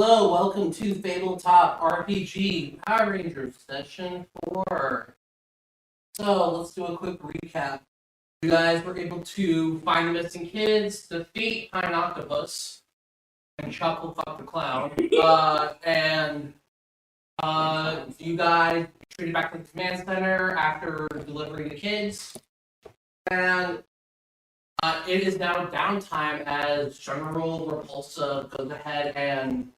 Hello, welcome to Tabletop RPG Power Rangers Session 4. So, let's do a quick recap. You guys were able to find the missing kids, defeat Pine Octopus, and Chuckle Fuck the Clown. You guys retreated back to the command center after delivering the kids. And it is now downtime as General Repulsa goes ahead and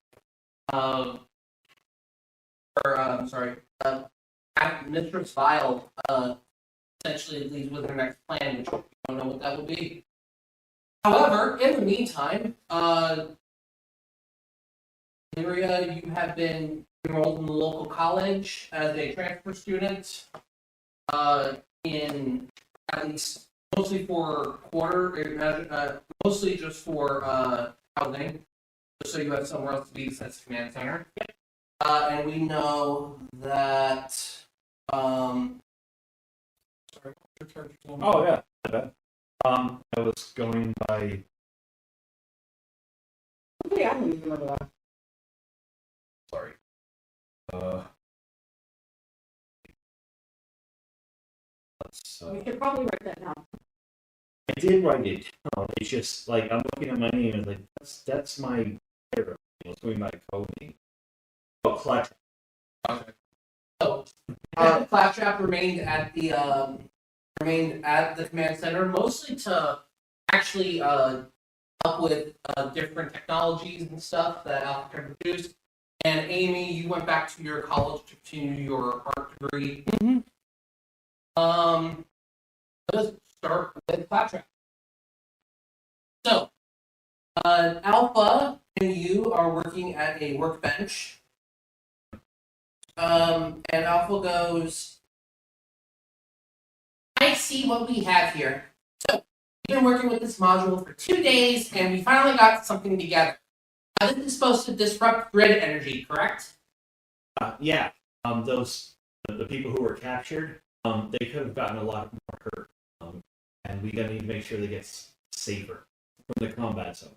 Mistress Vile essentially leads with her next plan, which we don't know what that will be. However, in the meantime, Lyria, you have been enrolled in the local college as a transfer student in at least mostly for mostly just for housing, just so you have somewhere else to be besides the command center. And we know that. Sorry, what's your character's name? Oh yeah. I was going by. Yeah, I don't even remember that. Sorry. Let's. We should probably write that down. I did write it down. It's just like I'm looking at my name and like that's my character. I was going by code name. Oh, Clutch. Okay. So, Claptrap remained at the command center, mostly to actually help with different technologies and stuff that Alpha can produce. And Amy, you went back to your college to continue your art degree. Let's start with Claptrap. So, Alpha and you are working at a workbench. And Alpha goes, I see what we have here. So, we've been working with this module for 2 days, and we finally got something together. This is supposed to disrupt grid energy, correct? Yeah. The people who were captured, they could have gotten a lot more hurt. And we gotta need to make sure they get safer from the combat zone.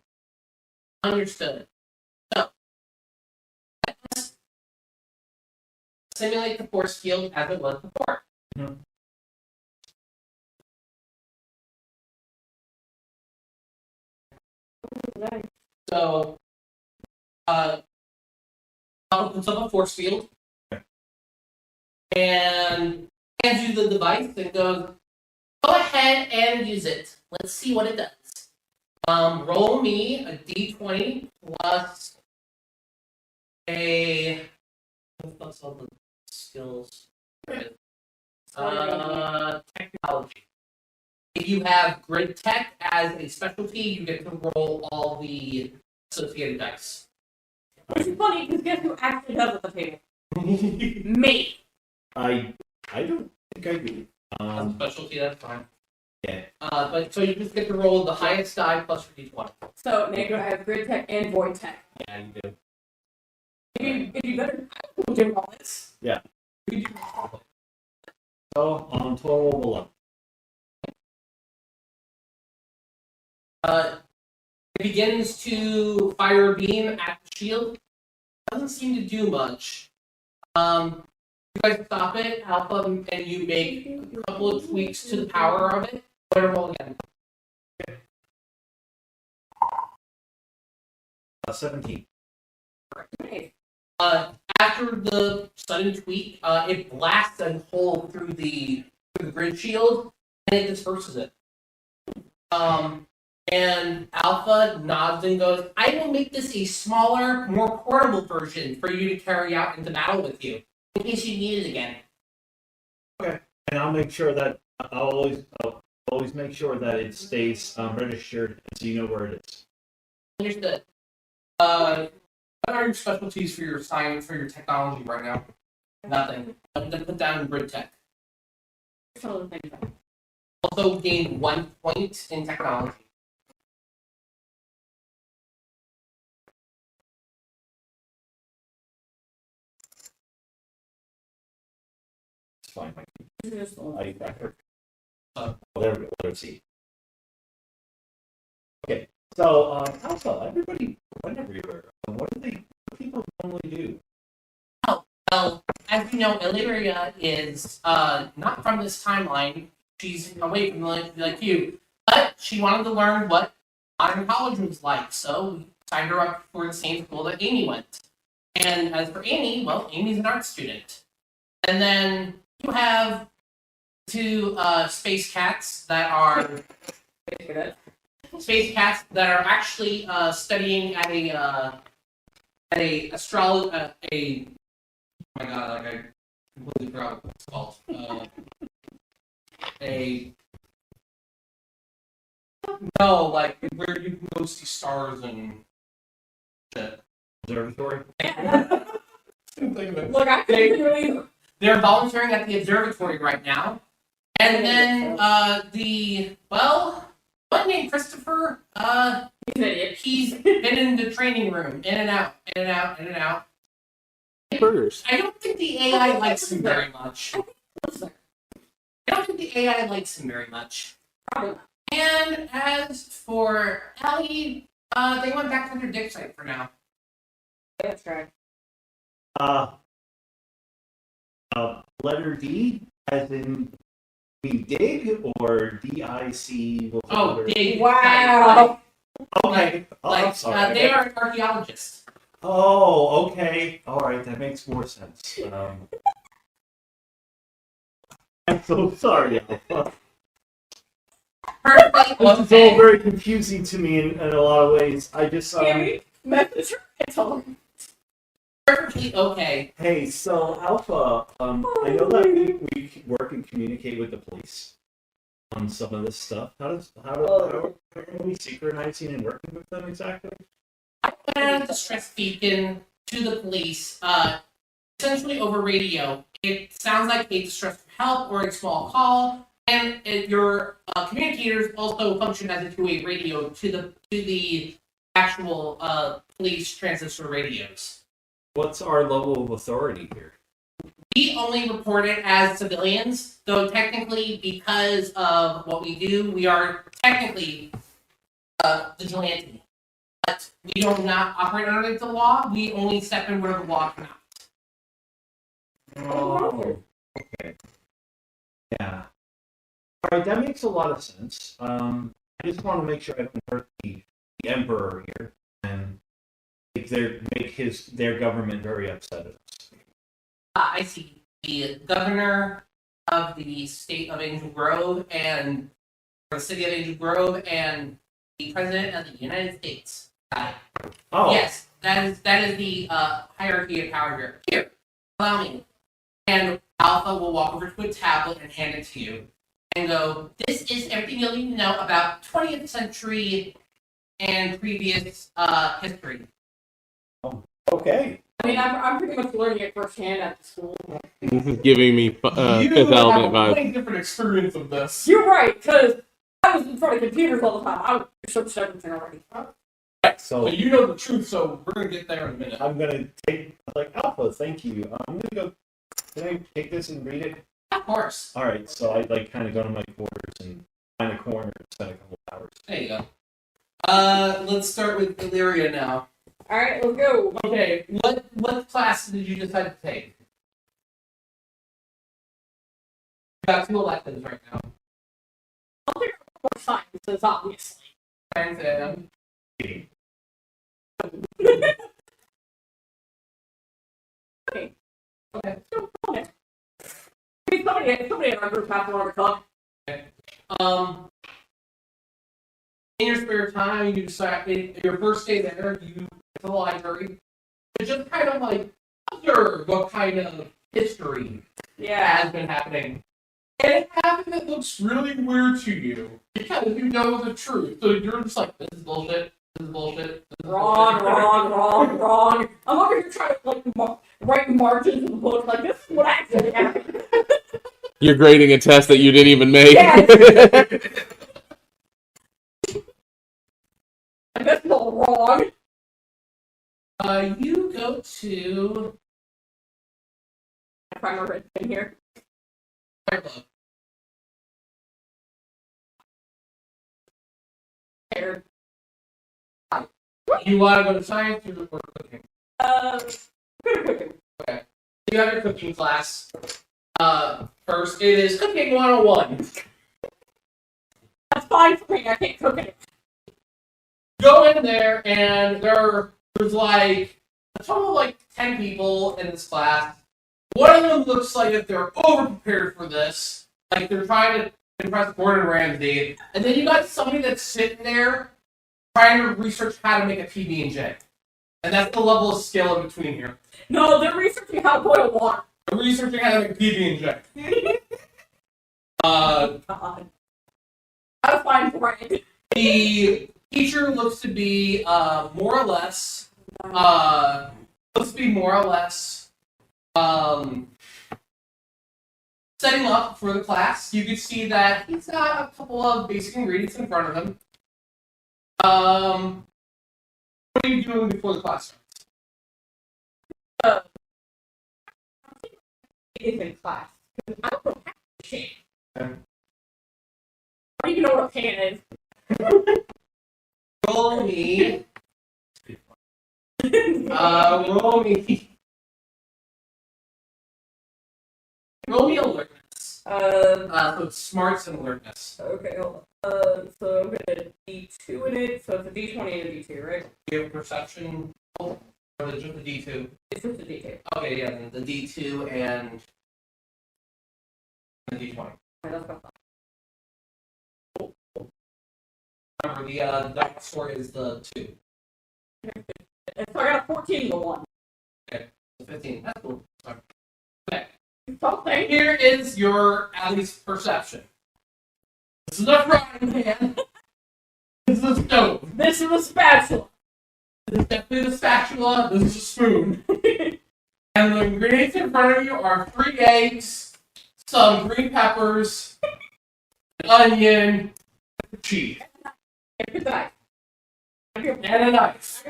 Understood. So, let's simulate the force field as it was before. Mhm. So, opens up a force field and hands you the device and goes, go ahead and use it. Let's see what it does. Roll me a d20 plus a. What's all the skills? Technology. If you have grid tech as a specialty, you get to roll all the associated dice. Which is funny because guess who actually does at the table? Me. I don't think I do. Specialty, that's fine. Yeah. But so you just get to roll the highest die plus your d20. So Negro has grid tech and void tech. Yeah, you do. If you better do all this. Yeah. So total below. It begins to fire a beam at the shield. Doesn't seem to do much. You guys stop it, Alpha, and you make a couple of tweaks to the power of it. Go ahead and roll again. 17. Nice. After the sudden tweak, it blasts a hole through the grid shield, and it disperses it. And Alpha nods and goes, I will make this a smaller, more portable version for you to carry out into battle with you, in case you need it again. Okay. And I'll make sure that I'll always make sure that it stays registered so you know where it is. Understood. What are your specialties for your science, for your technology right now? Nothing. I'm going to put down grid tech. Some of the things. Also gain 1 point in technology. It's fine. Just I heard. There we go. Let's see. Okay. So, Alpha, everybody, whenever you're, what do do people normally do? Well, as you know, Illyria is not from this timeline. She's away from like you, but she wanted to learn what modern college was like, so we signed her up for the same school that Amy went. And as for Amy, well, Amy's an art student. And then you have two space cats that are actually studying at a oh my god, like I completely forgot what it's called. Like where you can go see stars and shit. Observatory? Look, I couldn't do it either. They're volunteering at the observatory right now. And then one named Christopher, He's an idiot. he's been in the training room, in and out, in and out, in and out. Burgers. I don't think the AI likes him very much. Probably not. And as for Ellie, they went back to their dig site for now. That's right. Letter D, as in we dig, or DIC? Oh, dig. Wow. Okay. Oh, I'm Like, sorry. they are archaeologists. Oh, okay. All right, that makes more sense. I'm so sorry, Alpha. Perfectly This is all very confusing to me in a lot of ways. I just Amy, message her. It's all. perfectly okay. Hey, so Alpha, I know that we work and communicate with the police on some of this stuff. How are we synchronizing and working with them exactly? I went out a distress beacon to the police, essentially over radio. It sounds like a distress for help or a small call, and your communicators also function as a two-way radio to the actual police transistor radios. What's our level of authority here? We only report it as civilians, though technically, because of what we do, we are technically vigilante. But we do not operate under the law. We only step in where the law cannot. Oh, okay. Yeah. All right, that makes a lot of sense. I just want to make sure I don't hurt the emperor here and make their government very upset at us. I see the governor of the state of Angel Grove and the city of Angel Grove and the president of the United States. Oh, Yes, that is the hierarchy of power here. Here, allow me. And Alpha will walk over to a tablet and hand it to you and go, this is everything you'll need to know about 20th century and previous history. okay. I mean, I'm pretty much learning it firsthand at the school. This is giving me Fifth Element vibes. different experience of this. You're right, because I was in front of computers all the time. I would research everything already. So You know the truth, so we're gonna get there in a minute. I'm gonna take Alpha. Thank you. I'm gonna go. Can I take this and read it? Of course. All right. So I kind of go to my quarters and find a corner and spend a couple hours. There you go. Let's start with Illyria now. Alright, let's go. Okay, what class did you decide to take? You got two electives right now. I'll pick up more sciences, obviously. Science and Okay. Okay. Okay. Somebody in our group has one on the cup. In your spare time, you decide your first day there, you go to the library to just kind of like observe what kind of history Yeah. has been happening. And half of it looks really weird to you because you know the truth. So you're just like, this is bullshit. This is bullshit. This is Wrong, bullshit. wrong. I'm over here trying to like write margins in the book. Like, this is what actually happened. You're grading a test that you didn't even make. Yes. Like, this is all wrong. You go to I find my red pen here. Fire Club. There. You want to go to science or cooking? Good at cooking. You have your cooking class. First, it is cooking 101. That's fine for me. I can't cook it. Go in there, and there's like a total of like 10 people in this class. One of them looks like if they're over prepared for this, like they're trying to impress Gordon Ramsay, and then you got somebody that's sitting there trying to research how to make a PB&J, and that's the level of skill in between here. No, they're researching how to boil water. They're researching how to make a PB&J. God. How to find bread. The teacher looks to be more or less setting up for the class. You can see that he's got a couple of basic ingredients in front of him. What are you doing before the class starts? Is in class. I don't know how to shit. Okay. I don't even know what a pan is. Roll me. Roll me. Roll me alertness. So it's smarts and alertness. Okay, hold on. So I'm gonna D2 in it, so it's a D20 and a D2, right? Do you have perception? Or is it just the D2? It's just a D2. Okay, yeah, then the D2 and the D20. Alright, that's about Remember, the dice score is the 2. that. So I got a 14 to 1. The 15. That's cool. Something. Here is your, at least, perception. This is a frying pan. This is a stove. This is a spatula. This is definitely the spatula. This is a spoon. And the ingredients in front of you are 3 eggs, some green peppers, an onion, cheese, Good night. and a knife.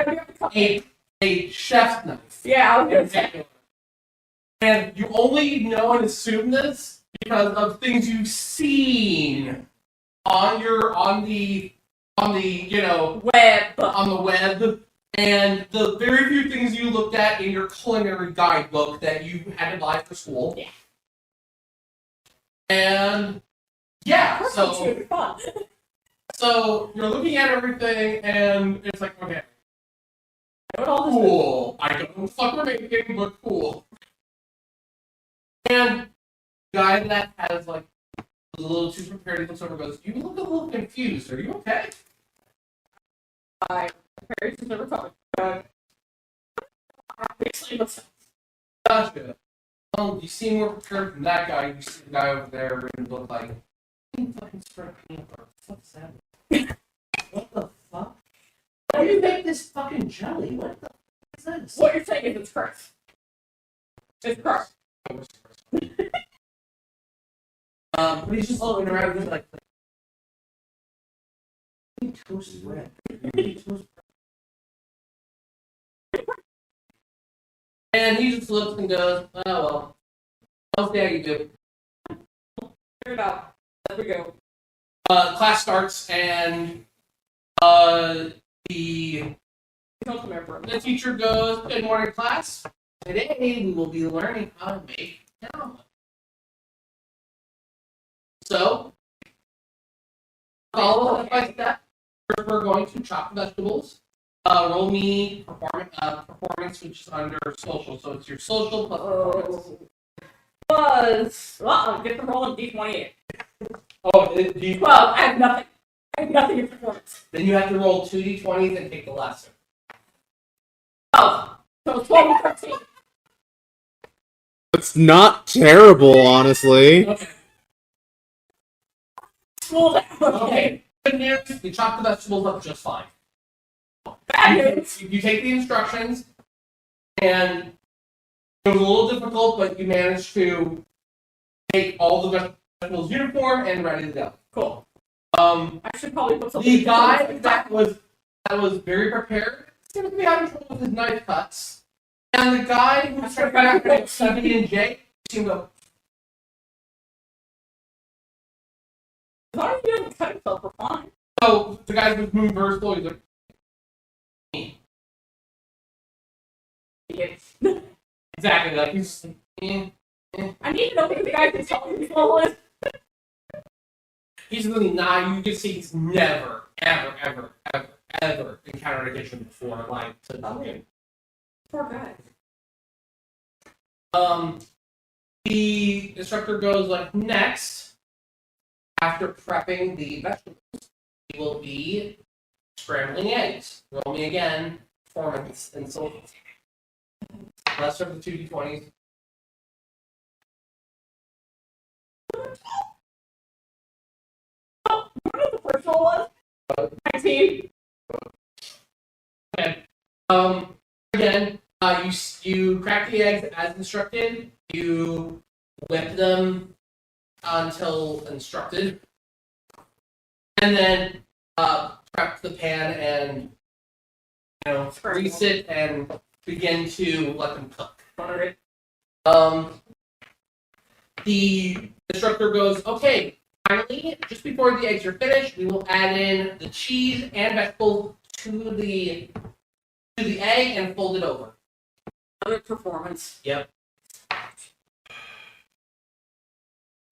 A chef's knife. Yeah, I was gonna say. And you only know and assume this because of things you've seen on the Web. on the web, and the very few things you looked at in your culinary guidebook that you had to buy for school. Yeah. And yeah, It's so gonna be fun. so you're looking at everything, and it's like, okay, What all this cool. I don't know what the fuck we're making, but cool. And the guy that has like a little too prepared, he looks over and goes, "You look a little confused. Are you okay?" My parents have never taught me. Obviously, but Gotcha. Well, you seem more prepared than that guy. You see the guy over there and look like fucking spread peanut butter. What's that? What the fuck? How do you make this fucking jelly? What the fuck is this? what you're saying is it's correct. It's correct. But he's just looking around and he's like, toast bread. And he just looks and goes, "Oh well, how's Daddy do?" Figure it out. There we go. Class starts, and the Don't come here for a the minute. teacher goes, "Good morning, class. Today we will be learning how to make an omelet." So, follow step by step. First, we're going to chop vegetables. Roll me performance, which is under social. So it's your social plus performance. Get the roll of D28. Oh, Well, I have nothing. I have nothing in performance. then you have to roll 2d20s and take the lesser. Oh, so it's 12 and 13. It's not terrible, honestly. Okay. School down. Okay. Good news, we chopped the vegetables up just fine. Bad news. You take the instructions, and it was a little difficult, but you managed to make all the vegetables uniform and ready to go. Cool. Um, I should probably put something. the guy that was very prepared seems to be having trouble with his knife cuts, and the guy who's trying to figure out PB&J seemed to As long as he doesn't cut himself, we're fine. So the guy was moving very slowly. He's like, Exactly, like he's I need to know what the guy's intelligence level is. he's really not. You can see he's never, ever encountered a kitchen before, like to game. Poor guy. The instructor goes like, next, after prepping the vegetables, he will be scrambling eggs. Roll me again, performance and so. Let's start with the 2d20s. What was the first one was? 19. Okay. Again, you crack the eggs as instructed. You whip them until instructed, and then prep the pan and grease it and begin to let them cook. Alright. The instructor goes, okay. Finally, just before the eggs are finished, we will add in the cheese and vegetables to the egg and fold it over. Another performance. Yep.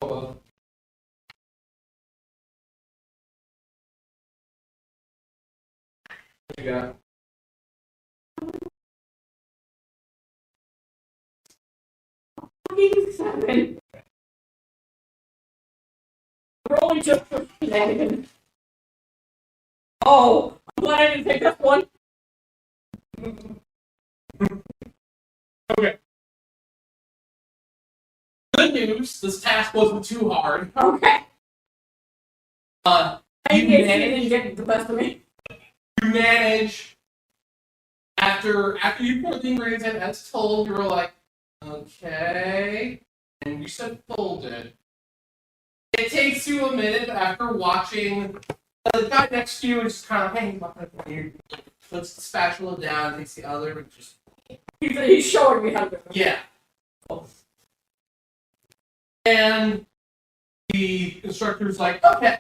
What you got? Seven. Rolling just for shenanigans. Oh, I'm glad I didn't take this one. Okay. Good news, this task wasn't too hard. Okay. You ADHD didn't managed, get the best of me. after you poured the ingredients in as told, you were like, okay, and you said folded. It takes you a minute after watching the guy next to you is just kind of, hey, he puts the spatula down, takes the other, and just He's showing me how to do it. yeah. And the instructor's like, okay,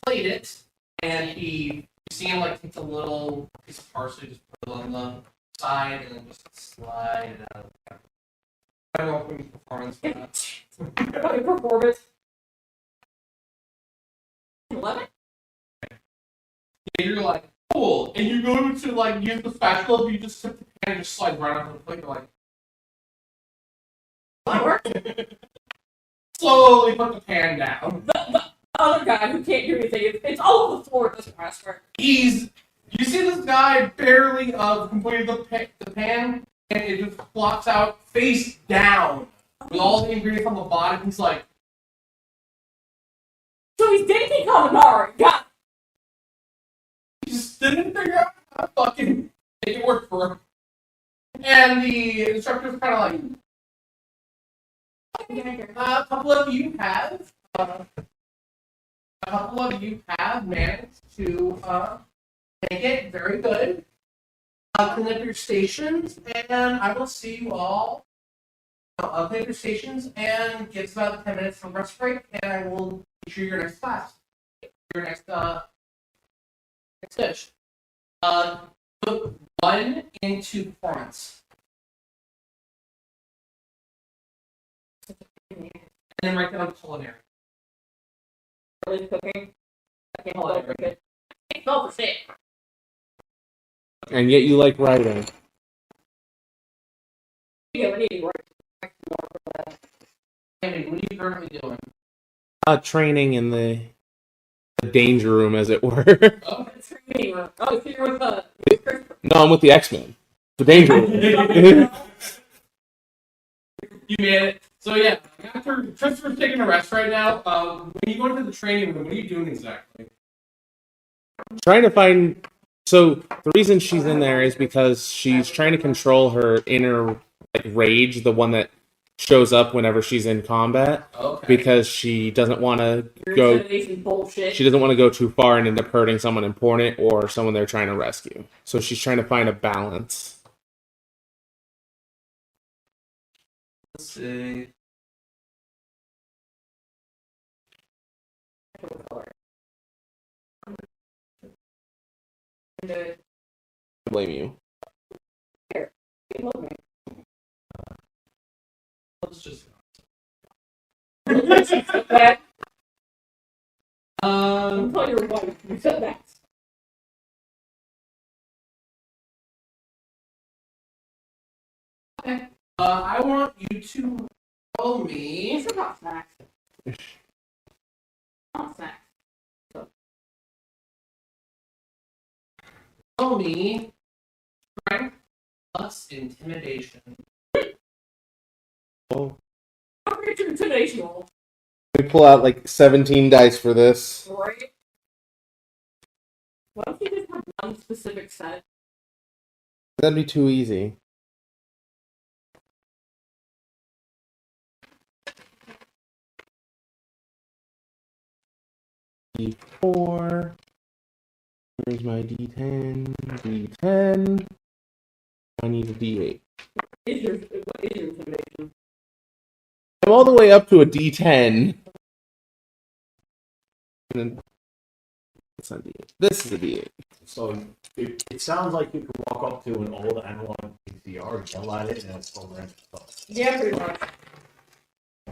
played it, and you see him like take a little piece of parsley, just put it on the side, and then just slide it out. I don't know if we need performance for that. Funny performance. 11? And you're like, cool, and you go to like use the spatula, but you just tip the pan and just slide right onto the plate. You're like, That worked. slowly put the pan down. The other guy who can't do anything, it's all over the floor at this point, I swear. You see this guy barely completed the pan, and it just flops out face down with all the ingredients on the bottom. He's like, So he's dating Kaminari. God. he just didn't figure out how to fucking make it work for him. And the instructor's kind of like, a couple of you have managed to make it very good. Clean up your stations, and I will see you all. I'll clean up your stations, and gives about 10 minutes for rest break, and I will teach you your next class, your next dish. Put 1 into performance, and then write down culinary. Really cooking. I can't hold it. Good. I can't spell for shit. And yet you like writing. Yeah, we need to work. Andy, what are you currently doing? Training in the danger room, as it were. Oh. It's training room. Oh, so you're with the. No, I'm with the X-Men. The danger room. You made it. So yeah, after Christopher's taking a rest right now, when you go into the training room, what are you doing exactly? Trying to find. So the reason she's in there is because she's trying to control her inner rage, the one that shows up whenever she's in combat, Okay. because she doesn't want to Your go. intimidation bullshit. She doesn't want to go too far and end up hurting someone important or someone they're trying to rescue. So she's trying to find a balance. Let's see. I blame you. You love me. Let's just. That, don't Um. tell your wife you said that. I want you to tell me. It's about snacks. Not snacks. Tell me. Strength plus intimidation. Oh. I'll get your intimidation roll. We pull out like 17 dice for this. Right? What if you just have one specific set? That'd be too easy. D4. Here's my D10. D10. I need a D8. What is your intimidation? I'm all the way up to a D10. And then it's not D8. This is a D8. So it sounds like you could walk up to an old analog VCR, yell at it, and it's programmed itself. Yeah, pretty much.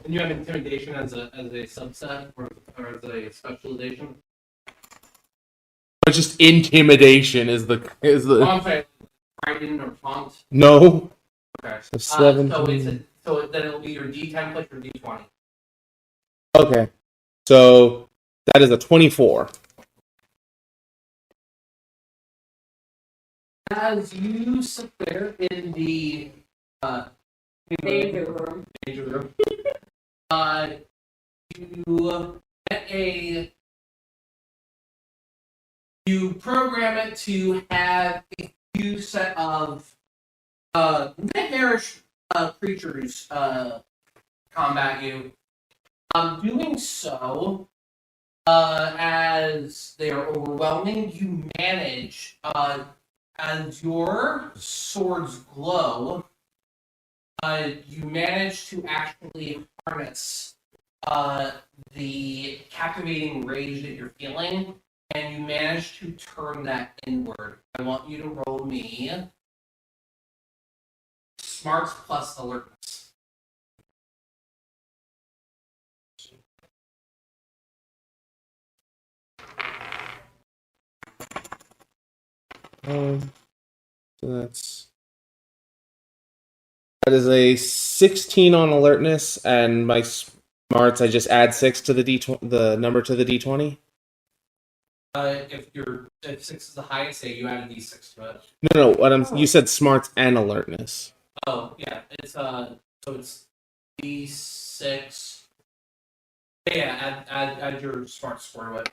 And you have intimidation as a subset or as a specialization. But just intimidation is the Oh, I'm sorry. Frightened or taunt. no. Okay. So 17. So then it'll be your D10 plus your D20. Okay. So that is a 24. As you sit there in the Danger room. danger room, you get you program it to have a few set of nightmarish creatures combat you. Doing so, as they are overwhelming, you manage, as your swords glow, you manage to actually harness the captivating rage that you're feeling, and you manage to turn that inward. I want you to roll me smarts plus alertness. So that is a 16 on alertness, and my smarts I just add 6 to the number to the D20. If 6 is the highest, say you add a D6 to it. No. You said smarts and alertness. Oh yeah, it's so it's D6. Yeah, add your smart score to it.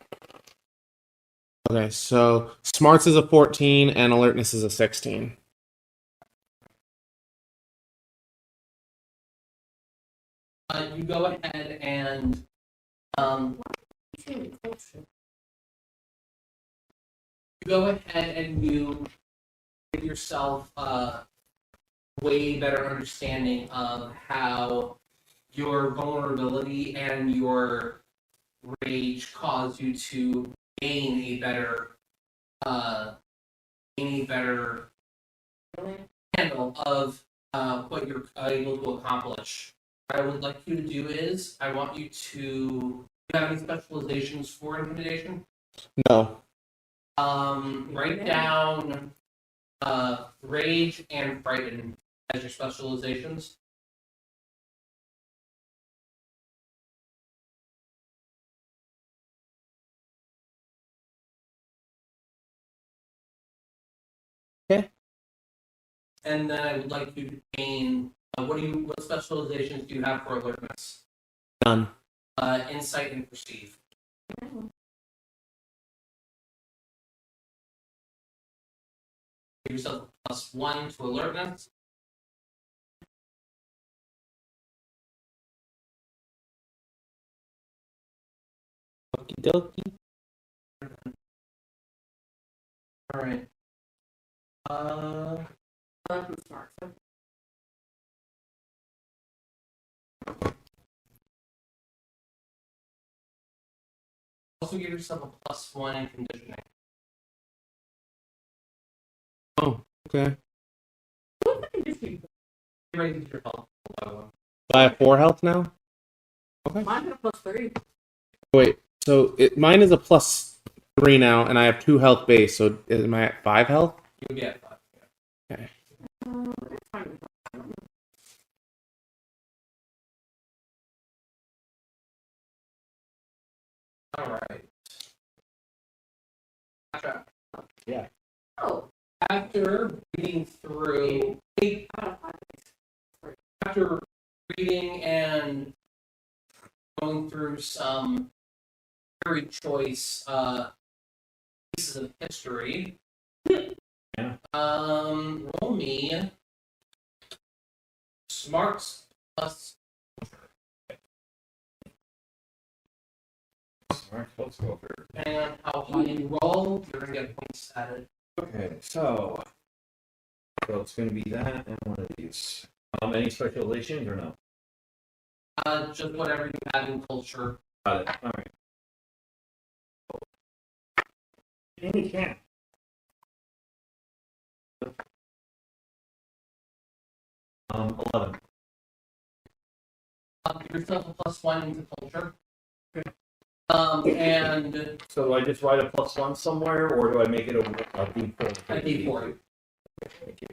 Okay, so smarts is a 14 and alertness is a 16. You go ahead and you give yourself a way better understanding of how your vulnerability and your rage cause you to gain a better handle of what you're able to accomplish. What I would like you to do is I want you to. Do you have any specializations for intimidation? No. Write down rage and frighten as your specializations. Okay. And then I would like you to gain. What specializations do you have for alertness? None. Insight and perceive. Give yourself a +1 to alertness. Okie dokie. All right. Smart. Also give yourself a +1 in conditioning. Oh, okay. What if I can just be Raise your health by 1. I have 4 health now. Okay. Mine had a +3. Wait. So mine is a +3 now, and I have 2 health base. So am I at 5 health? You'll be at 5. Yeah. Okay. That's fine. All right. Gotcha. Oh, After reading through, after reading and going through some very choice pieces of history, Yeah. roll me smarts plus. Alright, let's go first. Depending on how high you roll, you're gonna get points added. Okay, so it's gonna be that and one of these. Any specializations or no? Just whatever you have in culture. Got it. All right. Any can. Um, 11. Give yourself a +1 into culture. And So do I just write a +1 somewhere, or do I make it a D4? a D4. Thank you.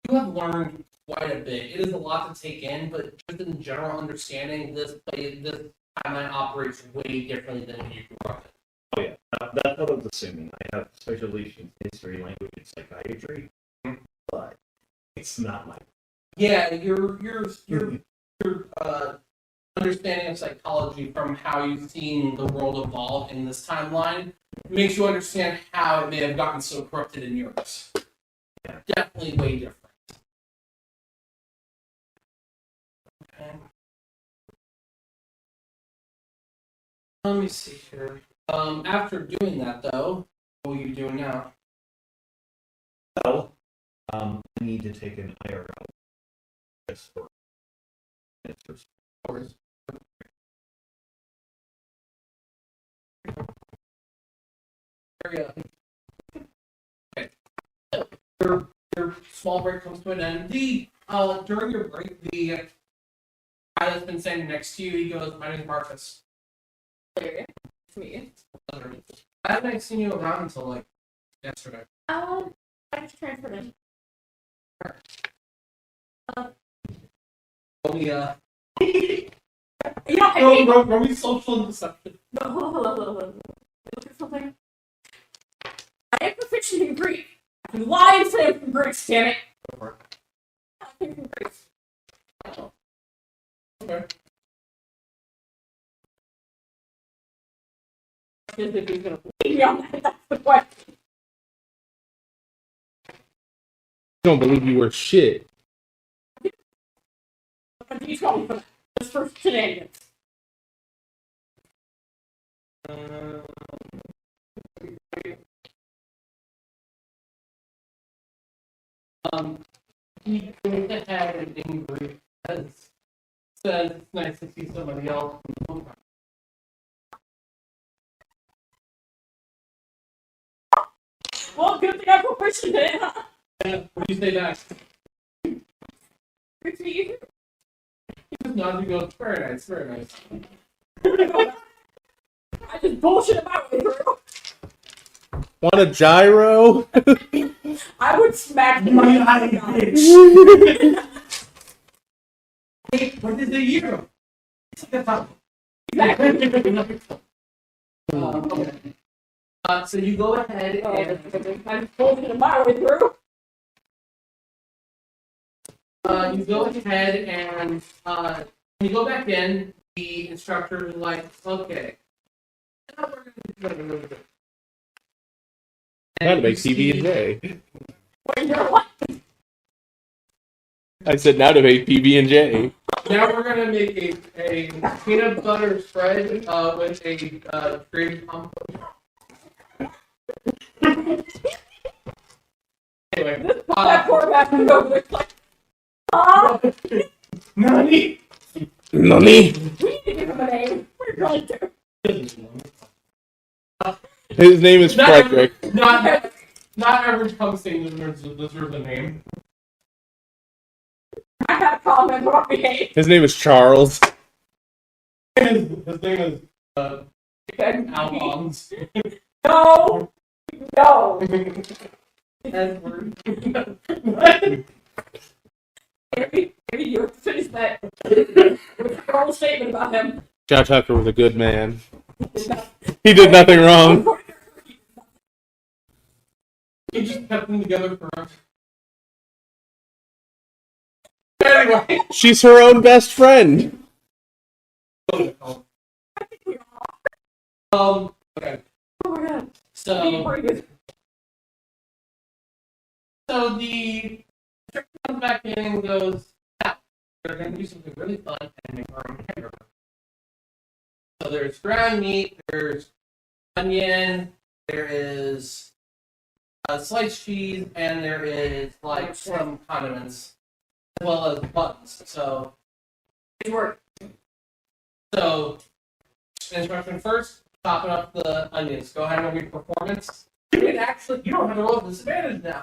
You have learned quite a bit. It is a lot to take in, but just in general understanding, this timeline operates way differently than when you grew up. Oh yeah, that's what I was assuming. I have specializations in history, language, and psychiatry, but it's not my. Yeah, your understanding of psychology from how you've seen the world evolve in this timeline makes you understand how it may have gotten so corrupted in yours. Yeah. Definitely way different. Okay. Let me see here. After doing that, though, what are you doing now? Well, I need to take an IRL just for answers. There we go. Okay. Your small break comes to an end. During your break, the guy that's been standing next to you, he goes, "My name's Marcus. there. It's me. I haven't seen you around until like yesterday." I just transferred in. Roll me, You know, I hate roll me social deception. no, hold on. Look at something. I am proficient in Greek. I can lie and say I'm from Greece, damn it. I'm from Greece. Okay. If he's gonna leave me on that, that's the question. I don't believe you were shit. But he's going for that. Just for shenanigans. He goes ahead and angry says it's nice to see somebody else. Well, good thing I'm proficient in it, huh? What do you say back? Good to meet you. He just nods and goes, very nice, very nice. I just bullshit about way through. Want a gyro? I would smack the money out of guy. Hey, what is the year? Okay. So you go ahead and I just bullshit my way through. when you go back in, the instructor is like, okay. Now we're gonna do something a little bit. Gotta make you see- PB&J. Wait, you're what? I said now to make PB&J. Now we're gonna make a peanut butter spread with a cream compote. Anyway, That poor bastard over there, like, ah, Nani? Nani? we need to give him a name. We're going to. His name is Not- Frederick. Not Not every pump thing deserves a name. I had a comment on me. His name is Charles. His name is Alphonse. No. No. Edward. Maybe you finish that with a wrong statement about him. Joe Tucker was a good man. He did nothing wrong. He just kept them together forever. Anyway. She's her own best friend. Okay. Oh my god. So Pretty good. So the trick comes back in and goes, now, we're going to do something really fun and make our own hamburger. So there's ground meat, there's onion, there is sliced cheese, and there is like some condiments, as well as buns. So instruction first, chopping up the onions. Go ahead and make performance. You don't have to roll with disadvantage now.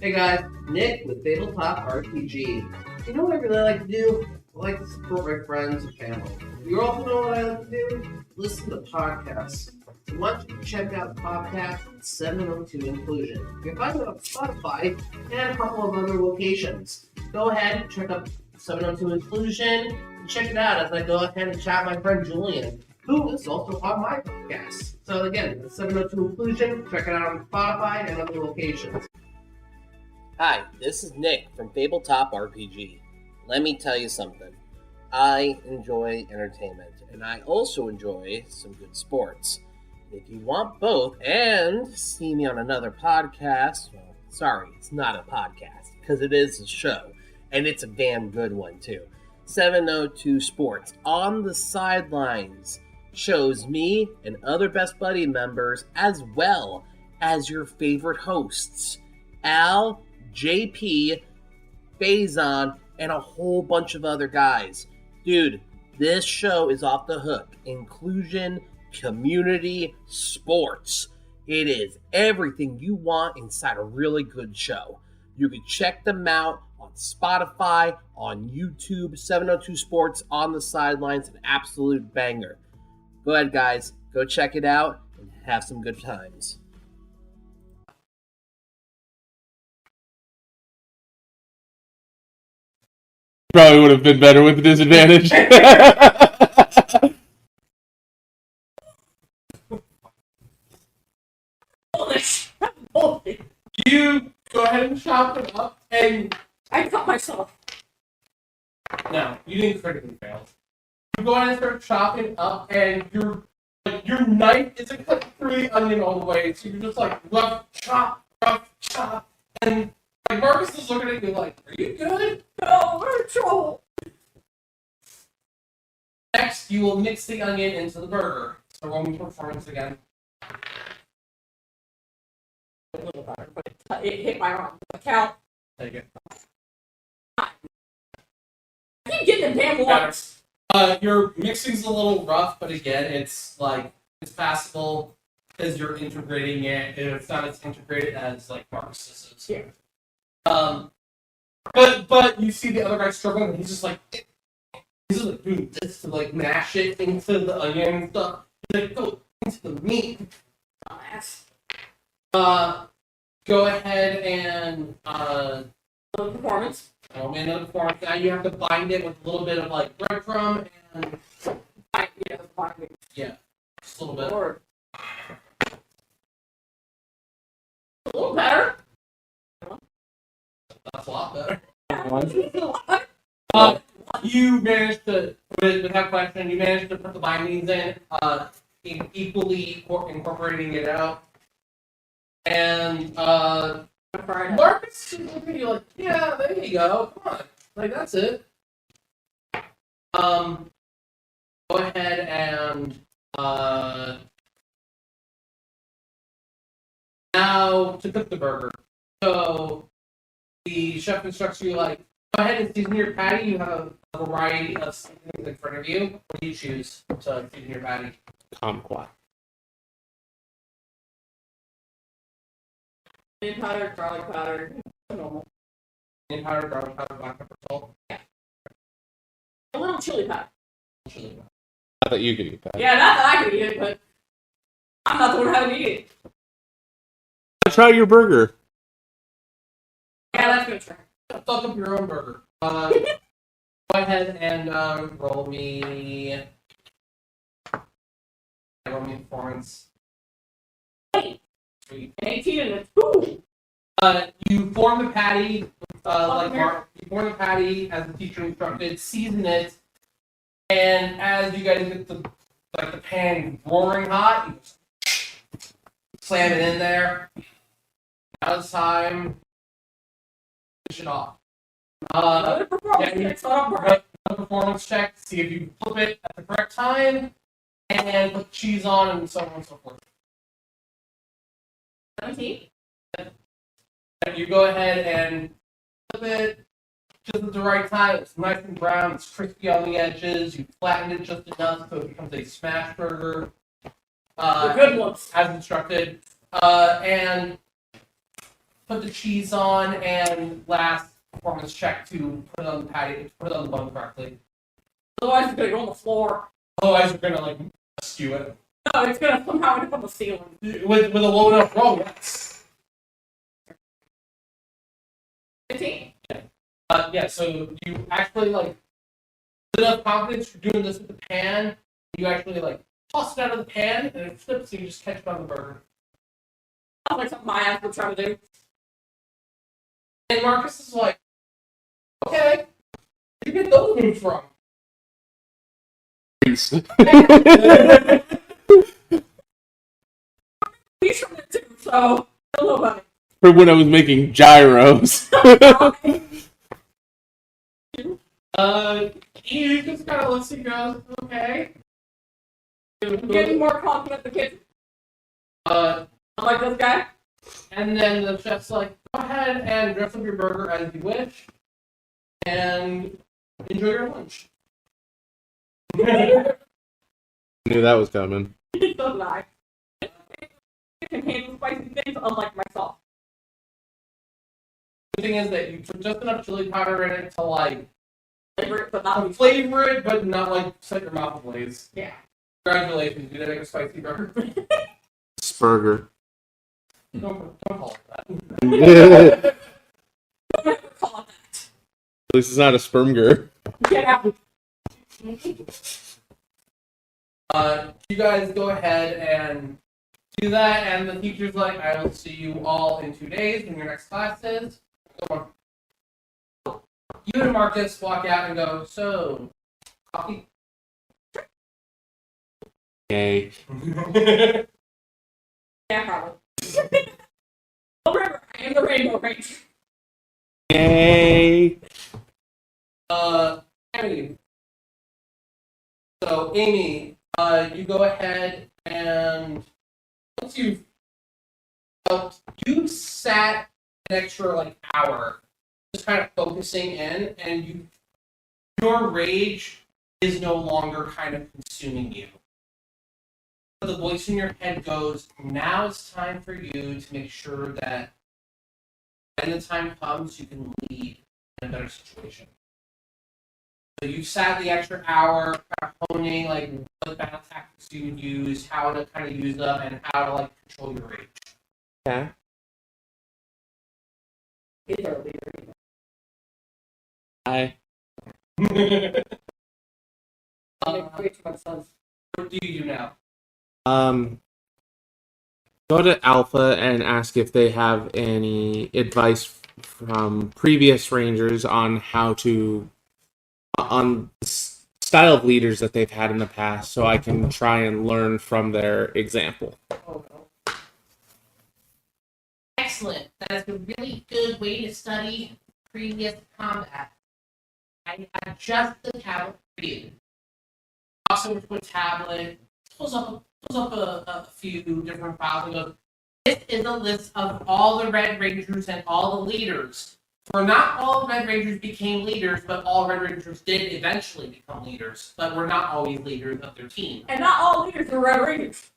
Hey guys, Nick with Tabletop RPG. You know what I really like to do? I like to support my friends and family. You also know what I like to do? Listen to podcasts. So why don't you check out the podcast 702 Inclusion? You can find it on Spotify and a couple of other locations. Go ahead and check out 702 Inclusion and check it out as I go ahead and chat with my friend Julian, who is also on my podcast. So again, 702 Inclusion, check it out on Spotify and other locations. Hi, this is Nick from Tabletop RPG. Let me tell you something. I enjoy entertainment, and I also enjoy some good sports. If you want both and see me on another podcast, well, sorry, it's not a podcast, because it is a show, and it's a damn good one, too. 702 Sports On the Sidelines shows me and other Best Buddy members, as well as your favorite hosts, Al, JP, Faison, and a whole bunch of other guys. Dude, this show is off the hook. Inclusion, community, sports. It is everything you want inside a really good show. You can check them out on Spotify, on YouTube, 702 Sports On the Sidelines, an absolute banger. Go ahead, guys. Go check it out and have some good times. Probably would have been better with the disadvantage. Holy. You go ahead and chop it up, and I cut myself. no, you didn't critically fail. You go ahead and start chopping up, and your knife isn't cutting through the onion all the way, so you're just like rough chop, and like Marcus is looking at you like, "Are you good?" No, we're in trouble. Next, you will mix the onion into the burger. So roll me performance again. A little better, but it hit my arm. Count. Take it. I keep getting the damn ones. Your mixing's a little rough, but again, it's passable because you're integrating it. It's not as integrated as like Marcus's is. Yeah. But you see the other guy struggling, and he's just like doing this to like mash it into the onion and stuff. He's like, go into the meat. Dumbass. Go ahead and Little performance. another form. Now you have to bind it with a little bit of like breadcrumb and Yeah, just a little bit. Lord. A little better. That's a lot better. One. You managed to, without question, you managed to put the bindings in, equally incorporating it out. And Marcus is looking at you like, yeah, there you go. Come on, like that's it. Go ahead and now to cook the burger. So the chef instructs you like, go ahead and season your patty. You have a variety of seasonings in front of you. What do you choose to season your patty? Kumquat. Onion powder, garlic powder, normal. Onion powder, garlic powder, black pepper, salt, A little chili powder. chili powder. Not that you could eat that. Yeah, not that I could eat it, but I'm not the one having to eat it. Try your burger. Yeah, that's good. Try. Fuck up your own burger. Go ahead and roll me performance. Hey, Sweet. 18 and a 2. You form the patty, you form the patty as the teacher instructed, season it, and as you guys get the pan roaring hot, you just slam it in there. Now it's time to finish it off. Another performance yeah, check, so I don't burn. Right, a performance check to see if you flip it at the correct time, and put cheese on, and so on and so forth. 17. And you go ahead and flip it just at the right time. It's nice and brown. It's crispy on the edges. You flatten it just enough so it becomes a smash burger. The good ones. As instructed. And put the cheese on, and last performance check to put it on the patty, put it on the bun correctly. Otherwise, it's gonna go on the floor. Otherwise, you're gonna skew it No, it's gonna somehow end up on the ceiling. with a low enough roll. Yes. 15. Yeah. So you actually with enough confidence you're doing this with the pan. You actually toss it out of the pan, and it flips, and you just catch it on the burger. Sounds like something my ass would try to do. And Marcus is like, okay, where'd you get those moves from? He's from there too, so I don't know about it. For when I was making gyros. He just kind of looks and goes, okay. I'm getting more confident in the kitchen. Uh, I'm like this guy. and then the chef's like, go ahead and dress up your burger as you wish, and enjoy your lunch. Knew that was coming. So did I. I can handle spicy things unlike myself. The thing is that you put just enough chili powder in it to Flavor it, but not be flavor it, but not set your mouth ablaze. Yeah. Congratulations, you did make a spicy burger. Spurger. Don't call it that. At Don't ever call it that. least it's not a spermger. Get out. You guys go ahead and do that, and the teacher's like, I will see you all in 2 days when your next class is. Go on. You and Marcus walk out and go, so, coffee? Yay. Yeah, probably. Oh, remember, I am the Rainbow Ranger. Yay. Amy. So, Amy, you go ahead and once you've sat an extra hour just kind of focusing in, and your rage is no longer kind of consuming you. The voice in your head goes, now it's time for you to make sure that when the time comes, you can lead in a better situation. So you sat the extra hour kind of honing what battle tactics you would use, how to kind of use them, and how to control your rage. Yeah. It's our leader. Hi. Makes way too much sense. What do you do now? Go to Alpha and ask if they have any advice from previous Rangers on how to, on the style of leaders that they've had in the past, so I can try and learn from their example. Oh, no. Excellent. That is a really good way to study previous combat. I have just the tablet for you. Also, with a tablet, pulls up a few different files and goes, this is a list of all the Red Rangers and all the leaders. For not all Red Rangers became leaders, but all Red Rangers did eventually become leaders, but were not always leaders of their team. And not all leaders are Red Rangers.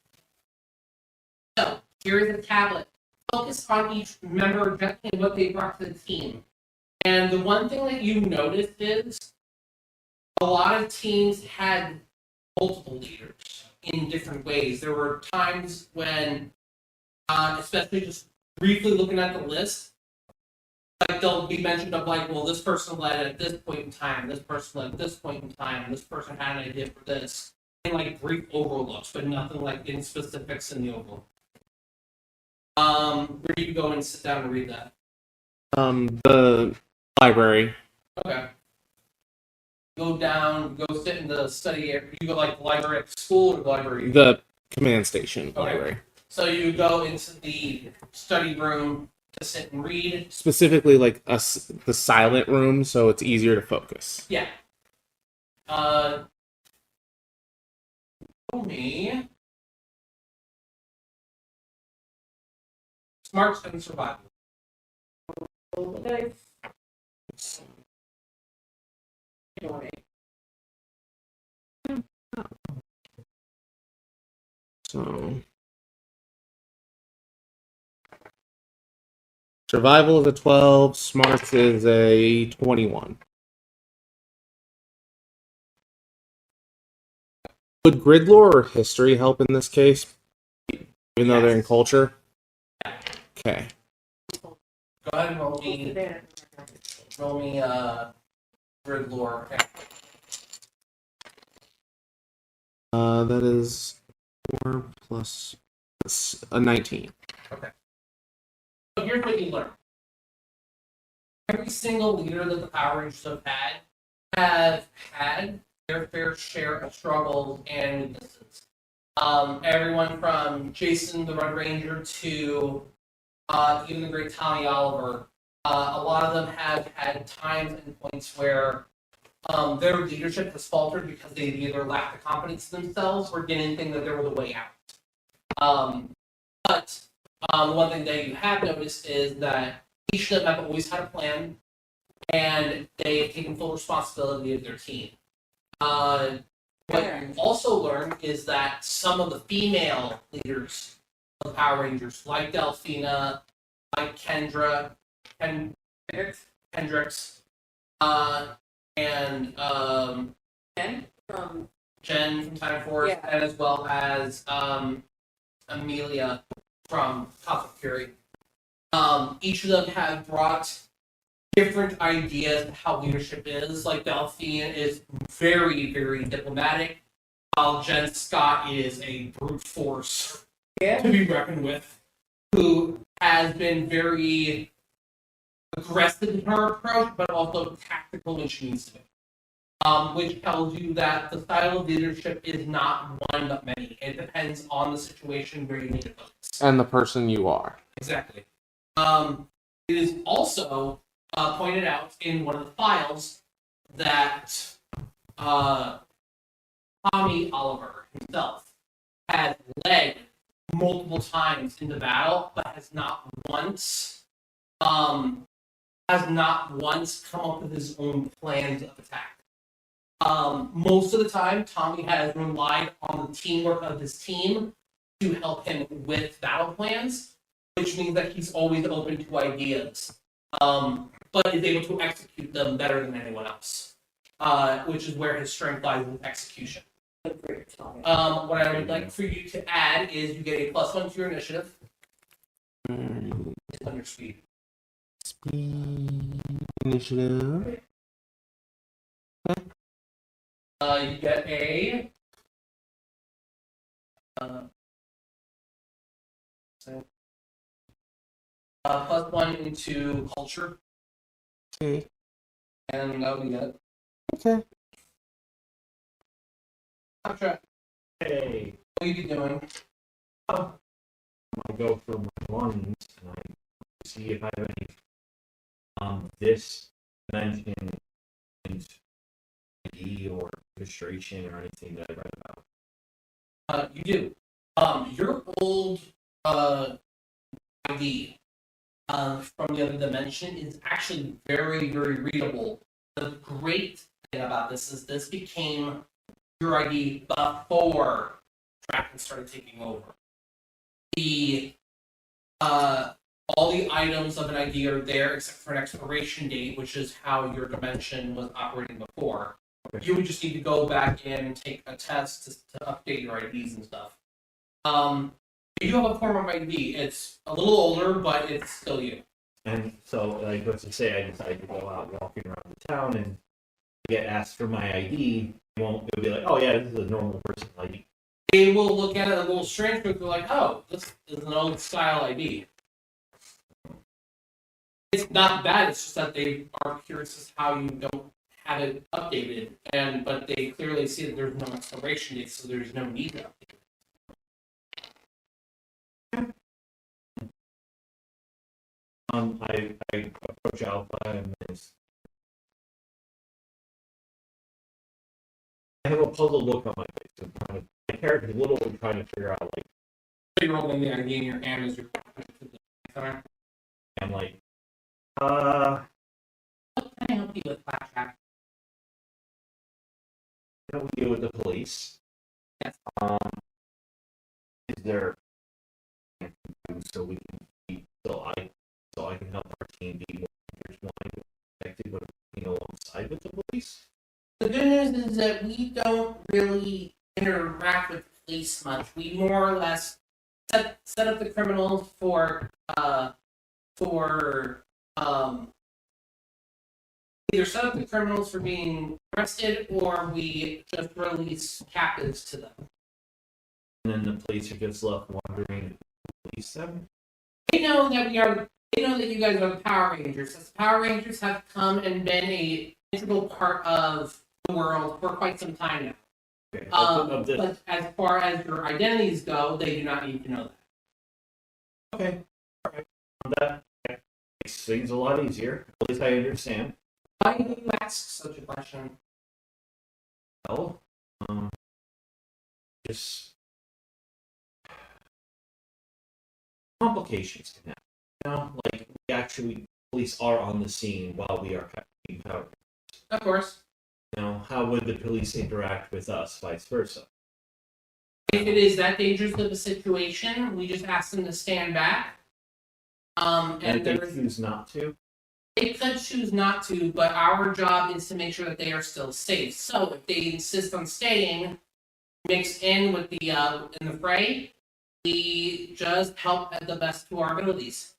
So, here is a tablet focus on each member and what they brought to the team. And the one thing that you noticed is a lot of teams had multiple leaders in different ways. There were times when, especially just briefly looking at the list, like they'll be mentioned of like, well, this person led at this point in time, this person led at this point in time, this person had an idea for this, and like brief overlooks, but nothing like in specifics in the overlook. Where do you go and sit down and read that? The library. Okay. Go down, go sit in the study area. You go like the library at school or the library? The command station Okay. library. So you go into the study room to sit and read. Specifically, like the silent room, so it's easier to focus. Yeah. Show me. Smarts and survival. Okay. So, survival is a 12, smarts is a 21. Would grid lore or history help in this case? Even though they're in culture? Okay. Go ahead and roll me grid lore. Okay. That is 4 plus a 19. So here's what you learn. Every single leader that the Power Rangers have had their fair share of struggles and weaknesses. Everyone from Jason the Red Ranger to even the great Tommy Oliver. A lot of them have had times and points where their leadership has faltered because they either lacked the confidence in themselves or didn't think that there was a way out. But one thing that you have noticed is that each of them have always had a plan, and they've taken full responsibility of their team. What you also learn is that some of the female leaders of the Power Rangers, like Delphina, like Kendricks, and Jen from Time Force, Yeah. and as well as Amelia from Cosmic Fury. Each of them have brought different ideas of how leadership is. Like Delphine is very, very diplomatic, while Jen Scott is a brute force to be reckoned with, who has been very aggressive in her approach, but also tactical when she needs to be. Which tells you that the style of leadership is not one but many. It depends on the situation where you need to focus. And the person you are. Exactly. It is also pointed out in one of the files that Tommy Oliver himself has led multiple times into battle, but has not once come up with his own plans of attack. Most of the time, Tommy has relied on the teamwork of his team to help him with battle plans, which means that he's always open to ideas, but is able to execute them better than anyone else, which is where his strength lies in execution. What I would like for you to add is you get a +1 to your initiative. It's on your speed. Speed initiative. You get a +1 into culture, Okay. and that would be it. Okay. Gotcha. Hey, What are you doing? I go for my ones and I see if I have any this dimension ID or illustration or anything that I read about. You do. Your old ID from the other dimension is actually very, very readable. The great thing about this is this became your ID before Draken started taking over. The all the items of an ID are there except for an expiration date, which is how your dimension was operating before. Okay. You would just need to go back in and take a test to update your IDs and stuff. You do have a form of ID. It's a little older, but it's still you. And so, like, let's just say I decide to go out walking around the town and get asked for my ID. It'll be like, oh yeah, this is a normal person ID. They will look at it a little strange, but they're like, oh, this is an old style ID. It's not bad, it's just that they are curious as to how you don't have it updated. But they clearly see that there's no expiration date, so there's no need to update it. I approach Alpha and I have a puzzled look on my face. My character's literally trying to figure out, like, So you're holding the ID in your hand as you're walking to the center. I'm like, What can I help you with, Blackjack? how do we deal with the police? Yes. Is there so we can be so I can help our team be more intertwined and connected with working alongside with the police? The good news is that we don't really interact with police much. We more or less set up the criminals for either set up the criminals for being arrested or we just release captives to them. And then the police are just left wondering who police them? They know that they know that you guys are the Power Rangers. As Power Rangers have come and been a integral part of the world for quite some time now. Okay. But as far as your identities go, they do not need to know that. Okay. Alright. That makes things a lot easier. At least I understand. Why do you ask such a question? Well, just complications can happen. You know, like police are on the scene while we are being Power. Of course. You know, how would the police interact with us, vice versa? If it is that dangerous of a situation, we just ask them to stand back. And if they there's choose not to, they could choose not to, but our job is to make sure that they are still safe. So if they insist on staying mixed in with the in the fray, we just help at the best to our abilities.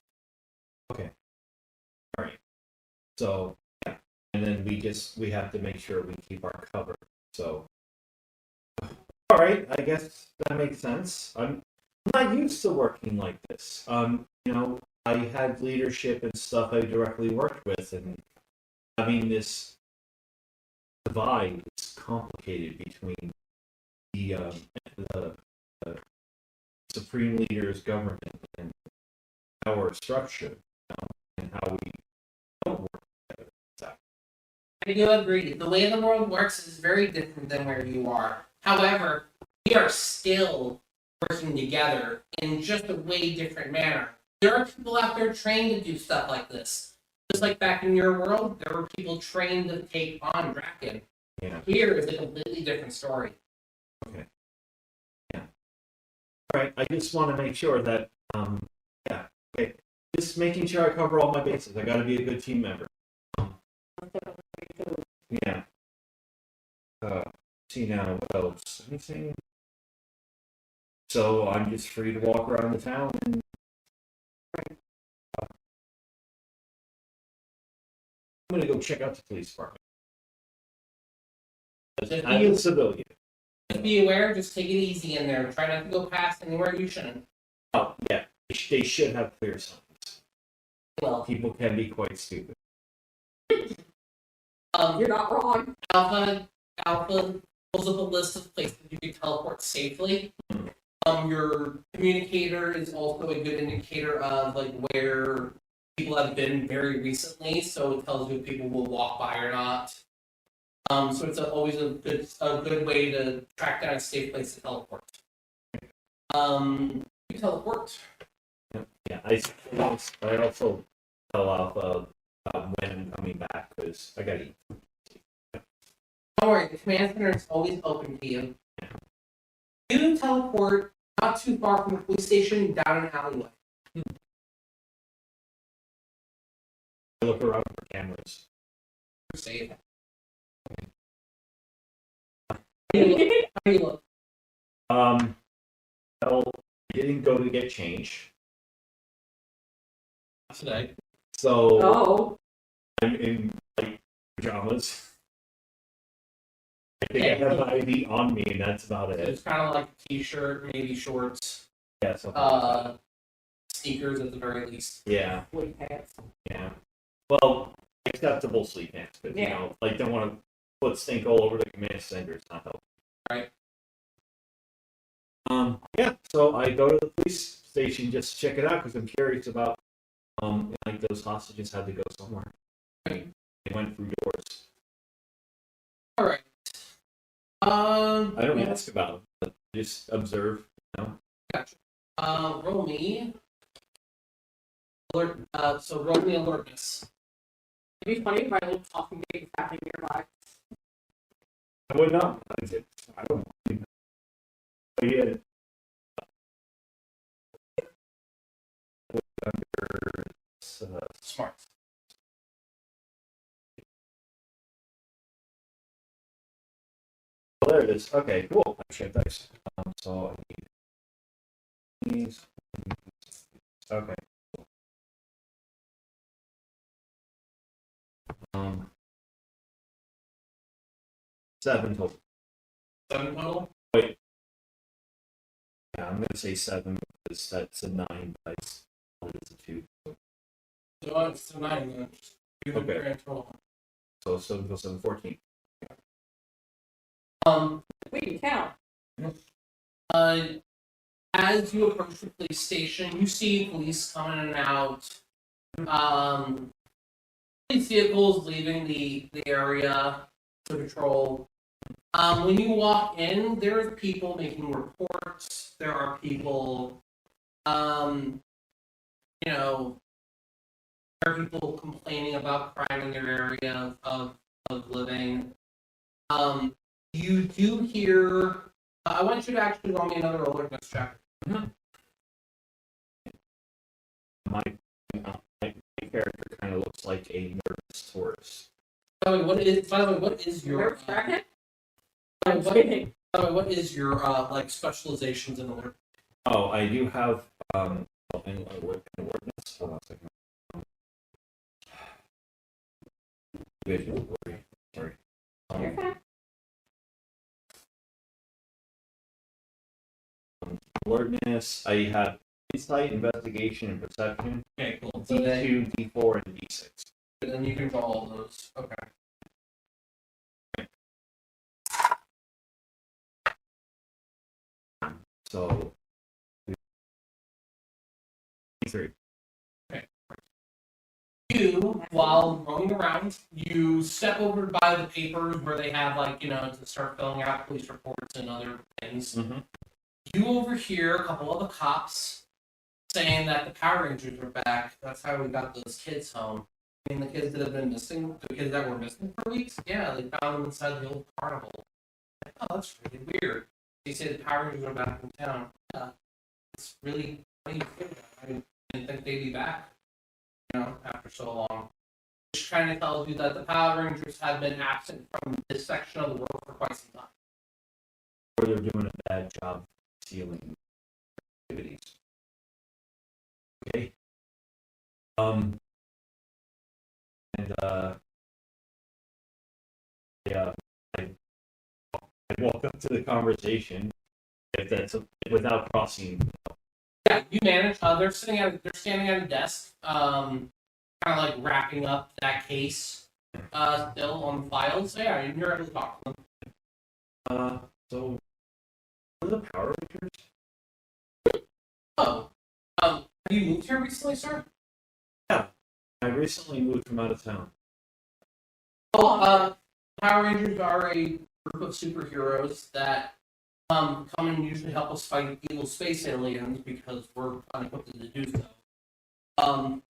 so yeah. And then we have to make sure we keep our cover. So, all right, I guess that makes sense. I'm not used to working like this. You know, I had leadership and stuff I directly worked with, and having this divide is complicated between the supreme leader's government and our structure, you know, and how we don't work together. I do agree. The way the world works is very different than where you are. However, we are still working together in just a way different manner. There are people out there trained to do stuff like this. Just like back in your world, there were people trained to take on Draken. Yeah. Here is a completely different story. Okay. Yeah. All right. I just want to make sure that yeah. Okay. Just making sure I cover all my bases. I got to be a good team member. Yeah. See now what else? Anything? So I'm just free to walk around the town and. I'm gonna go check out the police department. Just I'm a civilian. Just be aware, just take it easy in there. Try not to go past anywhere you shouldn't. Oh yeah, they should have clear signs. Well, People can be quite stupid. You're not wrong. Alpha pulls up a list of places you can teleport safely. Your communicator is also a good indicator of like where people have been very recently, so it tells you if people will walk by or not. So it's always a good way to track down a safe place to teleport. You teleport. Yeah, I also tell Alpha when I'm coming back because I gotta eat. Don't worry, the command center is always open to you. You teleport not too far from the police station down an alleyway. I look around for cameras. Safe. Well, I didn't go to get change, Today. so Oh, I'm in like pajamas. I think I have my ID on me, and that's about it. It's kind of like a t-shirt, maybe shorts, Yeah, something like that. sneakers at the very least. Yeah, wait, pants. yeah. Well, acceptable sleep pants, but you Yeah. know, like don't want to put stink all over the command center. It's not helpful. Right. Yeah. So I go to the police station just to check it out because I'm curious about like those hostages had to go somewhere. They went through doors. All right. I don't ask about them, but just observe. Gotcha. Roll me. Alert. So roll me alertness. It'd be funny if my little talking game was happening nearby. I would not mind it. I don't mind. But yeah. Under Smart. oh, there it is. Okay, cool. I should dice. So I need these. Okay. Um, 7 total. 7 total. Yeah, I'm gonna say 7 because that's a 9, but it's a 2. So it's a 9 then. Do the Okay. grand total. So 7 plus 7, 14. Wait, you count. As you approach the police station, you see police coming in and out. Police vehicles leaving the area to patrol. When you walk in, there are people making reports. There are people, there are people complaining about crime in their area of living. You do hear. I want you to actually roll me another alertness check. My character kind of looks like a nervous tourist. By the way, what is your? Nerve tracking? By I'm the way, kidding. what is your like specializations in alert? Oh, I do have an awareness. Hold on a second. Visual, sorry. You're fine. Alertness. I have insight, investigation, and perception. Okay, cool. So then, D2, D4, and D6. then you can draw all those. Okay. So, D3. You, while roaming around, you step over by the papers where they have to start filling out police reports and other things. Mm-hmm. You overhear a couple of the cops saying that the Power Rangers are back. That's how we got those kids home. I mean, the kids that have been missing, the kids that were missing for weeks, yeah, they found them inside the old carnival. Like, oh, that's really weird. They say the Power Rangers are back in town. Yeah, it's really funny to think about. I didn't think they'd be back, after so long. Which kind of tells you that the Power Rangers have been absent from this section of the world for quite some time. Or they're doing a bad job sealing activities. Okay. Yeah, I walk up to the conversation if that's without crossing. Yeah, you manage. They're standing at a desk, kind of like wrapping up that case, still on the files. Yeah, you're able to talk to them. So what are the Power Rangers? Oh, have you moved here recently, sir? I recently moved from out of town. Well, Power Rangers are a group of superheroes that come and usually help us fight evil space aliens because we're unequipped to do so. For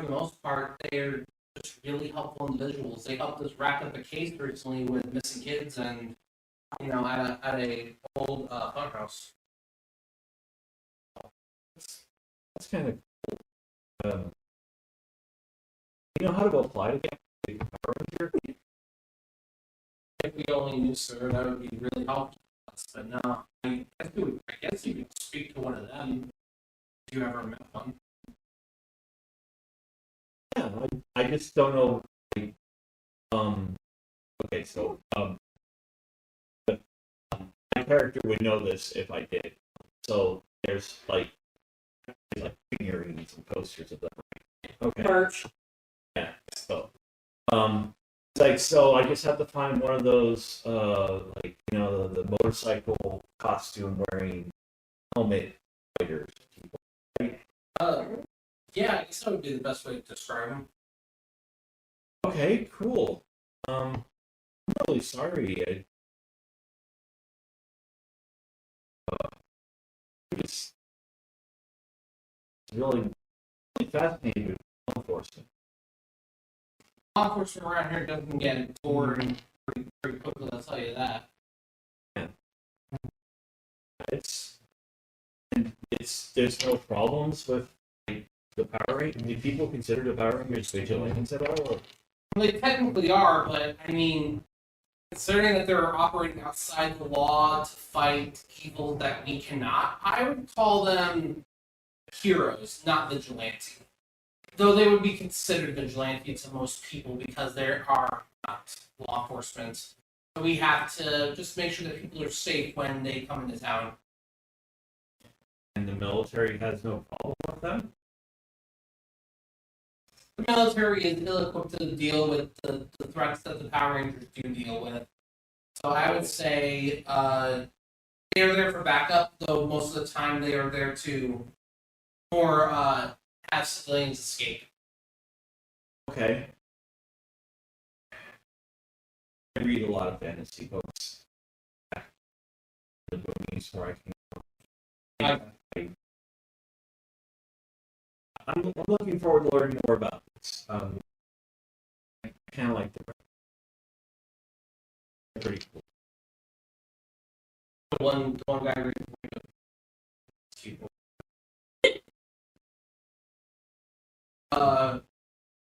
the most part, they're just really helpful individuals. They helped us wrap up a case recently with missing kids and, at a old fun house. That's kind of cool. You know how to apply to get the Power Ranger? If we only knew, sir, that would be really helpful. But no, I guess you could speak to one of them if you ever met one. Yeah, I just don't know. Like, okay, so but, my character would know this if I did. So there's like figurines and posters of them. Right? Okay. Merch. Yeah. So, it's like so I just have to find one of those like you know the motorcycle costume wearing helmet fighters people. Right? Yeah, I guess that would be the best way to describe him. Okay, cool. I'm really sorry. It's really fascinating with law enforcement. Law enforcement around here doesn't get bored pretty quickly, I'll tell you that. It's there's no problems with like, the Power Rangers. Do people consider the Power Rangers vigilantes at all? Or? Well, they technically are, but I mean, considering that they're operating outside the law to fight evil that we cannot, I would call them heroes, not vigilante. Though they would be considered vigilante to most people because they are not law enforcement. So we have to just make sure that people are safe when they come into town. And the military has no problem with them? The military is ill-equipped to deal with the threats that the Power Rangers do deal with. So I would say they are there for backup, though most of the time they are there to more have civilians escape. Okay. I read a lot of fantasy books. The movies where I can. I'm looking forward to learning more about this. I kind of like the pretty cool. The one guy reading people.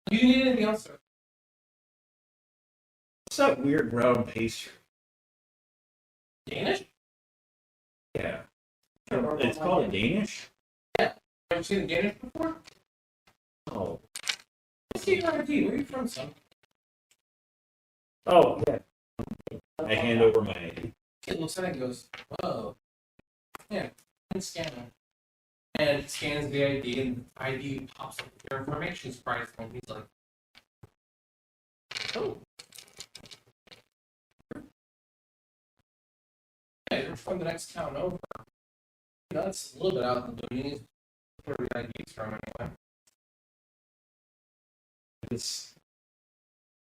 Do you need anything else, sir? What's that weird brown pastry? Danish? Yeah. It's called Danish? Have you seen Danish before? Oh. Let's see your ID. Where are you from, son? Oh, yeah. I hand over my ID. Kid looks at it and goes, whoa. Yeah, and scan it. And it scans the ID, and the ID pops up with your information, surprisingly. He's like, oh. Yeah, you're from the next town over. You know, that's a little bit out of the boonies. Where the ID's from, anyway. Is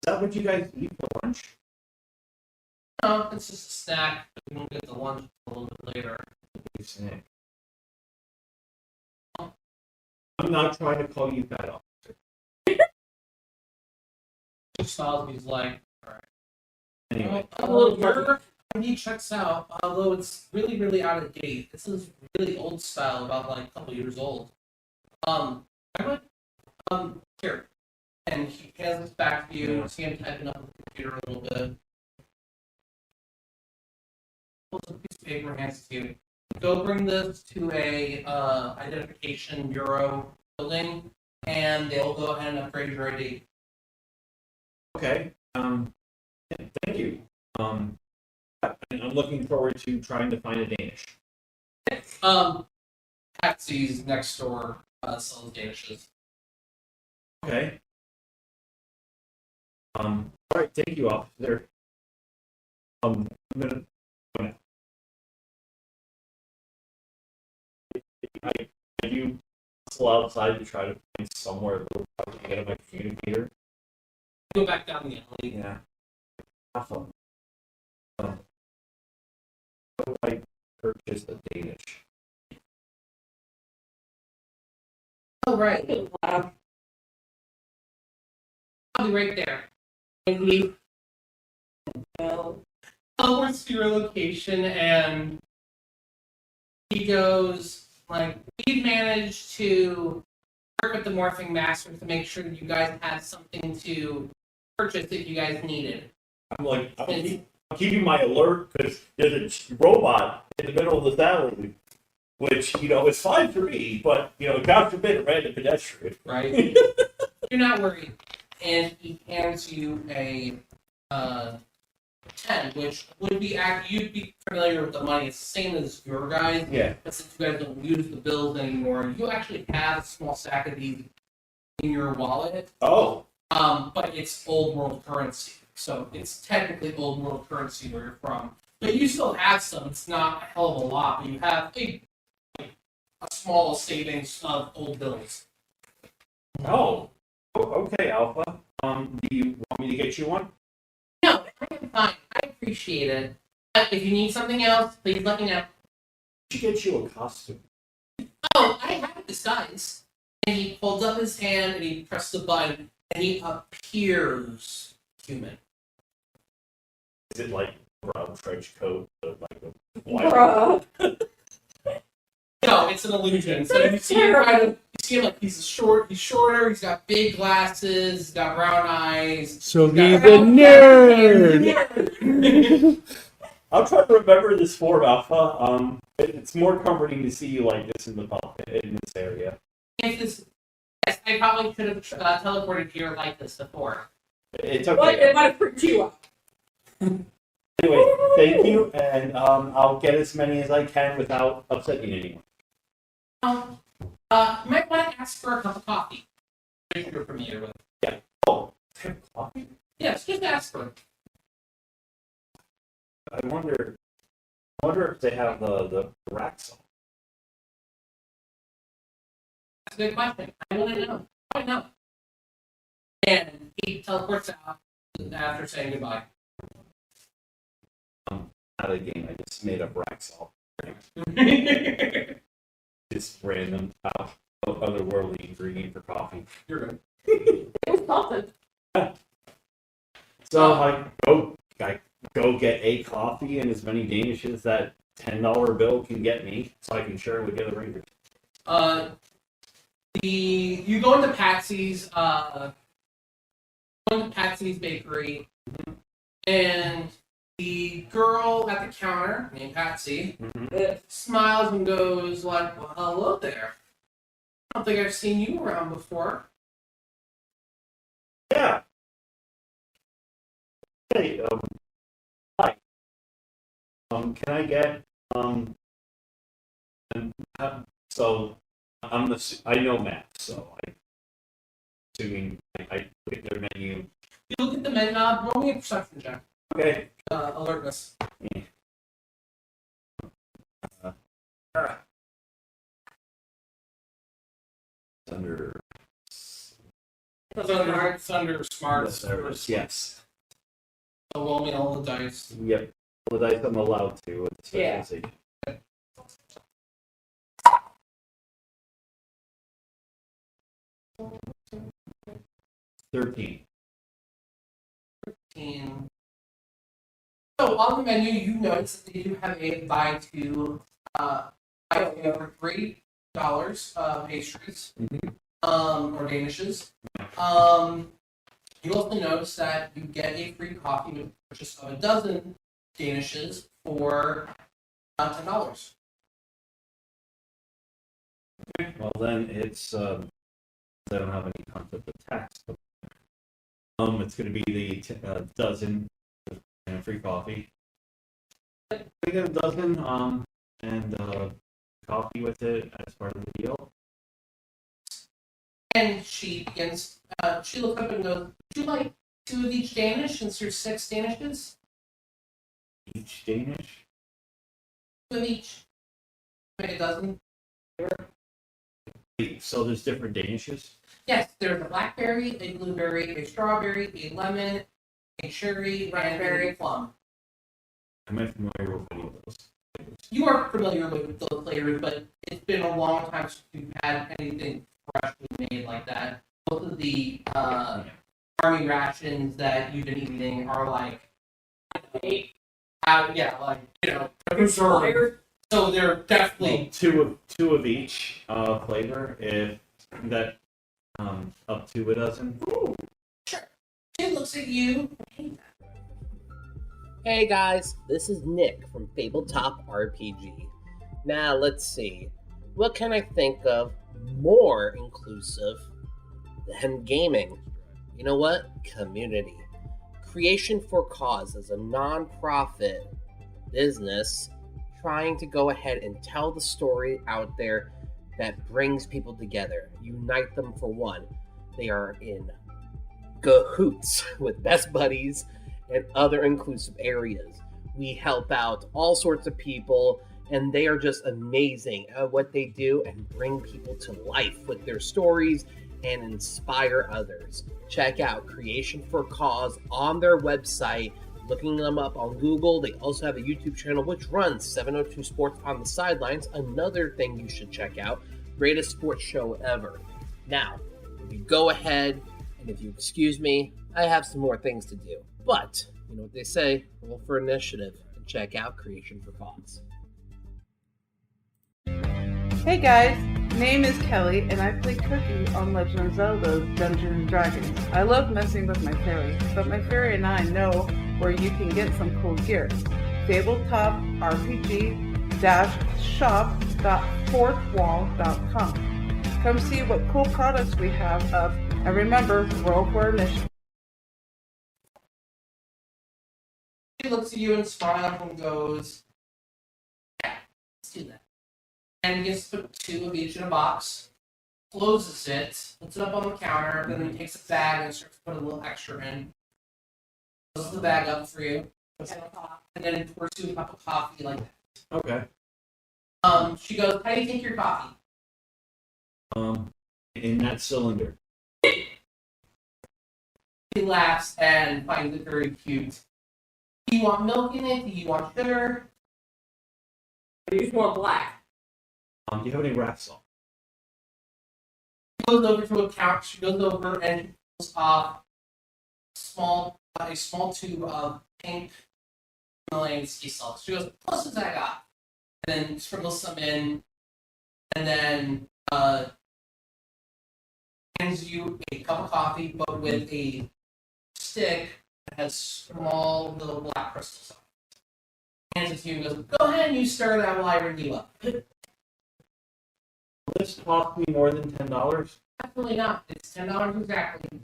that what you guys eat for lunch? No, it's just a snack. But we don't get the lunch a little bit later. Snack. I'm not trying to call you fat officer. Salisbury's like, alright. Anyway, Your ID checks out, although it's really, really out of date. This is really old style, about like a couple years old. I would, here. And he hands this back to you, see him typing up on the computer a little bit. Pulls a piece of paper, hands it to you. Go bring this to a identification bureau building, and they'll go ahead and upgrade your ID. okay. Thank you. I'm looking forward to trying to find a Danish. Patsy's next door sells Danishes. Okay. All right. Thank you, officer. I'm gonna. Are you still outside to try to find somewhere to get my communicator? Go back down the alley. Yeah. Have fun. How do I purchase a Danish? Oh, right. Wow. I'll be right there. And he teleports to your location, and he goes, like, we managed to work with the Morphing Master to make sure you guys had something to purchase if you guys needed. I'm keeping my alert because there's a robot in the middle of the alley, which, you know, is fine for me, but, you know, God forbid a random pedestrian. Right? You're not worried. And he hands you a 10, which would be you'd be familiar with the money. It's the same as your guys, Yeah. but since you guys don't use the bills anymore, you actually have a small stack of these in your wallet. Oh. But it's old world currency, so it's technically old world currency where you're from. But you still have some. It's not a hell of a lot, but you have a small savings of old bills. Oh. Okay, Alpha. Do you want me to get you one? No, I am fine. I appreciate it. But if you need something else, please let me know. I should get you a costume. Oh, I have a disguise. And he holds up his hand and he presses the button and he appears human. Is it like brown trench coat, like a white? Bruh. No, it's an illusion. So you see him you see him like he's shorter, he's got big glasses, he's got brown eyes. So got he's a brown nerd. I'll try to remember this form, Alpha. It's more comforting to see you like this in this area. Yes, I probably could have teleported here like this before. It's What? okay. It might have freaked you out. Anyway, thank you, and I'll get as many as I can without upsetting anyone. You might want to ask for a cup of coffee. If you're familiar with it. Oh, coffee? Yes, just ask for it. I wonder if they have the racks on. That's a good question. I want to know. I know. And he teleports out after saying goodbye. Out of the game, I just made up racks all. Just random otherworldly ingredient for coffee. You're good. It was something. So I go get a coffee and as many Danishes that $10 bill can get me, so I can share with the other Rangers. You go into Patsy's bakery, and the girl at the counter named Patsy smiles and goes like, "Well, hello there. I don't think I've seen you around before." Yeah. Hey, hi. Can I get so I know math, so I'm assuming I look at their menu. You look at the menu. Roll me a perception check. Okay. Alertness. It's under It's under smarts. yes. So roll me all the dice. Yep. Well, the dice I'm allowed to with Yeah. specialization. 13. So on the menu, you notice that they do have a buy two for $3 pastries, or danishes. You also notice that you get a free coffee with the purchase of a dozen danishes for $10. Well, then it's I don't have any conflict of tax. But, it's going to be the dozen and free coffee. We get a dozen and coffee with it as part of the deal. And she begins. She looks up and goes, "Would you like 2 of each Danish since there's 6 Danishes? Each Danish. 2 of each. Make a dozen." So there's different Danishes. Yes, there's a blackberry, a blueberry, a strawberry, a lemon, a cherry, raspberry, and a plum. Am I familiar with any of those? You are familiar with those flavors, but it's been a long time since you've had anything freshly made like that. Most of the army rations that you've been eating are like, preserved. So they're definitely Two of each flavor. If that up to a dozen. She looks at you. Hey guys, this is Nick from Fabletop RPG. Now let's see, what can I think of more inclusive than gaming? You know what? Community. Creation for Cause is a non-profit business trying to go ahead and tell the story out there that brings people together, unite them for one. They are in cahoots with Best Buddies and other inclusive areas. We help out all sorts of people, and they are just amazing at what they do and bring people to life with their stories and inspire others. Check out Creation for Cause on their website. Looking them up on Google. They also have a YouTube channel which runs 702 Sports on the Sidelines. Another thing you should check out. Greatest sports show ever. Now, if you go ahead and if you excuse me, I have some more things to do. But, you know what they say, roll for initiative and check out Creation for Cause. Hey guys, name is Kelly and I play Cookie on Legend of Zelda Dungeons and Dragons. I love messing with my fairy, but my fairy and I know where you can get some cool gear. FabletopRPG-shop.fourthwall.com. Come see what cool products we have up, and remember, roll for initiative. She looks at you and smiles and goes, "Yeah, let's do that." And gets to put 2 of each in a box, closes it, puts it up on the counter, then he takes a bag and starts to put a little extra in. Closes the bag up for you, and then pours you a cup of coffee like that. Okay. She goes, "How do you take your coffee?" In that cylinder. He laughs and finds it very cute. Do you want milk in it? Do you want sugar? I use more black. Do you have any wrath salt? She goes over to a couch. She goes over and pulls off a small tube of pink Himalayan sea salt. She goes, "Plus what I got," and then sprinkles some in, and then hands you a cup of coffee, but with a stick that has small little black crystals on it. Hands it to you and goes, "Go ahead and you stir that while I ring you up." Will this cost me more than $10? Absolutely not. It's $10 exactly.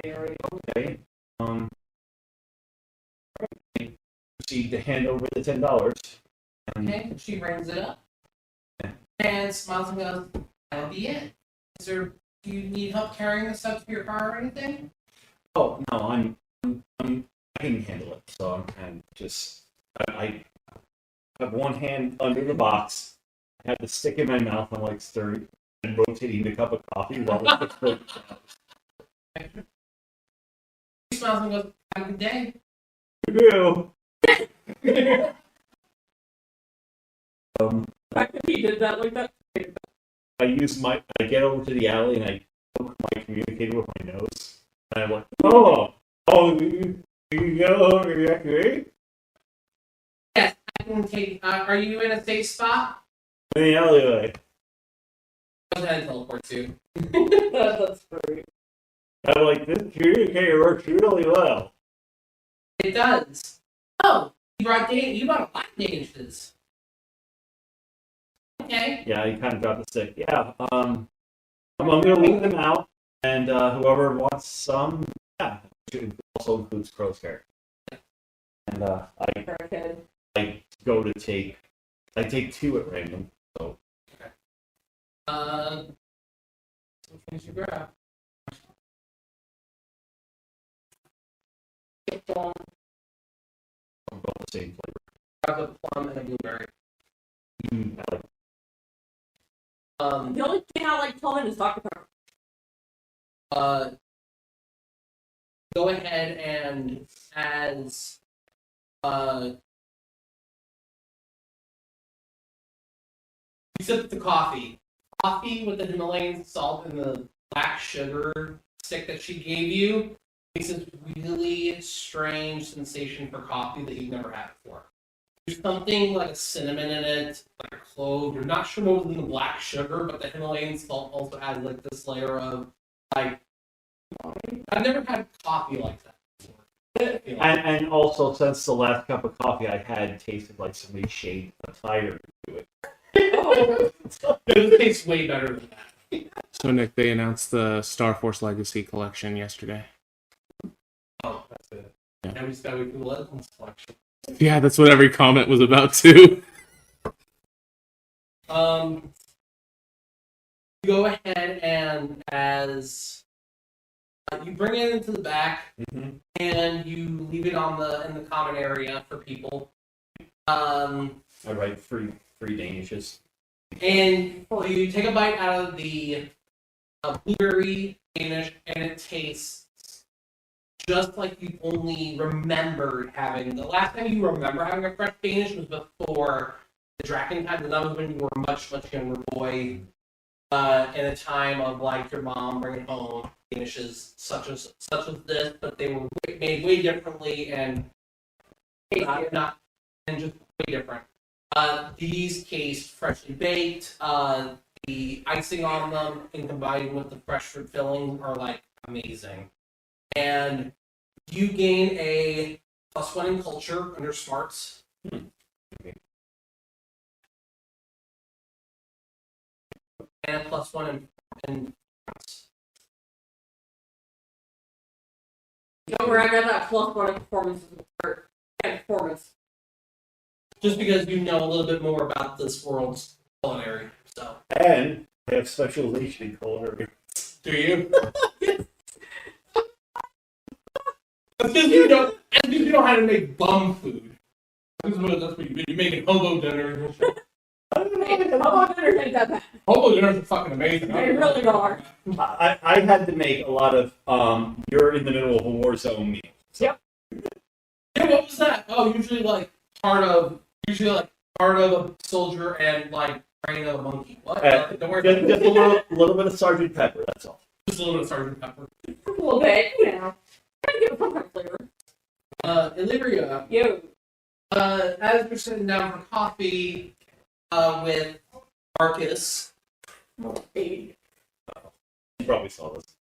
Okay. Proceed to hand over the $10. Okay, she rings it up and smiles and goes, "That'll be it. Do you need help carrying this up to your car or anything?" Oh no, I can handle it. So I'm kind of just I have one hand under the box. I have the stick in my mouth. I'm like stirring and rotating the cup of coffee while it's She smiles and goes, "Have a good day." do. I think he did that like that. I get over to the alley and I poke my communicator with my nose. And I'm like, oh, you get over here, Yes, I can take. Are you in a safe spot? in the alleyway. Go ahead and teleport to. That's great. I'm like, this communicator works really well. It does. Oh, you brought a lot of danishes. Okay. Yeah, he kind of dropped the stick. Yeah, I'm gonna leave them out, and whoever wants some, yeah, which also includes Crow's character. And I go to take 2 at random. So Which ones you grab? I'm both the same flavor. Grab a plum and a blueberry. I like The only thing I like telling is Dr. Pepper. Go ahead and as you sip the coffee. Coffee with the Himalayan salt and the black sugar stick that she gave you makes this really strange sensation for coffee that you've never had before. There's something like a cinnamon in it, like a clove. You're not sure what was in the black sugar, but the Himalayan salt also adds like this layer of like. I've never had coffee like that before. I feel like. And also, since the last cup of coffee I had tasted like somebody shaved a tire to it. It tastes way better than that. So Nick, they announced the Star Force Legacy collection yesterday. Oh, that's it. Yeah. Now we just gotta wait for the Legends collection. Yeah, that's what every comment was about too. Go ahead and as you bring it into the back and you leave it on in the common area for people. All right, free Danishes. And you take a bite out of the blueberry Danish, and it tastes just like you only remembered having. The last time you remember having a fresh Danish was before the Draken time, and that was when you were a much younger boy. In a time of like your mom bringing home Danishes such as this, but they were made way differently and not and just way different. These cased freshly baked. The icing on them and combined with the fresh fruit filling are like amazing. And you gain a +1 in culture under smarts. And a +1 in Don't worry, I got that +1 in performance. Performance. just because you know a little bit more about this world's culinary. So And they have specialization in culinary. do you? That's because you know how to make bum food. That's what you do. You make hobo dinners and shit. Hey, hobo dinners ain't that bad. Hobo dinners are fucking amazing. They really are. I had to make a lot of you're in the middle of a war zone meals. Yeah, what was that? Oh, usually part of a soldier and like brain of a monkey. What? Don't worry. Just a little bit of Sergeant Pepper, that's all. Just a little bit of Sergeant Pepper. A little bit, you know. Trying to give it some kind of flavor. Illyria, Yo. as we're sitting down for coffee with Marcus, Oh, baby. You probably saw this.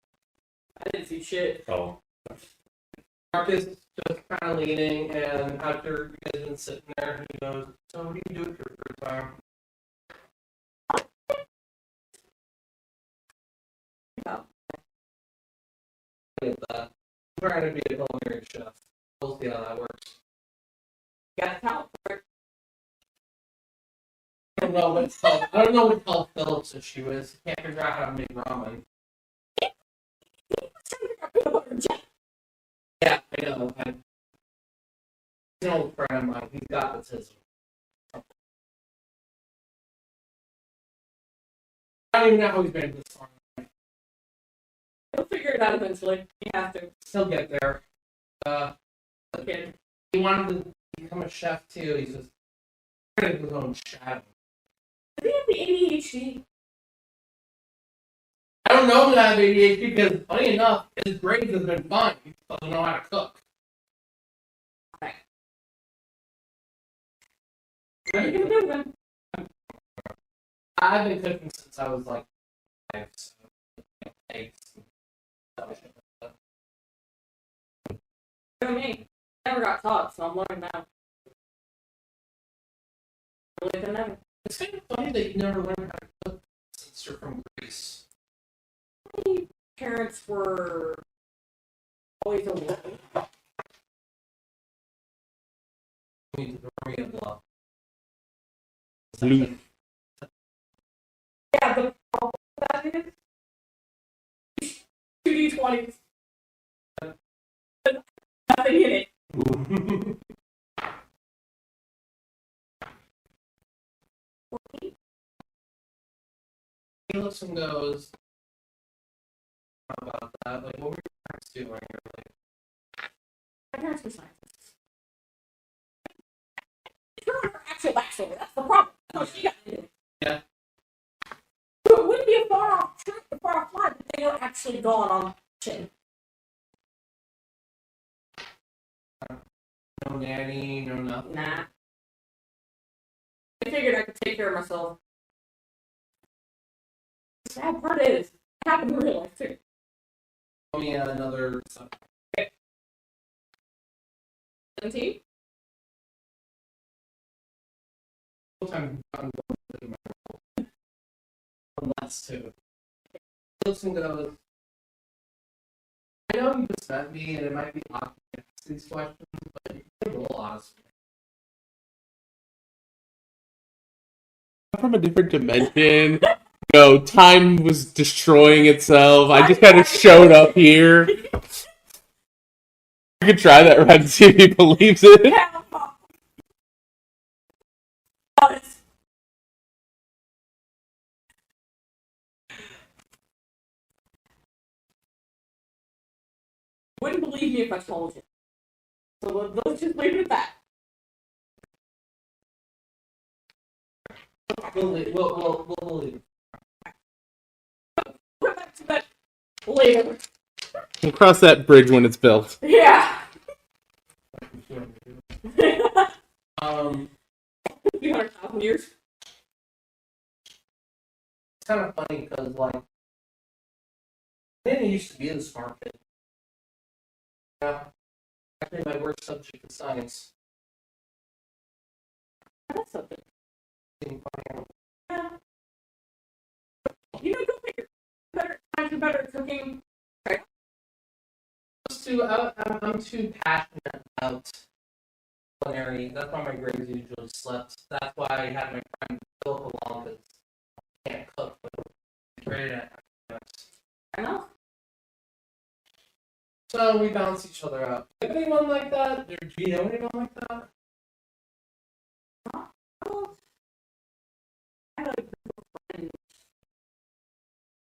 I didn't see shit. Oh. Marcus is just kind of leaning, and after you guys have been sitting there, he goes, "So what do you do with your free time?" Yeah. Look at that. I'm trying to be a culinary chef. We'll see how that works. Got a talent for it. I don't know what Paul Phillips' issue is. He can't figure out how to make ramen. Yeah, I know. He's an old friend of mine. He's got autism. I don't even know how he's made this far. He'll figure it out eventually. He has to. He'll get there. Kid. He wanted to become a chef too. He's just afraid of his own shadow. Does he have the ADHD? I don't know if I have ADHD because, funny enough, his grades have been fine. He just doesn't know how to cook. Okay. What are you gonna do then? I've been cooking since I was like 5, so eggs. What do you mean? Never got taught, so I'm learning now. Really than never. It's kind of funny that you never learned how to cook since you're from Greece. My parents were always away. I mean, the Korean love. Blue. Yeah, the problem with that is 2D20s. Nothing in it. He looks and goes, how about that? Like, what were your parents doing? You're like, My parents were scientists. It's not her actual backstory. That's the problem. That's what she got into. Yeah. So it wouldn't be a far off line if they were actually gone on shit. no nanny, no nothing. Nah. I figured I could take care of myself. The sad part is, it happened in real life too. Tell me another. 17? I'm going to my last two. Looks and goes. I know you just met me, and it might be awkward to ask these questions, but you can roll honest. From a different dimension. No, time was destroying itself. I just kind of showed up here. You could try that right and see if he believes it. Yeah. Honest. Wouldn't believe me if I told you. So let's just leave it at that. We'll leave. We're back to that later. We'll cross that bridge when it's built. Yeah. 300,000 years. It's kind of funny because, like, I didn't used to be the smart kid. Yeah. Actually, my worst subject is science. That's something. Being funny. Yeah. You know, go figure. Better times are better at cooking. I'm too passionate about culinary. That's why my grades usually slipped. That's why I had my friend Philip along because I can't cook, but I'm great at it. I know. So we balance each other out. Do you have anyone like that? Or do you know anyone like that? Oh. I have a group of friends.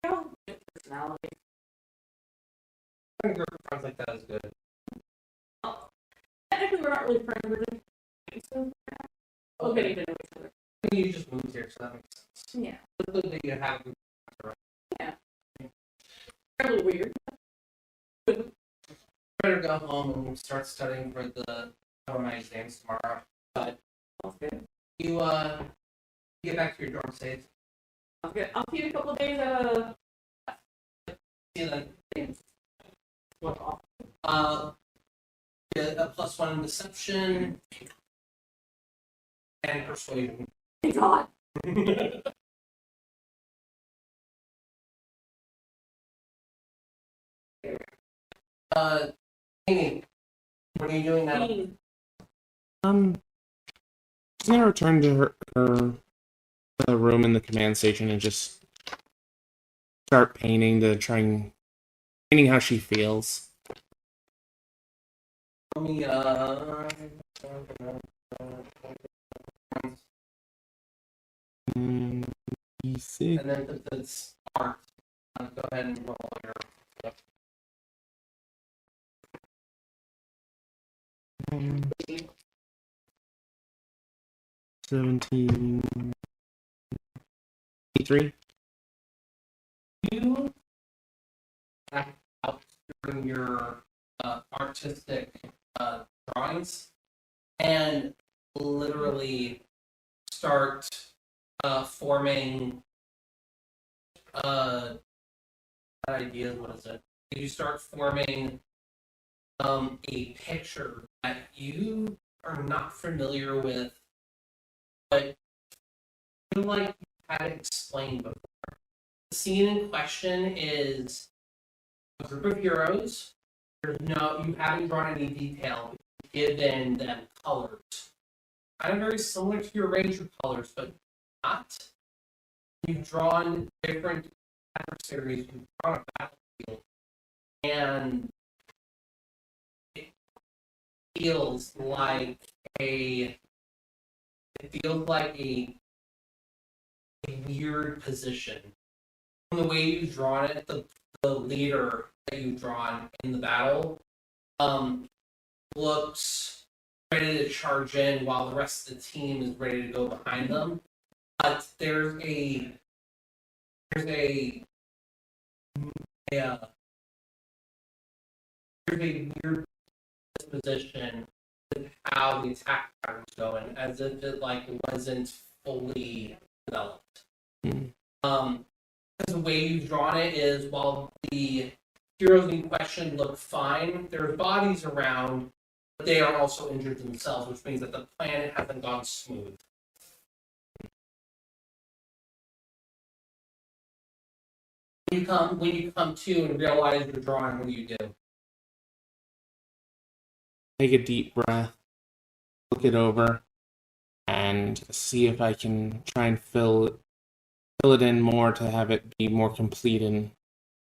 They all have different personalities. Having a group of friends like that is good. Technically, we're not really friends. We're just we're getting to know each other. I mean, you just moved here, so that makes sense. Yeah. It's good that you have a group of friends. Fairly weird. Better go home and start studying for my exams tomorrow. But Sounds good. you get back to your dorm safe. Sounds good. I'll see you in a couple of days. See you then. What's off? Get a +1 in deception and persuasion. Thank God. Amy, what are you doing now? Bean. She's gonna return to her room in the command station and just start painting painting how she feels. Let me E6. and then if it's art, go ahead and roll your stuff. 17. 3. You act out during your artistic drawings and literally start forming ideas. What is it? You start forming a picture that you are not familiar with, but I feel like you had it explained before. The scene in question is a group of heroes. You haven't drawn any detail, given them colors. Kind of very similar to your Ranger colors, but not. You've drawn different adversaries, you've drawn a battlefield, and it feels like a weird position. From the way you've drawn it, the leader that you've drawn in the battle looks ready to charge in while the rest of the team is ready to go behind them. But there's a weird disposition with how the attack pattern's going, as if it like wasn't fully developed. Hmm. Because the way you've drawn it is, while the heroes in question look fine, their bodies around, but they are also injured themselves, which means that the planet hasn't gone smooth. When you come to and realize you're drawing, what do you do? Take a deep breath, look it over, and see if I can try and fill it in more to have it be more complete and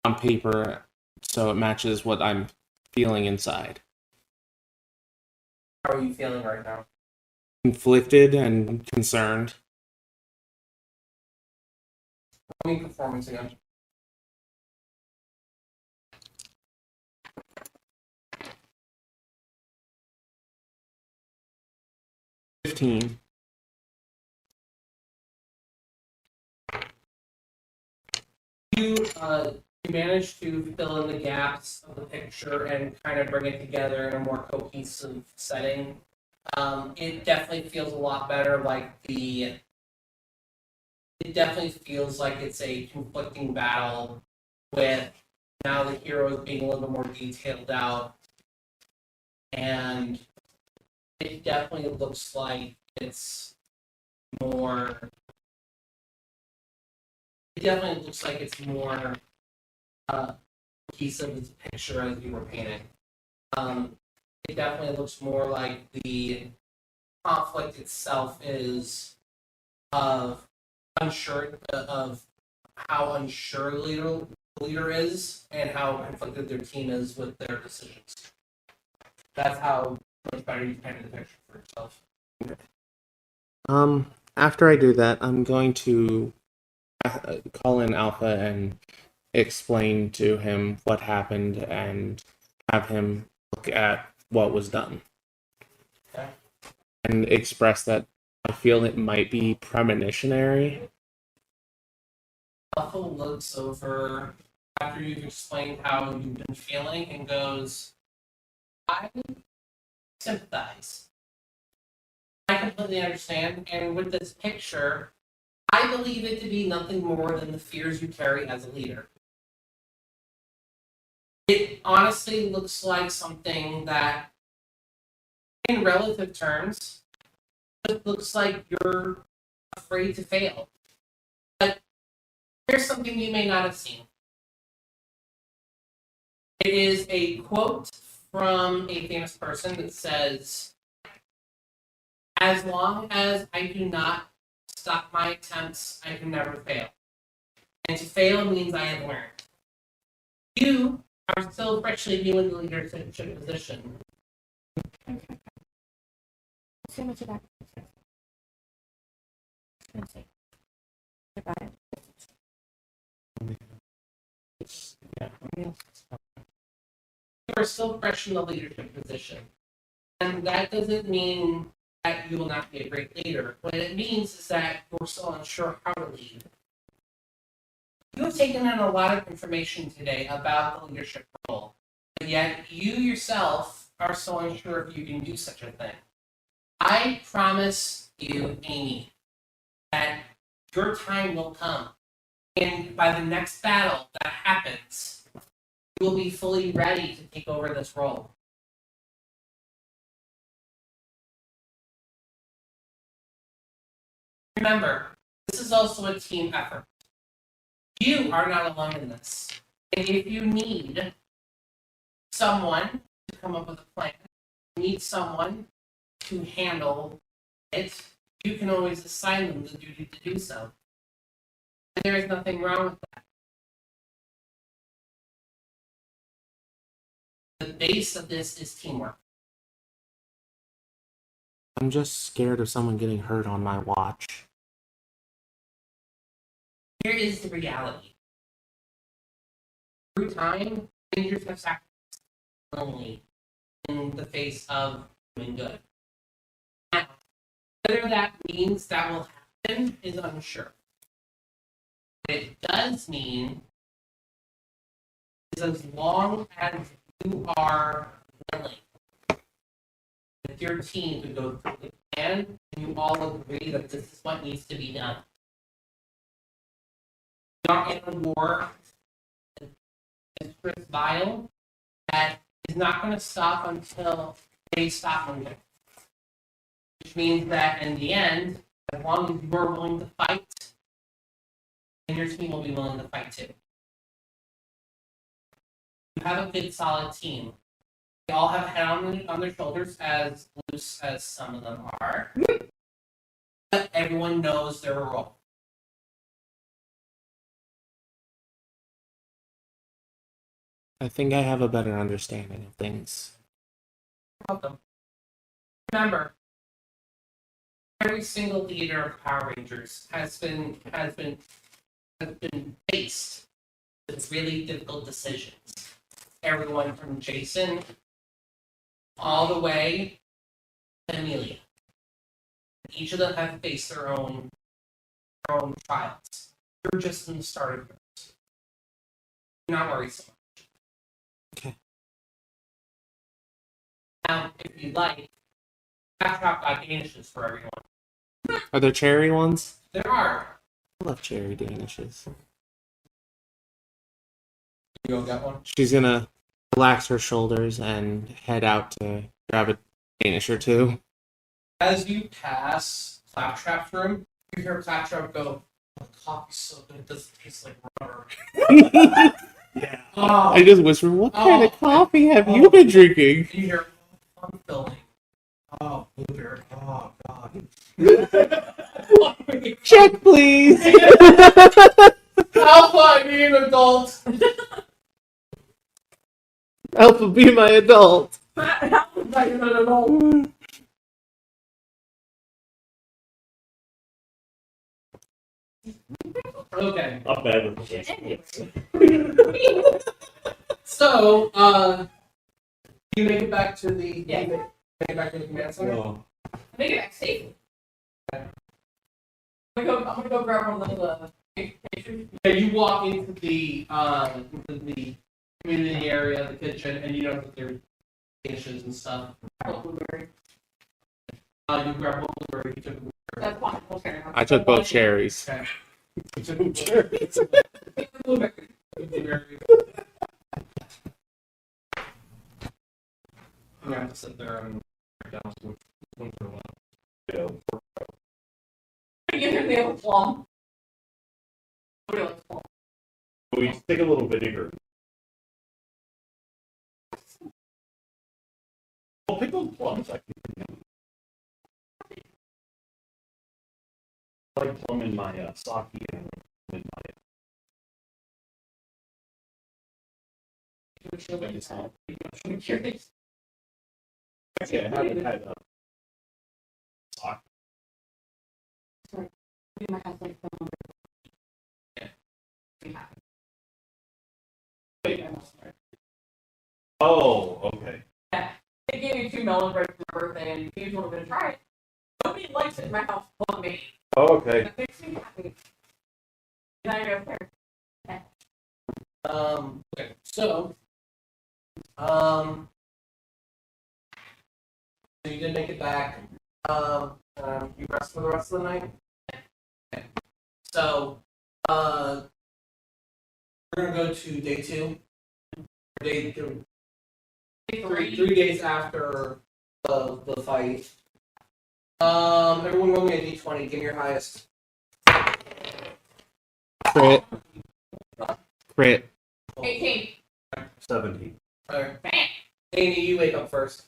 on paper, so it matches what I'm feeling inside. How are you feeling right now? Conflicted and concerned. Roll me performance again. $15. You manage to fill in the gaps of the picture and kind of bring it together in a more cohesive setting. It definitely feels a lot better. It definitely feels like it's a conflicting battle with now the heroes being a little bit more detailed out, and it definitely looks like it's more. It definitely looks like it's more cohesive as a picture as you were painting. It definitely looks more like the conflict itself is of unsure of how unsure the leader is and how conflicted their team is with their decisions. That's how much better you painted the picture for yourself. After I do that, I'm going to call in Alpha and explain to him what happened and have him look at what was done. Okay. And express that I feel it might be premonitionary. Alpha looks over after you've explained how you've been feeling and goes, I sympathize. I completely understand, and with this picture, I believe it to be nothing more than the fears you carry as a leader. It honestly looks like something that, in relative terms, it looks like you're afraid to fail. But here's something you may not have seen. It is a quote from a famous person that says, as long as I do not stop my attempts, I can never fail. And to fail means I have learned. You are still freshly new in the leadership position. So much of that. Got it. Yeah. You are still fresh in the leadership position. And that doesn't mean that you will not be a great leader. What it means is that you're still unsure how to lead. You have taken in a lot of information today about the leadership role, but yet you yourself are still unsure if you can do such a thing. I promise you, Amy, that your time will come. And by the next battle that happens, you will be fully ready to take over this role. Remember, this is also a team effort. You are not alone in this. And if you need someone to come up with a plan, you need someone to handle it, you can always assign them the duty to do so. And there is nothing wrong with that. The base of this is teamwork. I'm just scared of someone getting hurt on my watch. Here is the reality. Through time, dangers have sacrificed only in the face of doing good. Now, whether that means that will happen is unsure. What it does mean is as long as you are willing with your team to go through the plan, and you all agree that this is what needs to be done. We are in a war against Chris Vile that is not going to stop until they stop moving. Which means that in the end, as long as you're willing to fight, then your team will be willing to fight too. You have a good, solid team. They all have head on their shoulders, as loose as some of them are. But everyone knows their role. I think I have a better understanding of things. Welcome. Remember, every single leader of Power Rangers has been faced with really difficult decisions. Everyone from Jason all the way to Amelia. Each of them have faced their own trials. You're just in the start of yours. Do not worry so much. Okay. Now, if you'd like, Claptrap got danishes for everyone. Are there cherry ones? There are. I love cherry danishes. You go get one. She's gonna relax her shoulders and head out to grab a danish or two. As you pass Claptrap's room, you hear Claptrap go, "The coffee's so good, it doesn't taste like rubber." Yeah. Oh, I just whisper, "What kind of Oh. coffee have you been drinking?" you hear, "I'm filling." Oh, Blueberry. Oh, God. Check, please. Alpha, I need an adult. Alpha, be my adult. How was I even an adult? Okay. Not bad with the Anyway. So, you make it back to the Yeah. make it back to the command center. Oh. Make it back safely. I'm gonna go grab one of those pictures. Yeah, you walk into the community area, the kitchen, and you know that there's dishes and stuff. Blueberry. You grab one blueberry, you took a blueberry. That's fine. Okay. I took both cherries. Okay. You took a blueberry. Blueberry. Blueberry. You have to sit there and write down some ones for a while. Yeah. You hear the other plum. What do you like plum? We stick a little vinegar. Well, pickled plums, I think. I like plum in my sake and in my. I'm curious. Yeah, I haven't had sake. We might have like plum. Oh, okay. They gave me 2 melon bread for my birthday, and you want to try it. Nobody likes it in my house but me. Oh, okay. It makes me happy. Now you're up there. Okay, so, so you did make it back. You rest for the rest of the night? Okay. So, we're gonna go to day 2. Day 2. 3 days after the fight. Everyone roll me a d20. Give me your highest. Crit. Crit. 18. 17. Alright. Bam. Amy, you wake up first.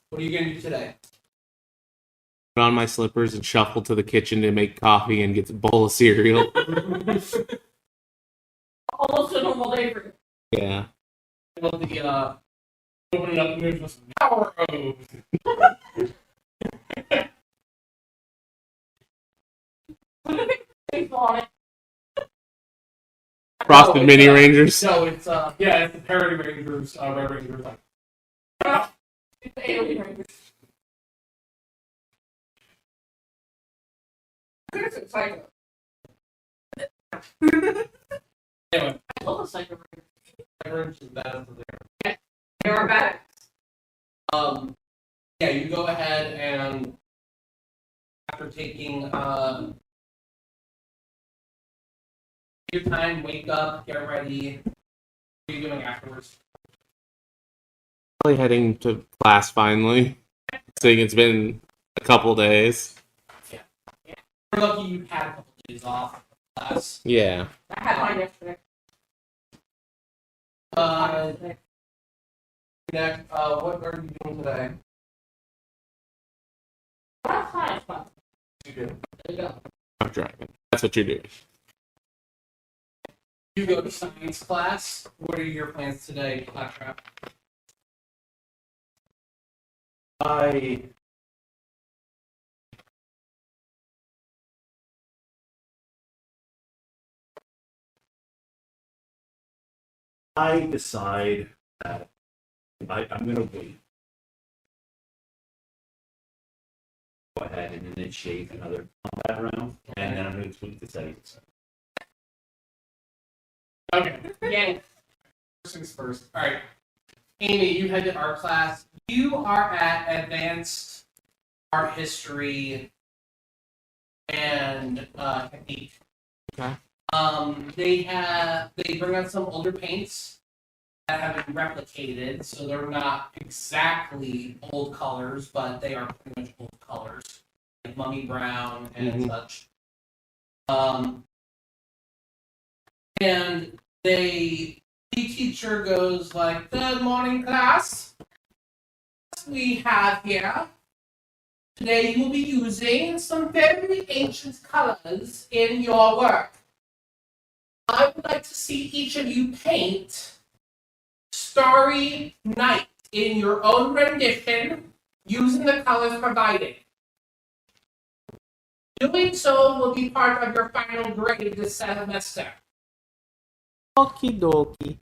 What are you gonna do today? Put on my slippers and shuffle to the kitchen to make coffee and get a bowl of cereal. Almost a normal day for you. Yeah. Well, the open it up and there's this power hose. Face on it. Frosted No, Mini it's, Rangers. No, it's yeah, it's the Parody Rangers. Red Rangers. Like, It's the alien rangers. it's exciting. Anyway, I love the psycho rangers. Red Rangers is bad as there. They are bad. Yeah, you go ahead and after taking your time, wake up, get ready. What are you doing afterwards? Probably heading to class finally. Seeing it's been a couple days. We're lucky you had a couple days off of class. Yeah. I had mine yesterday. Nick, what are you doing today? What science class? You do. There you go. I'm driving. That's what you're doing. You go to science class. What are your plans today, Claptrap? I decide that I'm going to wait. Go ahead and initiate another combat round, and then I'm going to tweak the settings. Okay. Yeah. First things first. All right. Amy, you head to art class. You are at advanced art history and technique. Okay. They bring out some older paints that have been replicated, so they're not exactly old colors, but they are pretty much old colors, like mummy brown and such. And the teacher goes like, "Good morning, class. We have here today. You will be using some very ancient colors in your work. I would like to see each of you paint Starry Night in your own rendition using the colors provided. Doing so will be part of your final grade this semester." Okie dokie.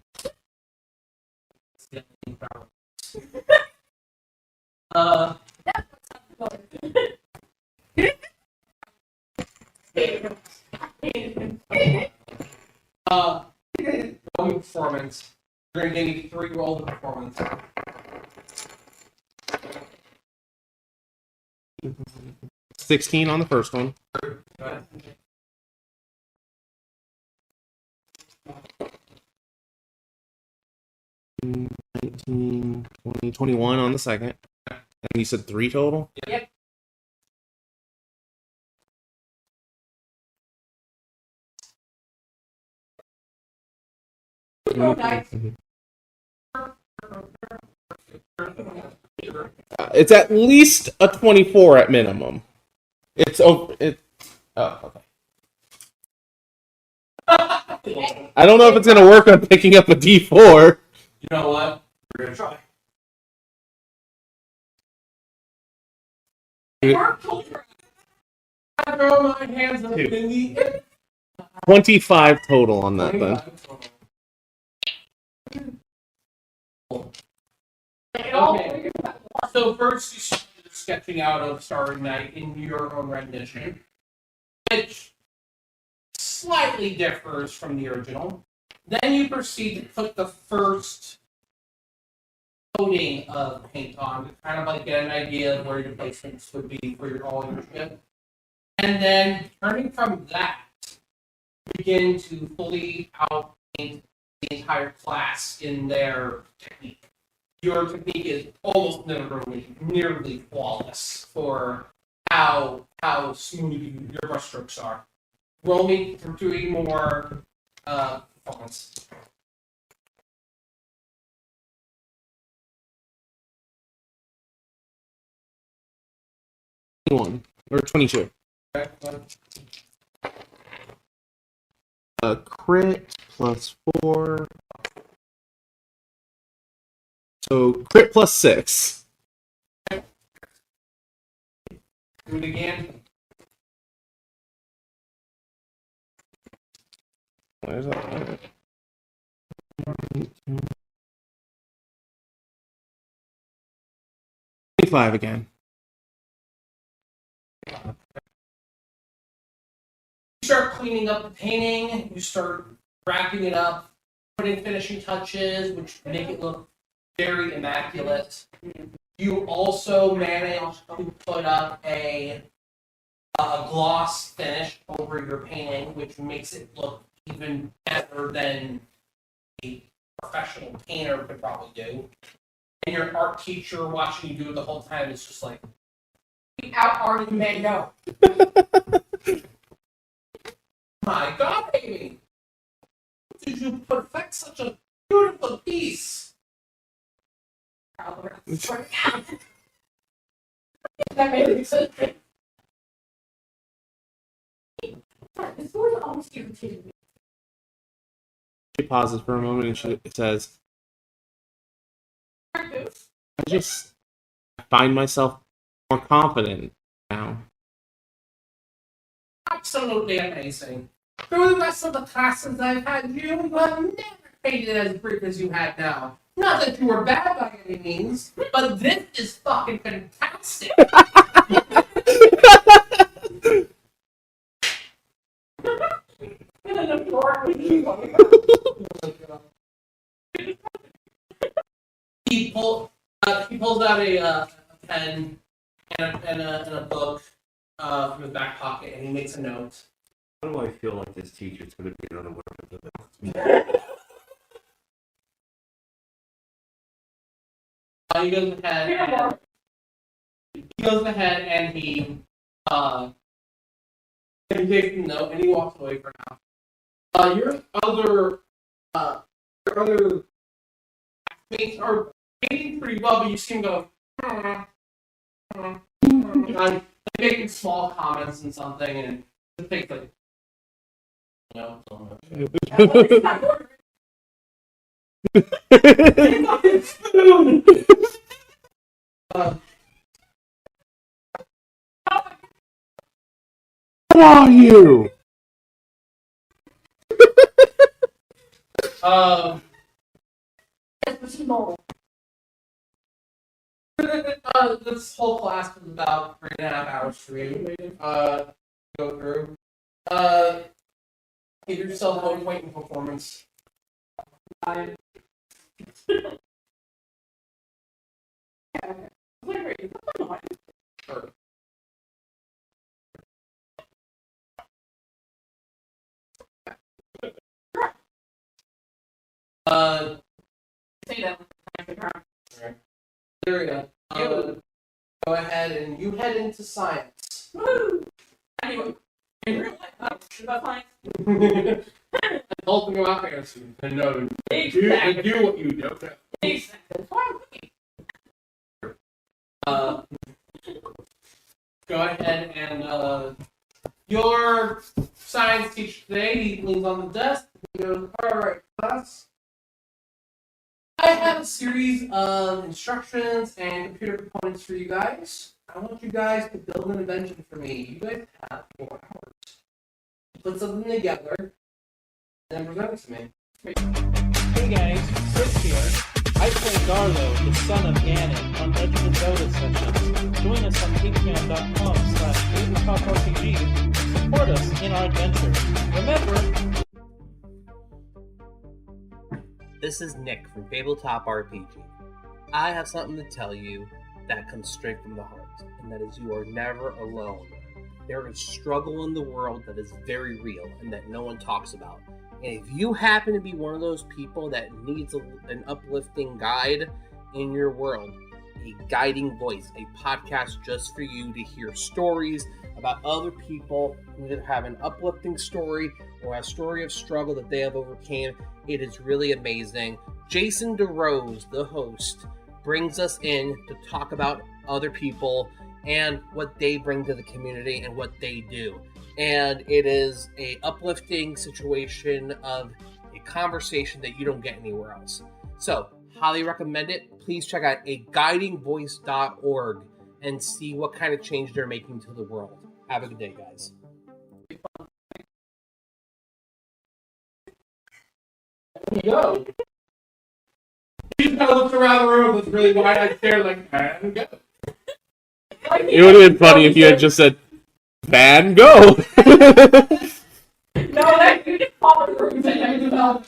Roll performance. You're gonna give me 3 rolls of performance. $16 on the first one. Go ahead. 19, 20, 21 on the second. And you said 3 total? Yep. It's at least a 24 at minimum. It's over. Oh, okay. I don't know if it's gonna work on picking up a D4. You know what? We're gonna try. I throw my hands up in the 25 total on that then. Okay. So first you started sketching out of Starry Night in your own rendition, which slightly differs from the original. Then you proceed to put the first coating of paint on to kind of like get an idea of where your placements would be for all your ship. And then turning from that, begin to fully outpaint the entire class in their technique. Your technique is almost nearly flawless for how smooth your brushstrokes are. Roll me for doing more performance. Or 22. Okay. A crit plus 4. So crit plus 6. Do it again. Where's that? 25 again. You start cleaning up the painting, you start wrapping it up, putting finishing touches, which make it look very immaculate. You also manage to put up a a gloss finish over your painting, which makes it look even better than a professional painter could probably do. And your art teacher watching you do it the whole time is just like, out arting Van Gogh. My God, Amy! How did you perfect such a beautiful piece? That made me so sick. This boy's always irritating me. She pauses for a moment and she says, I just find myself more confident now. Absolutely amazing. Through the rest of the classes I've had, you have never painted as brief as you had now. Not that you were bad by any means, but this is fucking fantastic. He pulls out a pen and a book from his back pocket, and he makes a note. How do I feel like this teacher's going to be unaware of the He goes ahead and he takes the note and he walks away for now. Your other classmates are painting pretty well, but you see him go making small comments and something, and it takes like What are you? This whole class was about 3.5 hours for you. Go through. Give yourself 1 point in performance. Sure. There we go. Go ahead and you head into science. Woo! Anyway, in real life, about science. I told them about fantasy. And no, Exactly. do what you do. Exactly. Go ahead and your science teacher today, he leans on the desk. He goes, alright, class. I have a series of instructions and computer components for you guys. I want you guys to build an invention for me. You guys have 4 hours. Put something together and then present it to me. Hey guys, Chris here. I play Darlo, the son of Ganon, on Legend of Zelda sessions. Join us on patreon.com/tabletop-rpg and support us in our adventure. Remember, This is Nick from Tabletop RPG. I have something to tell you that comes straight from the heart, and that is you are never alone. There is struggle in the world that is very real and that no one talks about. And if you happen to be one of those people that needs an uplifting guide in your world, a guiding voice, a podcast just for you to hear stories about other people who either have an uplifting story or a story of struggle that they have overcame, it is really amazing. Jason DeRose, the host, brings us in to talk about other people and what they bring to the community and what they do. And it is a uplifting situation of a conversation that you don't get anywhere else. So, highly recommend it. Please check out aguidingvoice.org and see what kind of change they're making to the world. Have a good day, guys. There you go. He kind of looks around the room with really wide-eyed stare like, and go. It would have been funny if you had just said, Van Gogh! No, that you just pop in the room and develop.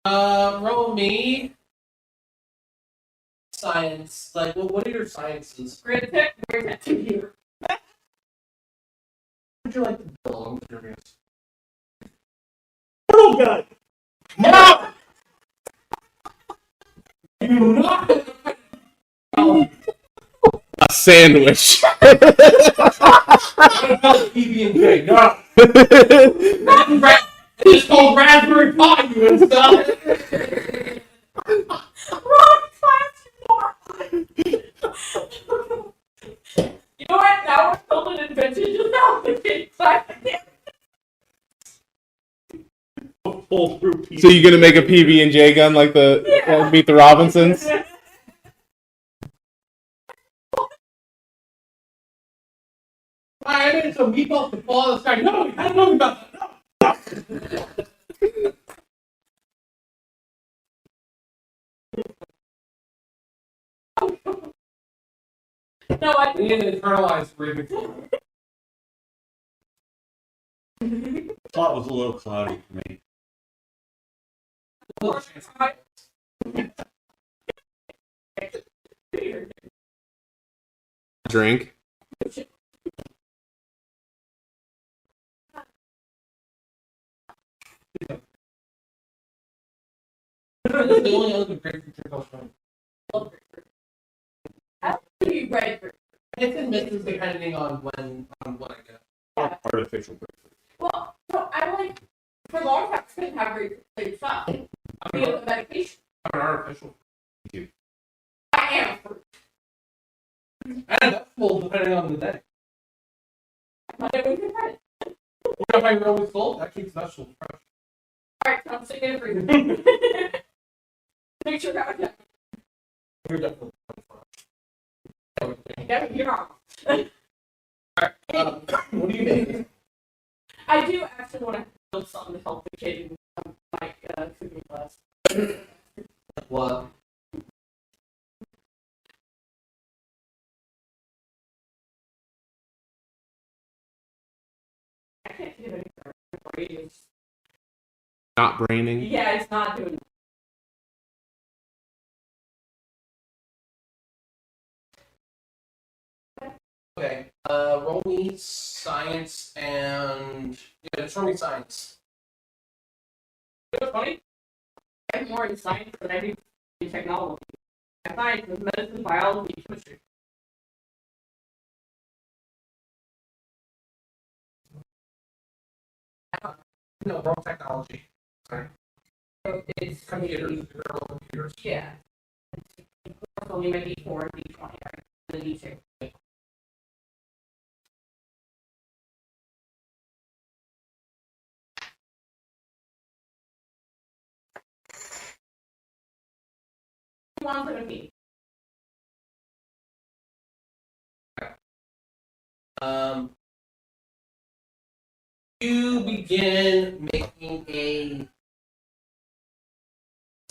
Roll me science. Like, what are your sciences? Great tech, great tech computer. What would you like to build? I'm curious. Oh god! No! You not. A sandwich. What about PB&J? No. It's called Raspberry Pi, you and stuff. Wrong platform. You know what? Now we're building an invention just now. Pull through piece. So you gonna make a PB&J gun like the Meet the Robinsons? I made some meatballs to fall out of the sky. No, I don't know about that. No, I We need to internalize Ravenclaw. Thought was a little cloudy for me. Little chance. Drink. This is the only other grapefruit drink I was trying. you ready for It's and misses depending on what I get. Artificial grapefruit. Well, so I like for a long time I couldn't have great flavored stuff. I'm We have a medication. an artificial. I am fruit. And vegetable depending on the day. Monday, Wednesday, Friday. What if I always cold? That keeps vegetables fresh. Alright, so I'm sticking it for you. Make sure that was You're definitely yeah, you're wrong. what do you make? I do actually want to build something to help the kid in my cooking class. What? I can't think of anything. Not braining. Yeah, it's not doing. Okay. Roll me science and just roll me science. You know what's funny? I'm more in science than I do in technology. I find with medicine, biology, chemistry. No, wrong technology. Sorry. So it's Computers. Roll computers. Yeah. It's only maybe 4 and D20, right? The D2. One's gonna be. You begin making a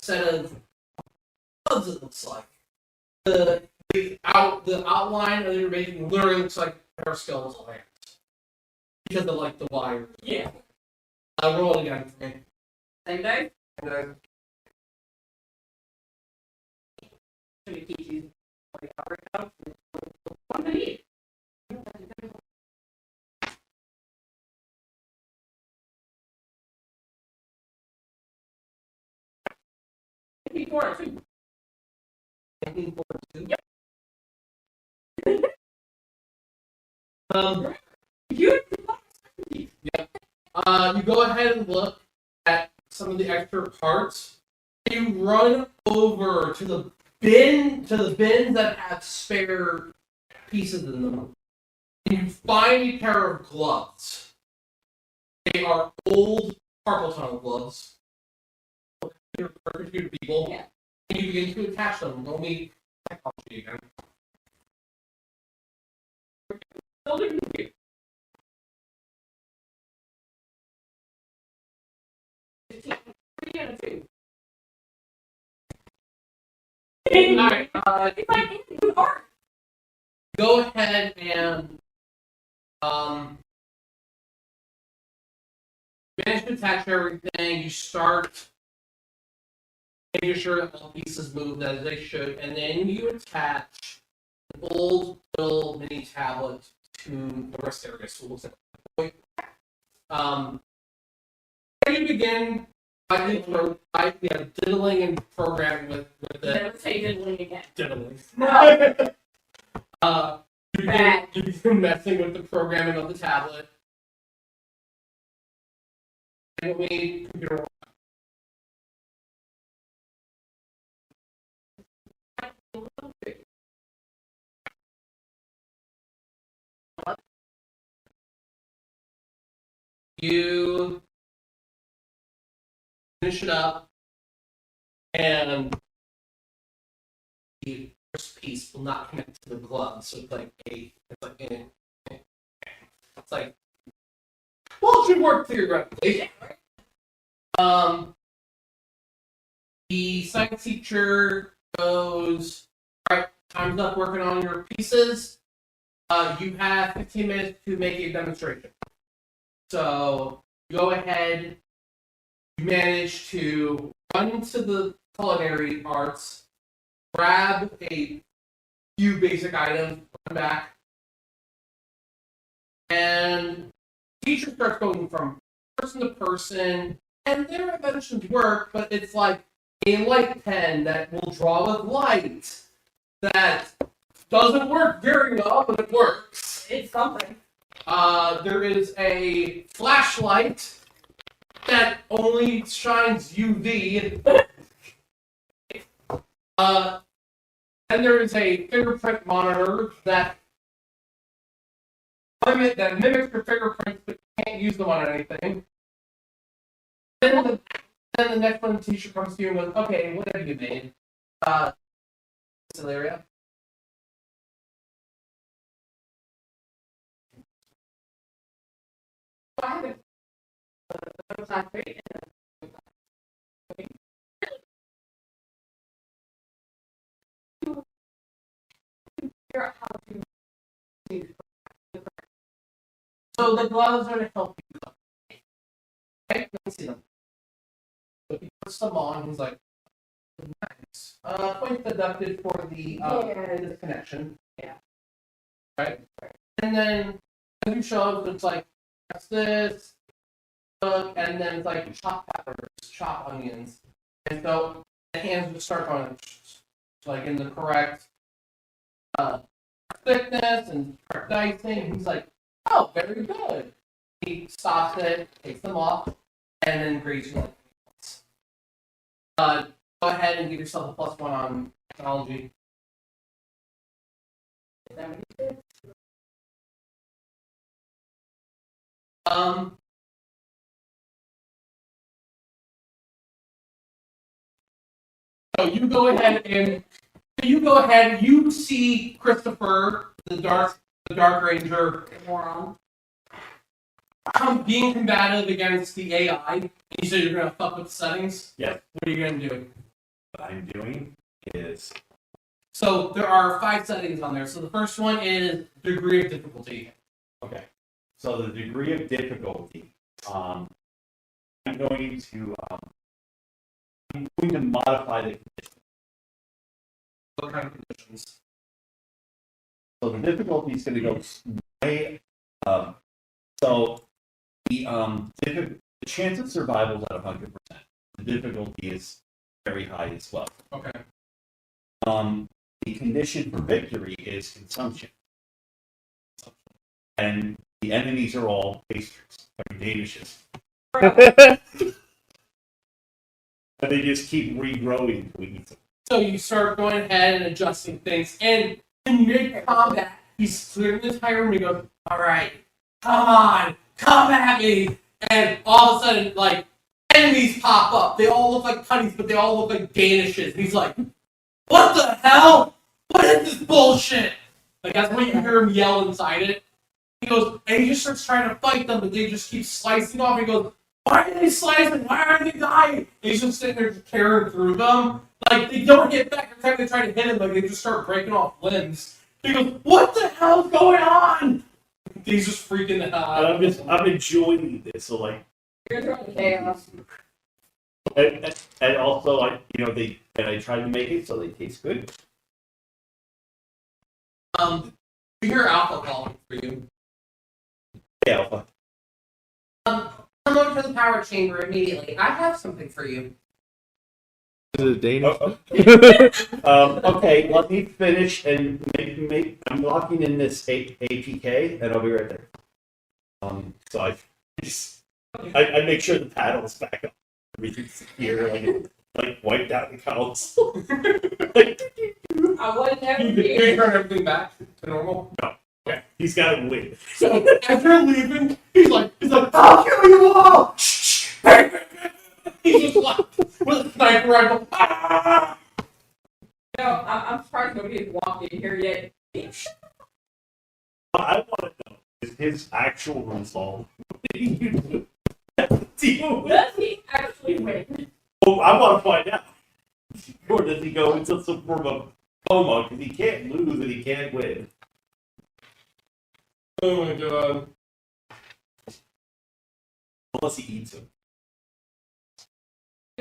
set of gloves. It looks like the outline that you're making literally looks like her skeletal hands because of like the wire. Yeah. Roll it again for me. Same day? And then Should we keep using one to eat? Keep 4 and 2. Yep. You you go ahead and look at some of the extra parts. You run over to the bins that have spare pieces in them. And you find a pair of gloves. They are old carpal tunnel gloves. They're for computer people. Yeah. And you begin to attach them. Don't need technology again. still do you. 15, 3 and a 2. Alright, It's like anything hard. go ahead and manage to attach everything. You start making sure that all pieces move as they should, and then you attach an old little mini tablet to the rest area. So it looks like you begin diddling and programming with the Never say diddling again. diddling. No. You begin messing with the programming of the tablet. And we computer. You finish it up, and the first piece will not connect to the glove. So it's like well, it should work theoretically. The science teacher goes, all right, time's up working on your pieces. You have 15 minutes to make a demonstration. So go ahead. You manage to run into the culinary arts, grab a few basic items, run back, and teacher starts going from person to person, and their inventions work, but it's like a light pen that will draw with light that doesn't work very well, but it works. It's something. There is a flashlight that only shines UV. Then there is a fingerprint monitor that mimics your fingerprints, but you can't use them on anything. Then the next one, the teacher comes to you and goes, "Okay, what have you made?" Celeria. I haven't. It's not great. Figure out how to. So the gloves are to help you cook. Okay, let me see them. So he puts them on. He's like, "Nice." Point deducted for the disconnection. Yeah. Right. And then as you show up, it's like that's this, and then it's like chop peppers, chop onions, and so the hands would start going like in the correct thickness and correct dicing. He's like, "Oh, very good." He stops it, takes them off, and then grades you like go ahead and give yourself a +1 on technology. So you go ahead, you see Christopher, the Dark Ranger, Moron. being combative against the AI. And you said you're gonna fuck with the settings? Yes. What are you gonna do? What I'm doing is So there are 5 settings on there. So the first one is degree of difficulty. okay. So the degree of difficulty, I'm going to modify the condition. What kind of conditions? So the difficulty is going to go way up. So the chance of survival is at 100%. The difficulty is very high as well. Okay. The condition for victory is consumption. And the enemies are all pastries, danishes. But they just keep regrowing to eat them. So you start going ahead and adjusting things, and in mid-combat, he's clearing the entire room. He goes, "All right, come on, come at me!" And all of a sudden, like enemies pop up. They all look like punnies, but they all look like danishes. And he's like, "What the hell? What is this bullshit?" Like that's when you hear him yell inside it. He goes, and he just starts trying to fight them, but they just keep slicing off. He goes, "Why are they slicing? Why are they dying?" And he's just sitting there tearing through them. Like, they don't hit back every time they try to hit him, like, they just start breaking off limbs. He goes, "What the hell's going on?" He's just freaking out. I'm enjoying this. So like, You're throwing chaos. And also, I tried to make it so they taste good. You hear Alpha calling for you. Hey, Alpha. Come over to the power chamber immediately. I have something for you. Is it Danish? Okay, let me finish and make I'm locking in this APK, and I'll be right there. So I make sure the paddle's back up. Everything's here, like wiped out the console. I wasn't You having turn everything back to normal. Okay, he's got to win. So as you're leaving, he's like, I'll kill you all! He's just like, with a sniper rifle. Ah! I'm surprised nobody has walked in here yet. I want to know is his actual result. Deal with. Does he actually win? Oh, I want to find out. Or does he go into some form of coma because he can't lose and he can't win? Oh my god. Unless he eats him.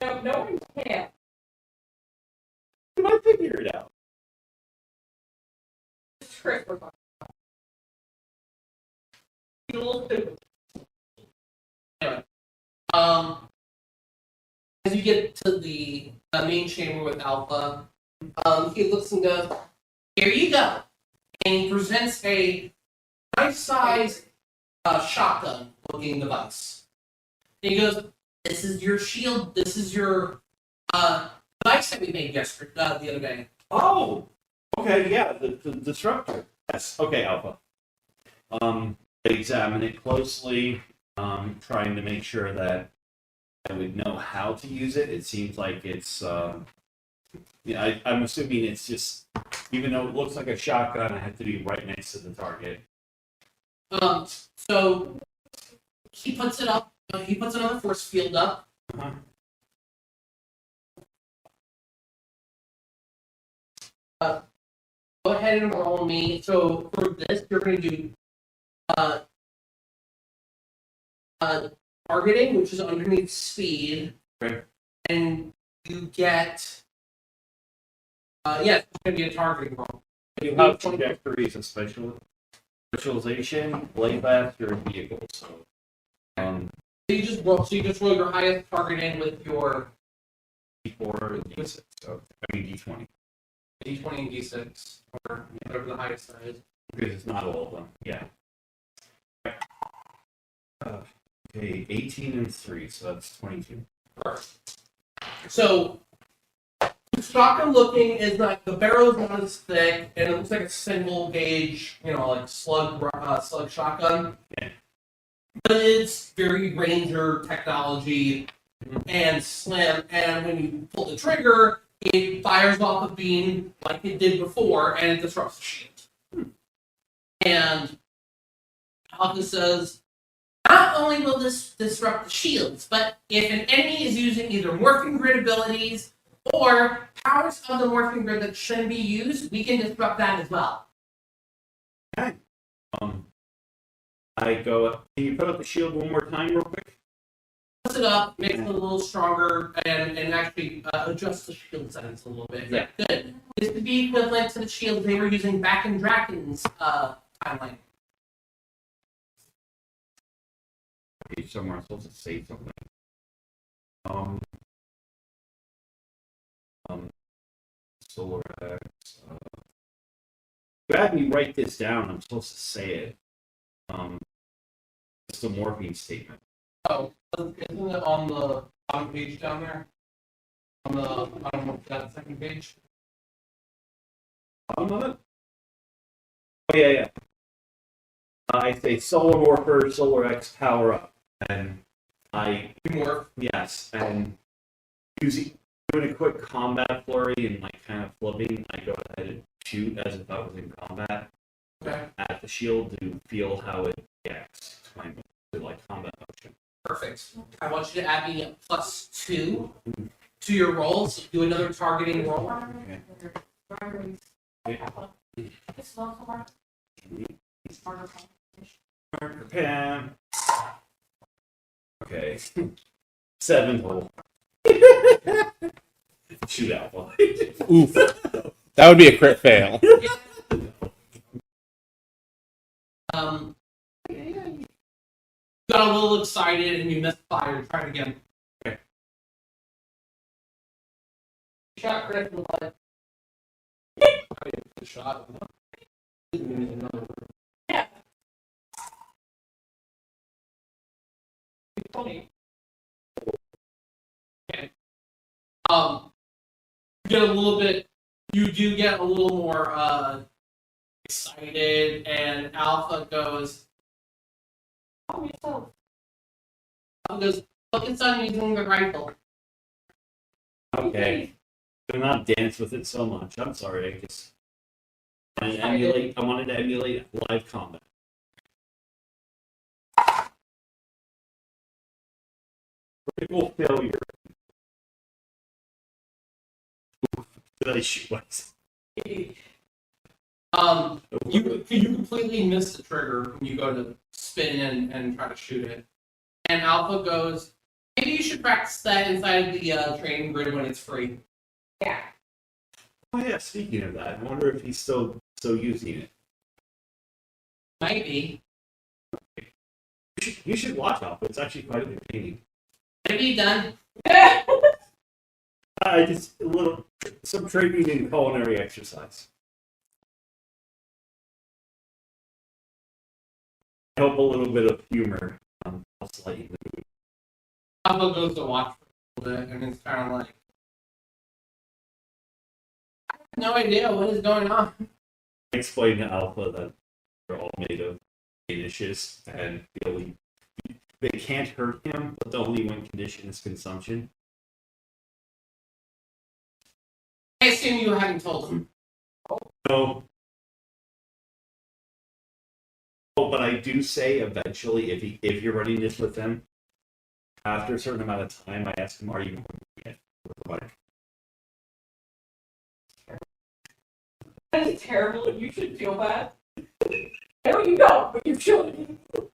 No one can. Can I figure it out? It's Chris we're talking about. He's a little stupid. Anyway, as you get to the main chamber with Alpha, he looks and goes, "Here you go," and he presents a nice-sized shotgun-looking device. And he goes, "This is your shield. This is your device that we made yesterday, the other day." Oh, okay, yeah, the disruptor. Yes, okay, Alpha. I examine it closely, trying to make sure that I would know how to use it. It seems like it's, I'm assuming it's just, even though it looks like a shotgun, I have to be right next to the target. So he puts it up. He puts another force field up. Uh-huh. Go ahead and roll me. So for this, you're going to do targeting, which is underneath speed, Okay. and you get it's going to be a targeting roll. You have trajectories of specialization, blade blast, or vehicle. So, You just roll your highest targeting with your D4 and D6. So, I mean D20. D20 and D6, or whatever the highest is. Because it's not all of them. Yeah. Okay, 18 and 3, so that's 22. Perfect. So, shotgun looking is like the barrel's not as thick, and it looks like a single gauge, like slug shotgun. Yeah. But it's very Ranger technology and slim, and when you pull the trigger, it fires off a beam like it did before, and it disrupts the shield. And Alpha says, not only will this disrupt the shields, but if an enemy is using either morphing grid abilities or powers of the morphing grid that shouldn't be used, we can disrupt that as well. Okay. I go. Can you put up the shield one more time, real quick? Puts it up, makes it a little stronger, and actually adjusts the shield settings a little bit. Yeah. Good. This would be equivalent to the shield they were using back in Draken's timeline. Page somewhere. I'm supposed to say something. Solar X. You had me write this down. I'm supposed to say it. It's a morphine statement. Oh, isn't it on the bottom page down there? On the bottom of that second page? Bottom of it? Oh, yeah. I say Solar Morpher, Solar X, power up. And I Morph. yes, and doing a quick combat flurry and kind of flipping, I go ahead and shoot as if I was in combat Okay. at the shield to feel how it reacts to combat motion. Perfect. I want you to add me a +2 to your rolls. Do another targeting roll. Pam. Okay. 7 total. Shoot Alpha. Oof. That would be a crit fail. You got a little excited and you missed fire. Try it again. Okay. Shot crit from the shot. Yeah. Funny. Okay. You get a little bit. You do get a little more excited, and Alpha goes. Alpha goes. Focus on using the rifle. Okay. Do not dance with it so much. I'm sorry. I just I wanted to emulate live combat. Critical failure. Did I shoot myself? You completely miss the trigger when you go to spin in and try to shoot it. And Alpha goes, maybe you should practice that inside the training grid when it's free. Yeah. Oh yeah, speaking of that, I wonder if he's still using it. Maybe. You should watch Alpha. It's actually quite entertaining. Maybe done. I just some training in culinary exercise. Help a little bit of humor. I'll slightly. Alpha goes to watch for a little bit, and it's kind of like, I have no idea what is going on. Explain to Alpha that they're all made of dishes, and they can't hurt him, but the only one condition is consumption. I assume you haven't told him. No. Oh, but I do say eventually, if you're running this with them, after a certain amount of time, I ask him, "Are you going to get it?" That is terrible. You should feel bad. No, you don't, but you should. I'm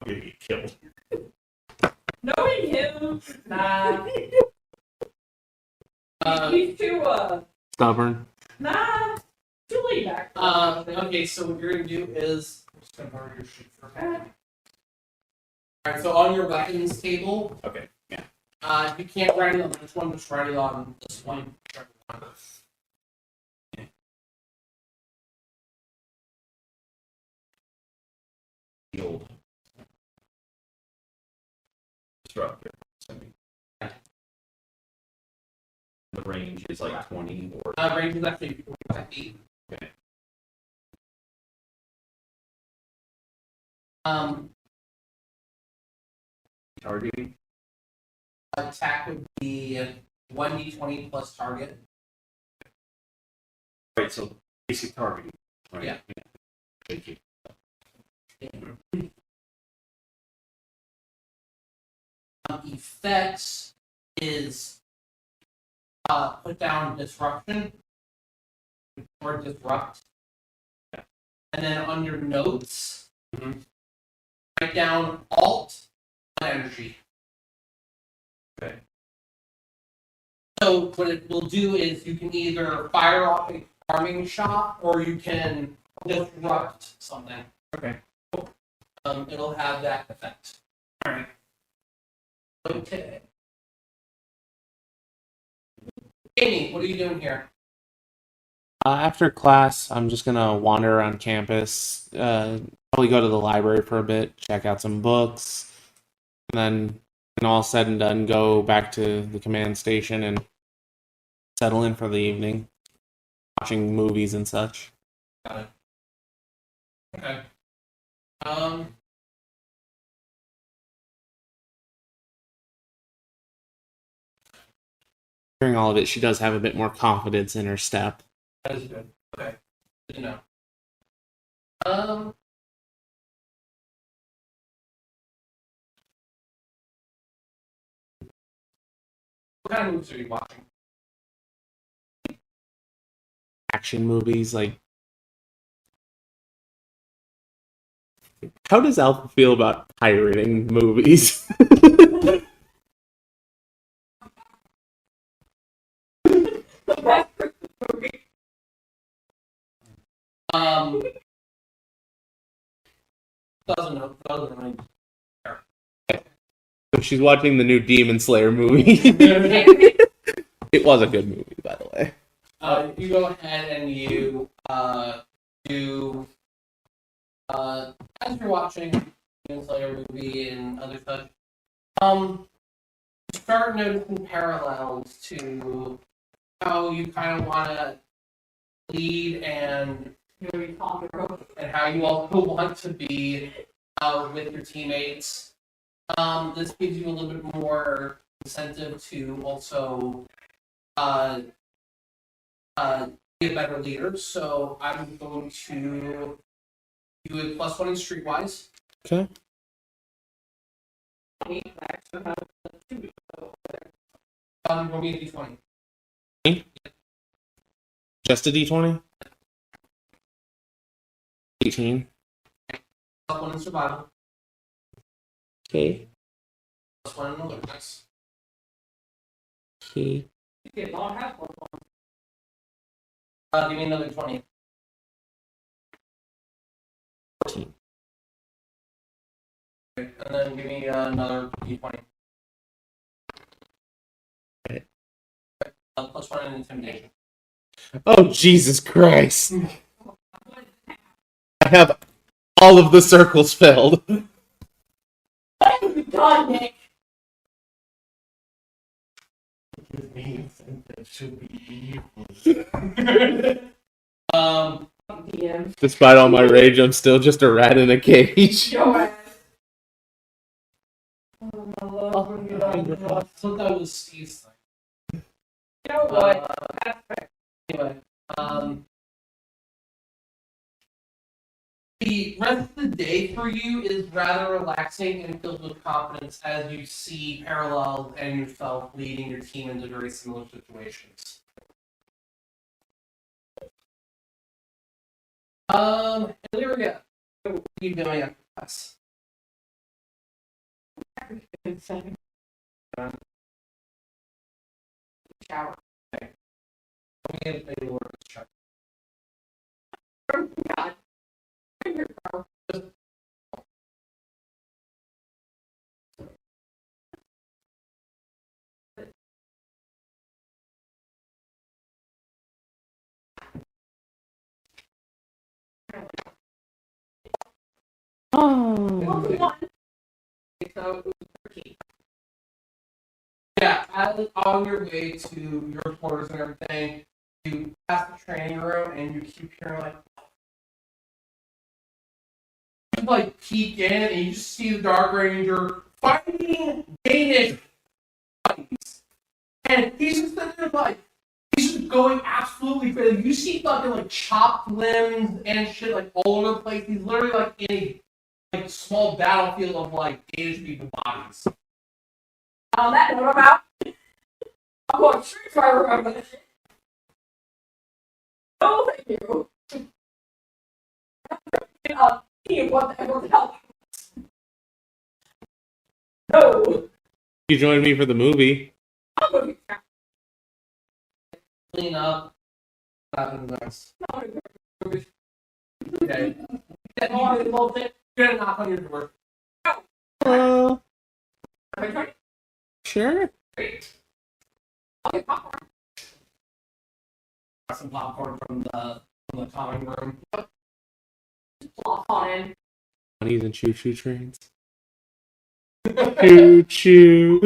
gonna get killed. Knowing him, nah. He's too, Stubborn. nah. Too laid back. Okay, so what you're going to do is, I'm just going to borrow your sheet for a minute. Alright, so on your weapons table, Okay, yeah. you can't write it on this one, just write it on this one. Shield. Disruptor. The range is like 20 or. Range is actually 45 feet. Okay. Targeting. Attack would be 1d20 plus target. Right, so basic targeting. Right? Yeah. Thank you. Effects is put down disruption or disrupt. Yeah. And then under notes, Mhm. write down alt energy. Okay. So what it will do is you can either fire off a farming shot or you can disrupt something. Okay. It'll have that effect. Alright. Okay. Amy, what are you doing here? After class, I'm just gonna wander around campus. Probably go to the library for a bit, check out some books, and then, when all said and done, go back to the command station and settle in for the evening, watching movies and such. Got it. Okay. Hearing all of it, she does have a bit more confidence in her step. That is good. Okay. Good to know. What kind of movies are you watching? Action movies, like. How does Alpha feel about pirating movies? best Christmas movie. Doesn't really. So she's watching the new Demon Slayer movie. It was a good movie, by the way. You go ahead and you do as you're watching Demon Slayer movie and other such, you start noticing parallels to how you kind of want to lead and how you also want to be with your teammates. This gives you a little bit more incentive to also be a better leader. So I'm going to do a +1 in Streetwise. Okay. Roll me a d20. Just a D20? 18. +1 in Survival. Okay. +1 in Alertness. Okay. Give me another 20. 14. Okay, and then give me another d20. Okay. +1 in Intimidation. Oh, Jesus Christ. I have all of the circles filled. God, Nick. DM. Despite all my rage, I'm still just a rat in a cage. Yo, ass. I thought that was Steve's thing. You know what? Anyway, the rest of the day for you is rather relaxing and filled with confidence as you see parallels and yourself leading your team into very similar situations. Illyria, what are you doing after class? Shower. I'm gonna make a work check. God. So, yeah, on your way to your quarters and everything, you pass the training room and you keep hearing like peek in and you just see the Dark Ranger fighting Danish fights. And he's just sitting there like, he's just going absolutely crazy. You see fucking like chopped limbs and shit like all over the place. He's literally like in a like small battlefield of like Danish people bodies. On that note, I'm out. I'm going Street Fighter over this shit. No, thank you. What the hell? No. You joined me for the movie. I'm going to Clean up. Happens next. Okay. You're gonna knock on your door. Hello. Am I trying? Sure. Great. Okay, popcorn. Got some popcorn from the common room. Plop on in. Bunnies and choo-choo trains. Choo-choo.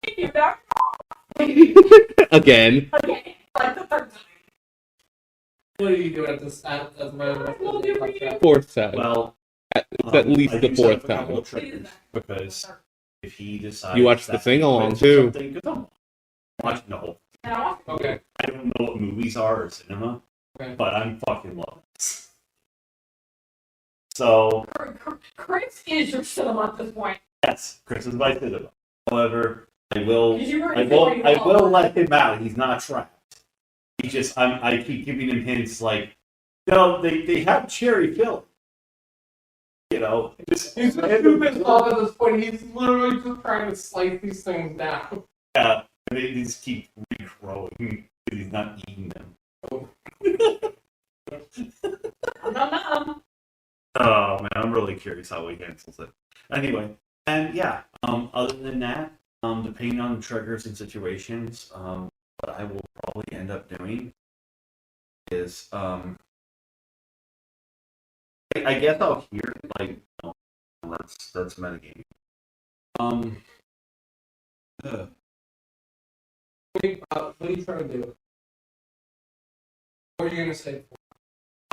Thank you, Doc. Again. Okay, like the third time. What are you doing at this at the moment? Fourth time. Well, It's at least I the do set fourth up a couple time. of triggers because if he decides You watched the that sing-along, he too. something, 'cause I'm watching the whole. And I want Okay. I don't know what movies are or cinema, Okay. but I'm fucking loving this. So Chris is your cinema at this point. yes, Chris is my cinema. However, I will Because I will let him out. He's not trapped. He just I keep giving him hints like, no, they have cherry Philly. You know, just He's just too pissed off at this point. He's literally just trying to slice these things down. yeah, They just keep regrowing because he's not eating them. Oh man, I'm really curious how he handles it. Anyway, and yeah, other than that, depending on triggers and situations, what I will probably end up doing is, I guess I'll hear like, that's metagaming. What are you trying to do? What are you gonna say?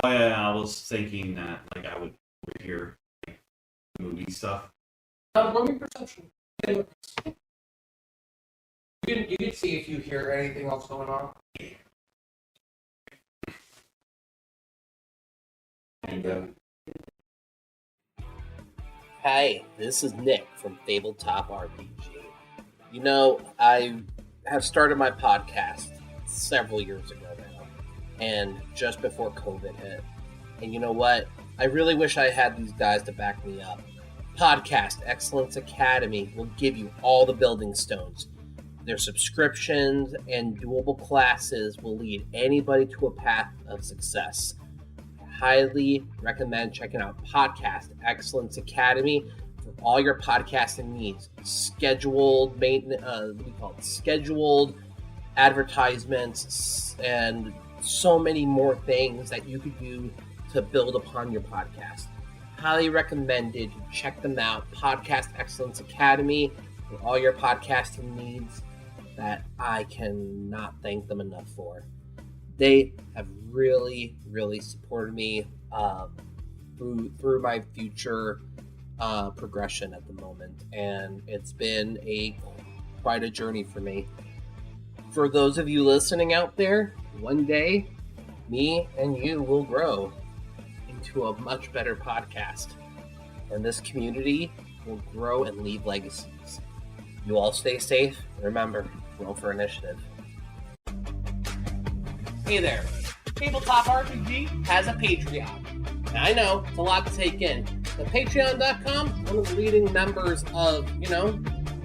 Oh yeah, I was thinking that like I would hear like, movie stuff. Roll me perception. You can see if you hear anything else going on. And Hi, this is Nick from Tabletop RPG. You know, I have started my podcast several years ago now, and just before COVID hit. And you know what? I really wish I had these guys to back me up. Podcast Excellence Academy will give you all the building stones. Their subscriptions and doable classes will lead anybody to a path of success. Highly recommend checking out Podcast Excellence Academy for all your podcasting needs. Scheduled maintenance, scheduled advertisements, and so many more things that you could do to build upon your podcast. Highly recommended. Check them out. Podcast Excellence Academy for all your podcasting needs that I cannot thank them enough for. They have really, really supported me through my future progression at the moment, and it's been quite a journey for me. For those of you listening out there, one day, me and you will grow into a much better podcast, and this community will grow and leave legacies. You all stay safe, and remember, roll for initiative. Hey there, Tabletop RPG has a Patreon. Now, I know, it's a lot to take in, but Patreon.com, one of the leading members of,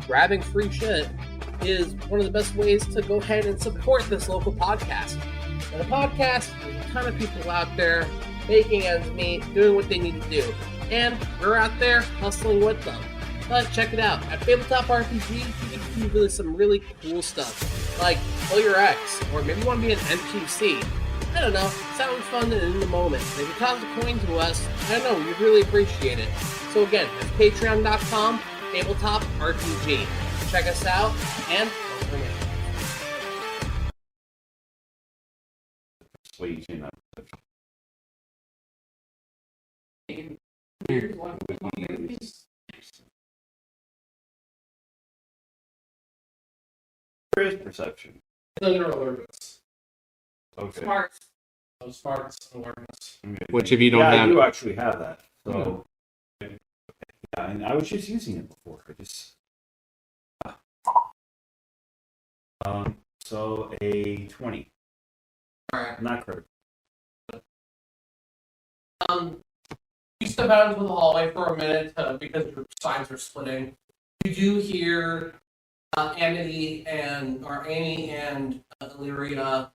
grabbing free shit, is one of the best ways to go ahead and support this local podcast. And a podcast, there's a ton of people out there making ends meet, doing what they need to do. And we're out there hustling with them. But check it out. At Tabletop RPG, you can do some really cool stuff. Like Kill Your Ex, or maybe you want to be an NPC. I don't know. Sounds fun and in the moment. If you toss a coin to us, I don't know, we'd really appreciate it. So again, it's patreon.com, Tabletop RPG. Check us out, and persuasion. There is perception. Thunder awareness. Okay. Smart. So smarts awareness. Okay. Which if you don't yeah, have, I do actually have that. So yeah, and I was just using it before. I just so a 20. Alright. Not critical. You step out into the hallway for a minute because your sides are splitting. You do hear Amy and Illyria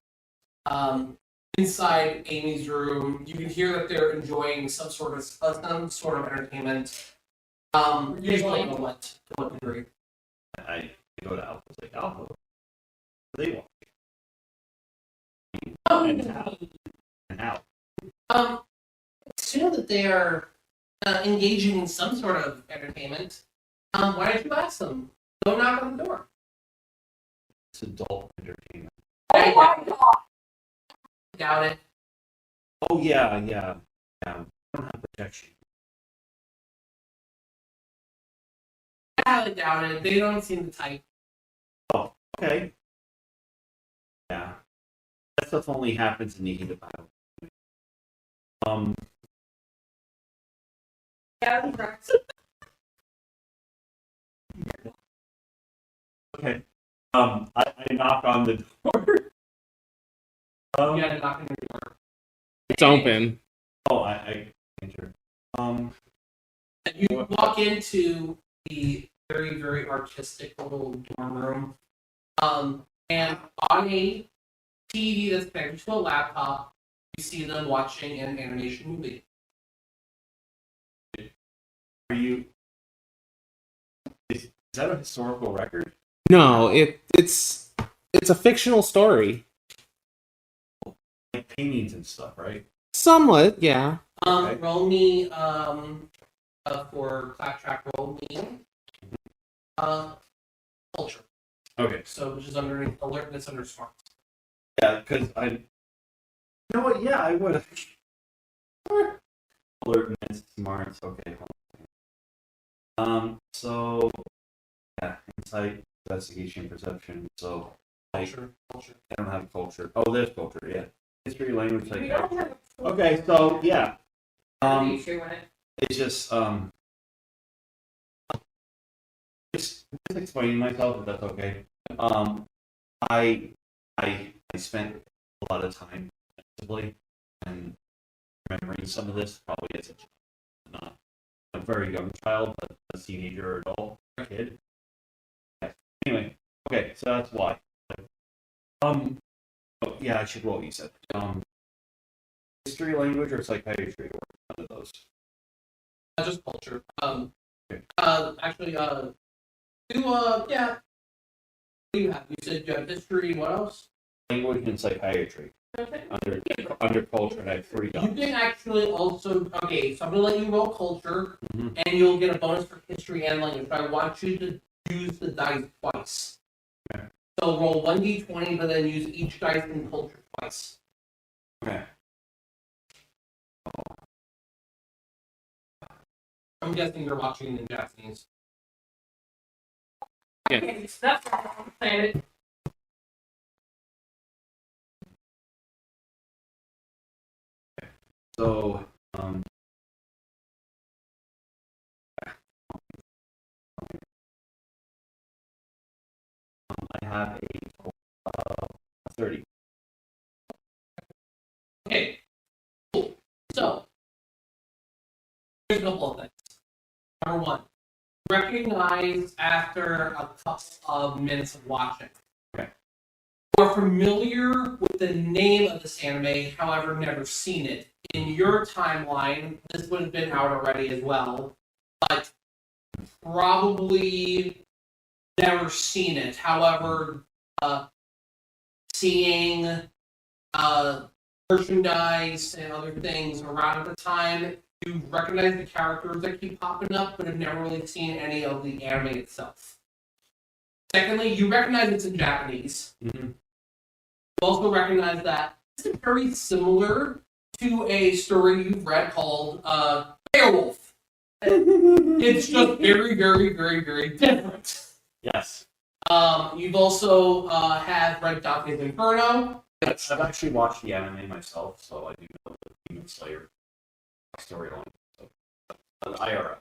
inside Amy's room. You can hear that they're enjoying some sort of entertainment. You don't know what to what degree. I go to Alpha. It's like Alpha. What do they want? And how? To know that they are engaging in some sort of entertainment, why don't you ask them? Go knock on the door. It's adult entertainment. Oh my god! Doubt it. Oh yeah. We don't have protection. I doubt it. They don't seem the type. Oh, okay. Yeah. That stuff only happens in the heat of battle. Okay. I knock on the door. You had to knock on the door. it's open. Oh, I enter. You walk into the very, very artistic little dorm room. And on a TV that's connected to a laptop, you see them watching an animation movie. Are you? Is that a historical record? No, it's a fictional story. Like paintings and stuff, right? Somewhat, yeah. Okay. Roll me for Claptrap. Roll me culture. Okay. So which is underneath alertness under smart. Yeah, because I. You know what? Yeah, I would have. Alertness, smarts. Okay. So yeah, insight, investigation, perception. So Culture. I don't have culture. Oh, there's culture. Yeah, history, language, We like don't have a Okay, so yeah, issue with it. it's just explaining myself if that's okay. I spent a lot of time actively and remembering some of this probably as not a very young child, but a teenager or adult or kid. Yeah. Anyway, okay, so that's why. Oh, yeah, I should roll. You said history, language, or psychiatry, or none of those. Just culture. Okay. Actually, do yeah. What do you have? You said you have history. What else? Language and psychiatry under culture, and I have 3 You dots. can actually also so I'm gonna let you roll culture, Mhm. and you'll get a bonus for history and language. But I want you to use the dice twice. Okay. So roll 1d20, but then use each dice in culture twice. Okay. I'm guessing you're watching in Japanese. Yeah. Okay, so that's what I'm saying. So, I have a 30. Okay, cool. So, here's a couple of things. Number one, recognize after a couple of minutes of watching. Okay. You are familiar with the name of this anime, however, never seen it. In your timeline, this would have been out already as well, but probably never seen it. However, seeing merchandise and other things around at the time, you recognize the characters that keep popping up, but have never really seen any of the anime itself. Secondly, you recognize it's in Japanese. Mm-hmm. You also recognize that this is very similar to a story you've read called Beowulf. It's just very, very, very, very different. Yes. You've also have read Dante's Inferno. I've actually watched the anime myself, so I do know the Demon Slayer storyline. So, IRL.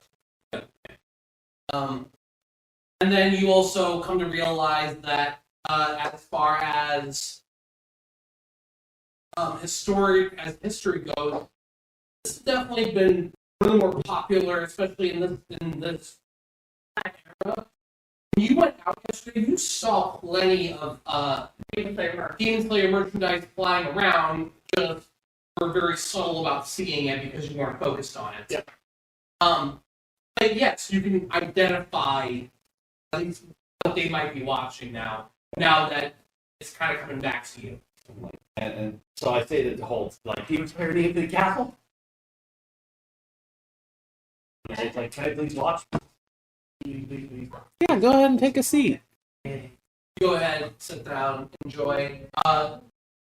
And then you also come to realize that as far as history goes, this has definitely been really more popular, especially in this era. When you went out yesterday, you saw plenty of Demon Slayer merchandise flying around. Just were very subtle about seeing it because you weren't focused on it. Yep. But yes, you can identify at least what they might be watching now. Now that it's kind of coming back to you. And so I say that the whole, like, Demon Slayer name to the castle? And it's like, can I please watch? Please. Yeah, go ahead and take a seat. Go ahead, sit down, enjoy.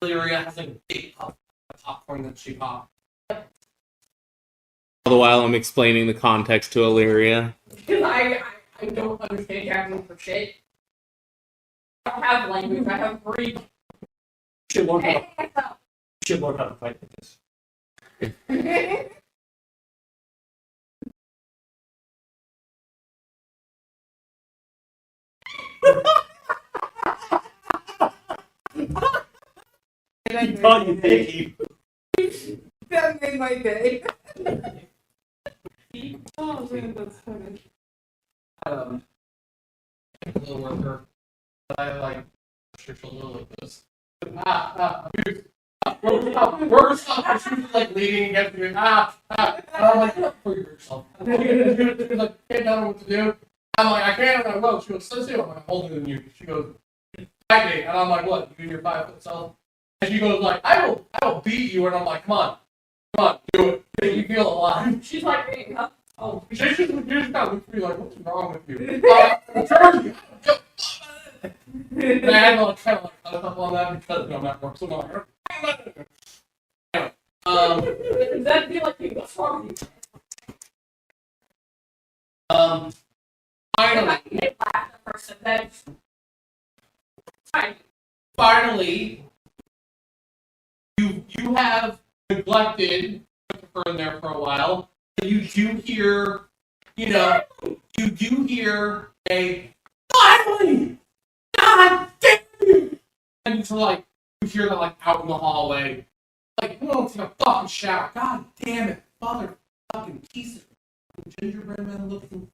Lyria has a big puff of popcorn that she popped. All the while I'm explaining the context to Illyria. Because I don't understand Japanese for shit. I don't have language, I have Greek. You should learn Hey, how to fight with this. He thought you did. That made my day. Oh man, that's funny. Little worker. I like push your shoulder like this. Abuse. Work stop. She's like leaning against me. And I'm like, for yourself. She's like, can't tell me what to do. I'm like, I can't. I'm like, well, she goes, so I'm like, I'm older than you. She goes, fight me. And I'm like, what? You and your 5 foot self? And she goes like, I will beat you. And I'm like, come on, do it. Make you feel alive. She's like me. Huh? Oh, She just kind of looked at me like, what's wrong with you? Turn you. And I had to like, kind of like cut up on that because I'm not working so much. Anyway, that'd be like me. What's wrong with you? finally, I can get laugh at the person, then fine. finally, you have neglected Christopher in there for a while. You do hear, you do hear a finally, God damn you! And it's like you hear that like out in the hallway, like who wants to fucking shout? God damn it, fucking piece of gingerbread man looking.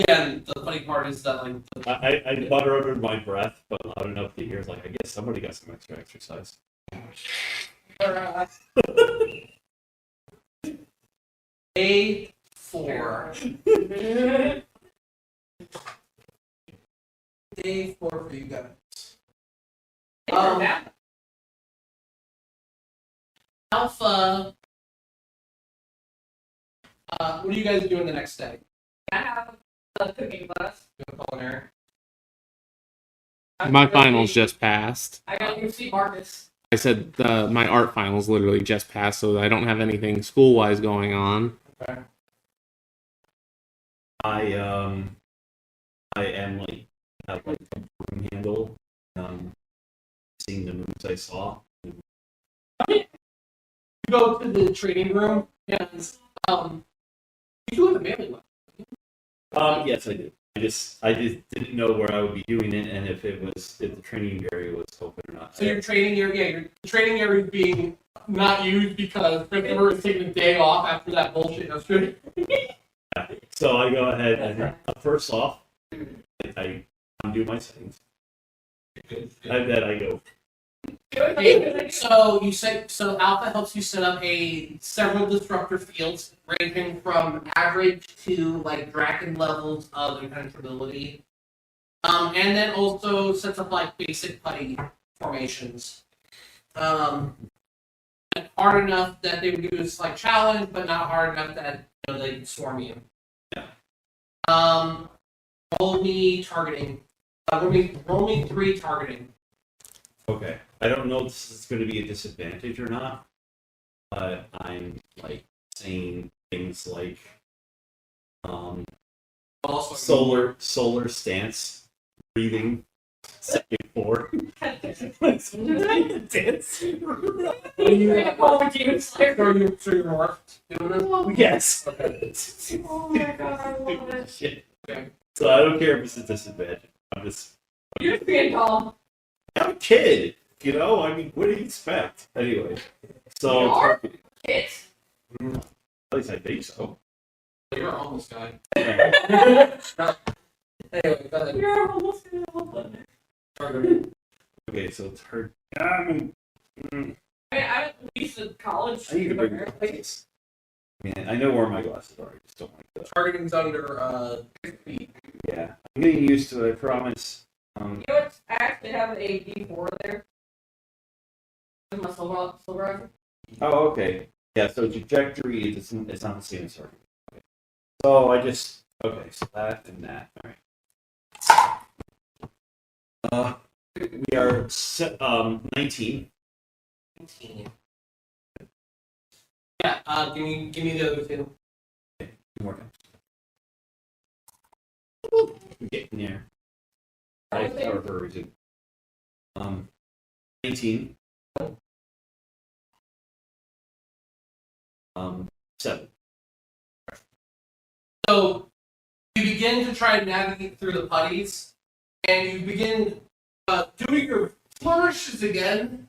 Yeah, and the funny part is that like I mutter under my breath, but loud enough to hear, like, I guess somebody got some extra exercise. A4. Day 4 for you guys. Alpha. What are you guys doing the next day? I have the cooking class. Doing culinary. My finals just passed. I gotta go see Marcus. I said my art finals literally just passed, so I don't have anything school-wise going on. Okay. I am like have like a broom handle, seeing the moves I saw. You go to the training room and you do have a mailing list. Yes, I did. I just didn't know where I would be doing it, and if the training area was open or not. So your training area, your training area is being not used because Christopher is taking a day off after that bullshit yesterday. So I go ahead and first off, I undo my settings, and then I go. So Alpha helps you set up several disruptor fields ranging from average to like dragon levels of impenetrability, and then also sets up like basic putty formations. Hard enough that they would use like challenge, but not hard enough that they'd swarm you. Yeah. Roll me targeting. Roll me 3 targeting. Okay. I don't know if this is going to be a disadvantage or not, but I'm like saying things like solar stance, breathing, second 4. Dance. So you're morphed doing this? Yes. Okay. Oh my god, I love it. Shit. Okay. So I don't care if it's a disadvantage. I'm You're just being dumb. a kid. You know, I mean, what do you expect? Anyway, so You are? Kids. at least I think so. You're a homeless guy. Anyway, go ahead. You're almost gonna Targeting. Okay, so it's her. I'm at least in college. I need to bring my glasses. I mean, I know where my glasses are. I just don't like that. Targeting's under 6 feet. Yeah, I'm getting used to it. I promise. You know what? I actually have a D4 there. With my silver rifle. Oh, okay. Yeah, so trajectory it's not the same as her. Okay. So I just so that and that. All right. We are 19. 19. Yeah, give me the other 2. Two more times. I'm getting there. I for a reason. 19. 7. So you begin to try to navigate through the putties, and you begin doing your flourishes again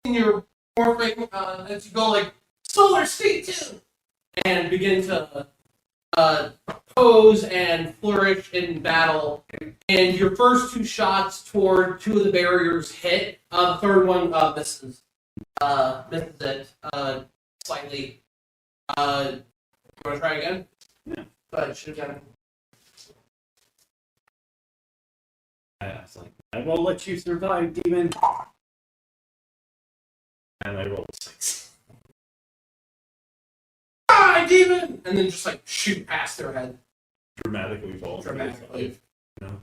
in your morphing as you go like solar state 2, and begin to pose and flourish in battle. And your first 2 shots toward 2 of the barriers hit. The third one misses. Misses it slightly. You want to try again? Yeah. Go ahead, shoot again. I was like, I won't let you survive, demon. And I rolled a 6. Die, demon! And then just like shoot past their head. Dramatically fall. Dramatically. You know?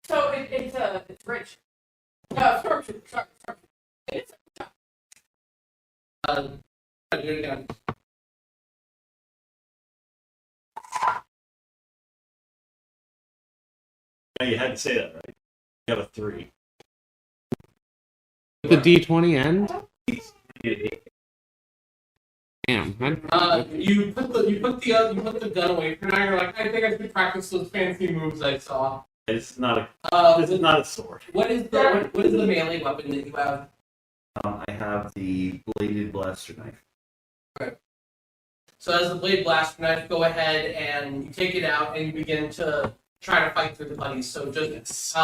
So it's rich. Stormtrooper. Sorry. It's Do it again. Yeah, you had to say that, right? You got a 3. The D20 end? Damn. You put the gun away for now. You're like, I think I should practice those fancy moves I saw. It's not Uh, this is not a sword. what is the melee weapon that you have? I have the bladed blaster knife. So as the blade blaster knife, go ahead and you take it out and you begin to try to fight through the buddies. So just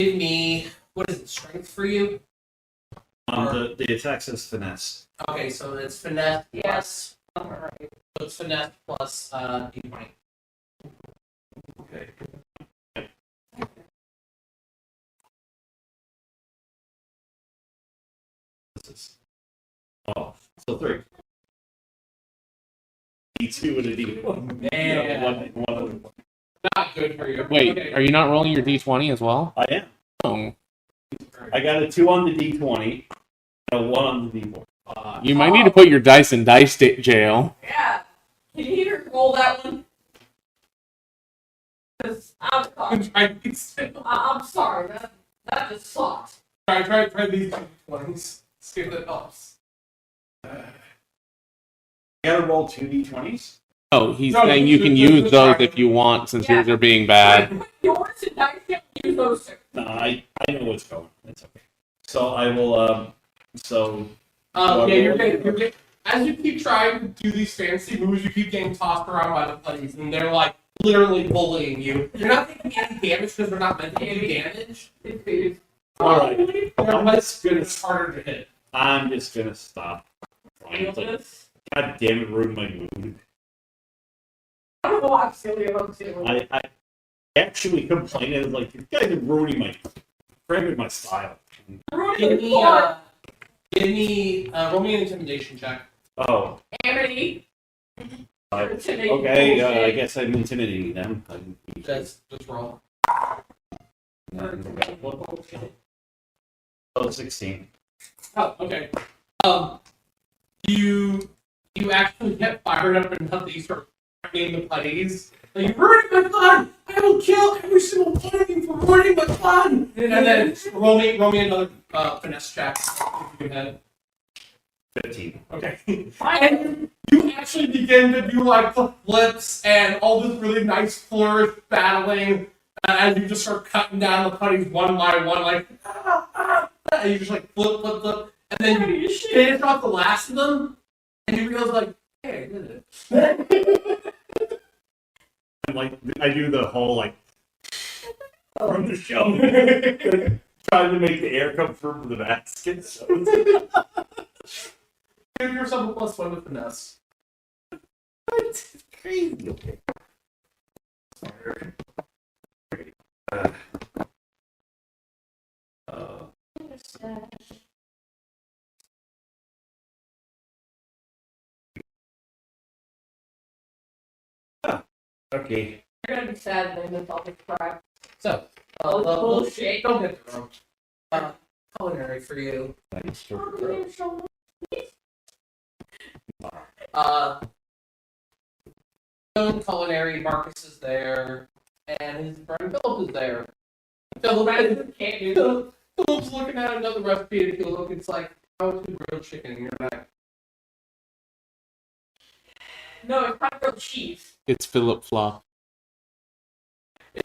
give me, what is it, strength for you? The attack says finesse. Okay, so it's finesse plus. alright. So it's finesse plus d20. Okay. This is so 3. D2 and a D1. Man. One. Not good for you. Wait, Okay. are you not rolling your D20 as well? I am. Oh. I got a 2 on the D20 and a 1 on the D4. You might need to put your dice in dice jail. Yeah. Can you either roll that one? Because I'm sorry, that just sucks. Try these 20s. See if that helps. I gotta roll 2 D20s. Oh, he's No, saying you you can should- use those if you want, since yours are being bad. Yours and dice, you use those two. No, I know what's going. It's okay. So I will. Yeah, you're getting, as you keep trying to do these fancy moves, you keep getting tossed around by the buddies, and they're like literally bullying you. You're not taking any damage because they're not meant to do damage. All right. It's harder to hit. I'm just gonna stop. It's like, God damn it, ruined my mood. I don't know why I'm silly about silly. I actually complained. I was like, you guys are ruining my style. Give me, roll me an intimidation check. Oh. Amity. Okay, I guess I'm intimidating them. Just roll. Oh, 16. Oh, okay. You actually get fired up enough that you start threatening the buddies. Like, you're ruining my fun! I will kill every single one of you for ruining my fun! And then roll me another finesse check. If you had. 15. Okay. And you actually begin to do like the flips and all this really nice flourish battling as you just start cutting down the putties one by one, like, and you just like flip, and then you finish off the last of them, and you realize like, hey, I did it. And like, I do the whole like from the show, trying to make the air come from the basket. So Give yourself a +1 with finesse. it's crazy. Okay. Okay. You're gonna be sad when this all gets crap. So, Bullshit. don't get the wrong. Culinary for you. Culinary, Marcus is there, and his friend Philip is there. Philip's looking at another recipe, and it's like, how to grilled chicken in your back. No, it's not grilled cheese. It's Philip Flop.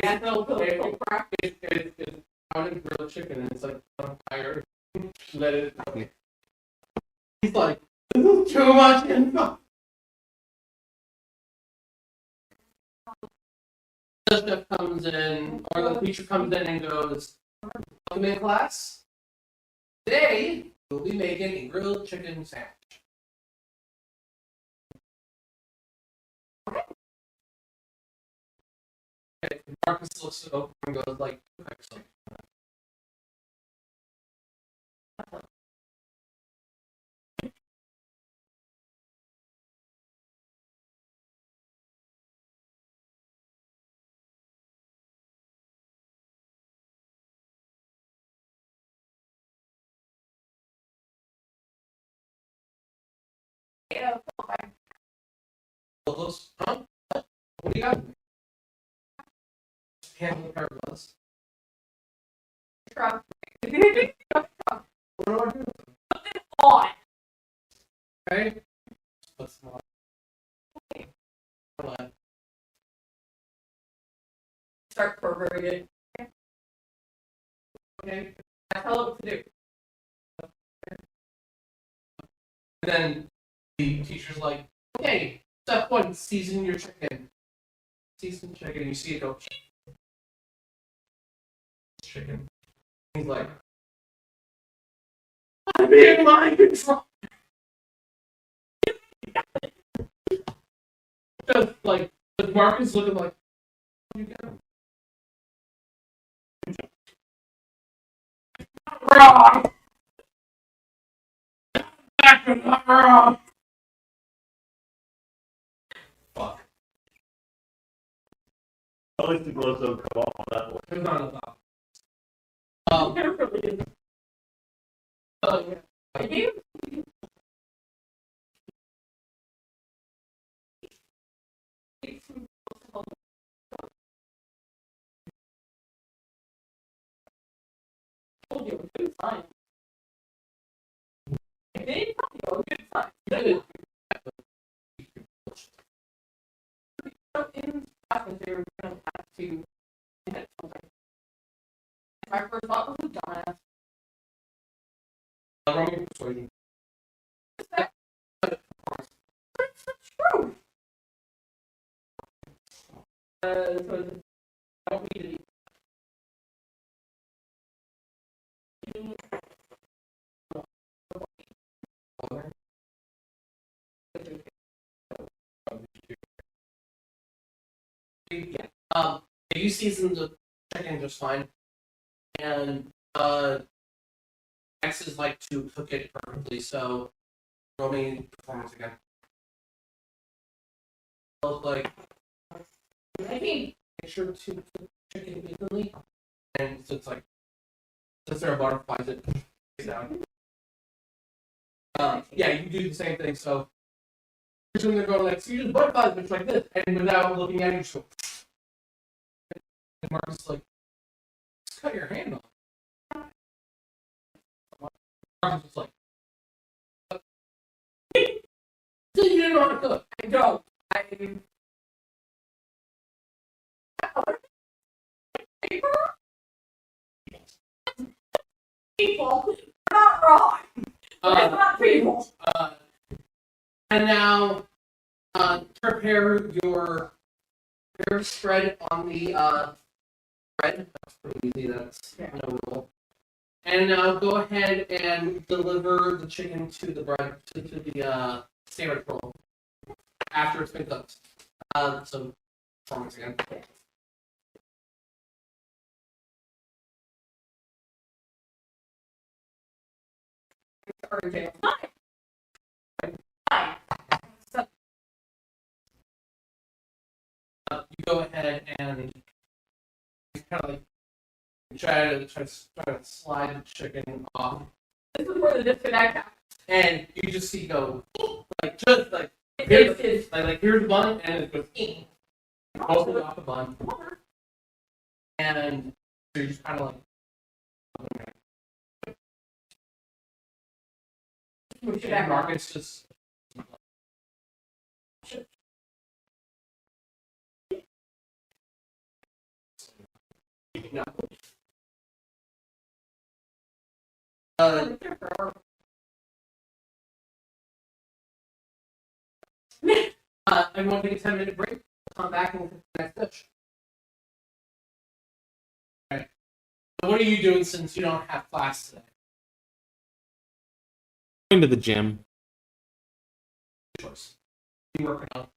Yeah, no, crap. It's how to grilled chicken, and it's like, I'm tired. Let it. He's like, this is too much info. The chef comes in, or the teacher comes in and goes, welcome in class. Today, we'll be making a grilled chicken sandwich. Okay, Marcus looks it over and goes like, excellent. Looks, huh? What do you got? Handle the pair of us. Truck. What do I do? On. Okay. Put some on. Hold on. Start programming it. Okay. I tell it what to do. And then the teacher's like, okay, step one, season your chicken. Season chicken, and you see it go, chicken. He's like, I'm being mind control. Just like, but Marcus looking like, you get him. Wrong. Back to not wrong. Fuck. At least the gloves don't come off on that one. It's not enough. It really is. Yeah. I do. Told you, good sign. I did tell you, good sign. Good. So in classes, they were going to have to invent something. My first thought was a dumbass. Roman persuasion. But it's the truth. So I don't need to be. Yeah. You season the chicken just fine, and X's like to cook it perfectly. So, roll me performance again. Look like I mean, make sure to cook chicken evenly, and so it's like since there are butterflies, it goes down. Yeah, you do the same thing. So, usually they're going like, so you just butterflies, but it's like this, and without looking at it, you just go. And Marcus is like, just cut your hand off. Marcus was like, you didn't know how to cook. I don't. I mean, paper? People are not wrong. It's not people. And now, prepare your spread on the bread. That's pretty easy. That's no rule. And now go ahead and deliver the chicken to the bread to the sandwich roll after it's been cooked. So performance again. Or jail. Fine. So, You go ahead and kind of like try to slide the chicken off, this is where the disconnect happens. and you just see go like just like It's, it's, like here's the bun, and it goes mostly off the bun, and so you're just kind of like we should and have Marcus just no. Everyone take a 10-minute break. Come back and cook the next dish. Okay. So what are you doing since you don't have class today? Going to the gym. Choice. You working out?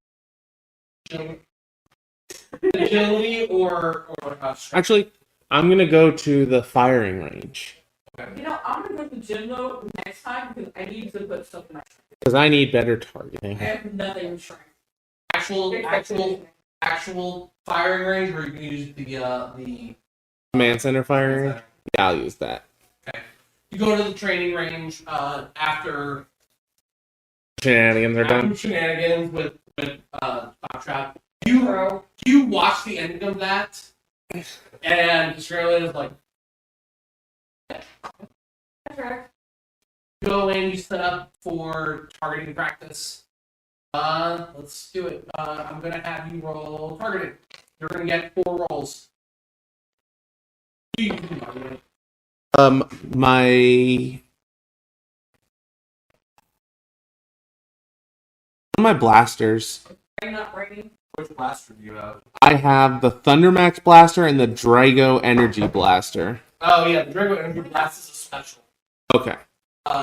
Agility or strength? Actually, I'm gonna go to the firing range You know, I'm gonna go to the gym though next time because I need to put stuff in my strength. because I need better I targeting. have nothing in strength. Actual firing range, or you can use the Command center firing range. Yeah, I'll use that. You go to the training range after Shenanigans are done. shenanigans with Claptrap. You watch the ending of that, and Shirley is like, go in, you set up for targeting practice. Let's do it. I'm gonna have you roll targeting. You're gonna get 4 rolls. You can do it. My blasters. Are you not writing? Which blaster do you have? I have the Thundermax blaster and the Drago Energy blaster. Oh yeah, the Drago Energy Blast is a special. Okay.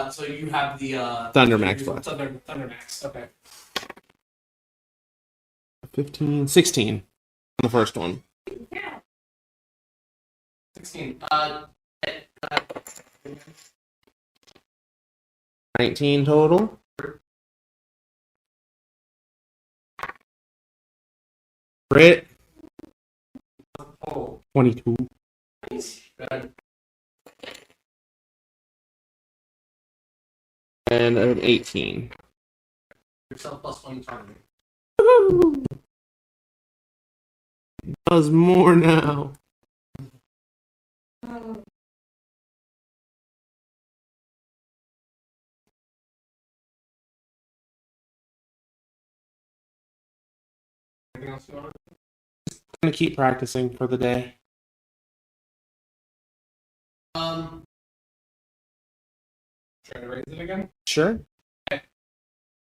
So you have the Thundermax Blast. Thundermax. Okay. 15, 16 on the first one. Yeah. 16. 19 total. Crit. Oh, 22. nice. Good. And an 18. Yourself +1 targeting. Does more now. Anything else you want? Gonna keep practicing for the day. Trying to raise it again. Sure.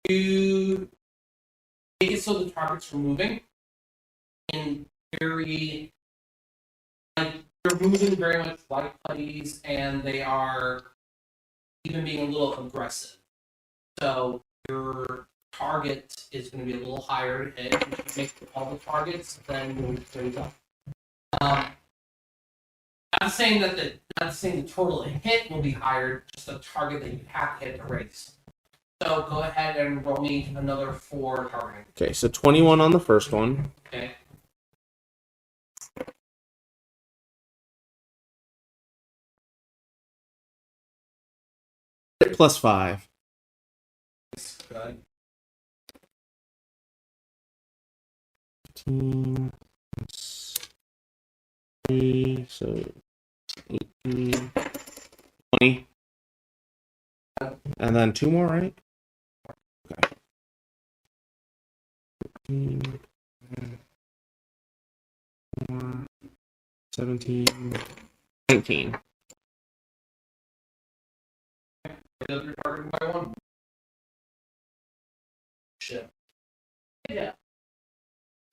You make it so the targets are moving in very, like, they're moving very much like putties, and they are even being a little aggressive. So your target is going to be a little higher to hit. If you make all the targets, then there you go. Not saying the total hit will be higher, just the target that you have to hit to raise. So go ahead and roll me another 4 targeting. Okay, so 21 on the first one. Okay. Crit plus 5. Good. 15. 3, so 18. 20. And then 2 more, right? Okay. 15. 4, 17. 19. You're targeting by 1. Shit. Yeah.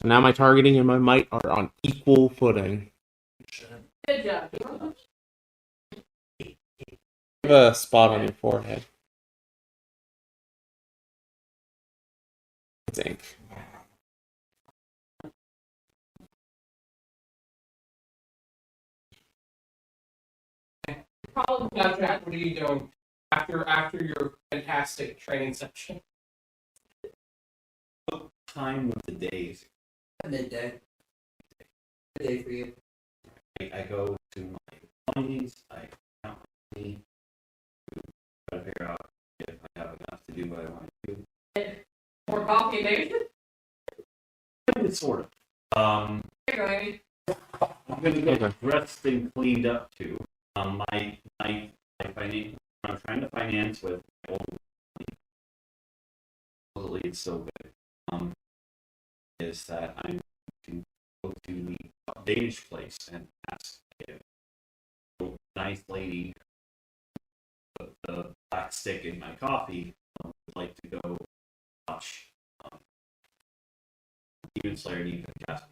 Now my targeting and my might are on equal footing. Shit. Good job. You have a spot on your forehead. It's ink. Probably Jack, what are you doing after your fantastic training session? Time with the days. Midday. Midday for you. I go to my belongings, I count my money, try to figure out if I have enough to do what I want to do. more coffee, maybe. It's sort of. Here, Amy. I'm gonna get Okay. dressed and cleaned up too. My finance, what I'm trying to finance with my old supposedly it's so good. Is that I'm to go to the Danish place and ask if the nice lady with the black stick in my coffee would like to go watch Demon Slayer and Ethan Castle.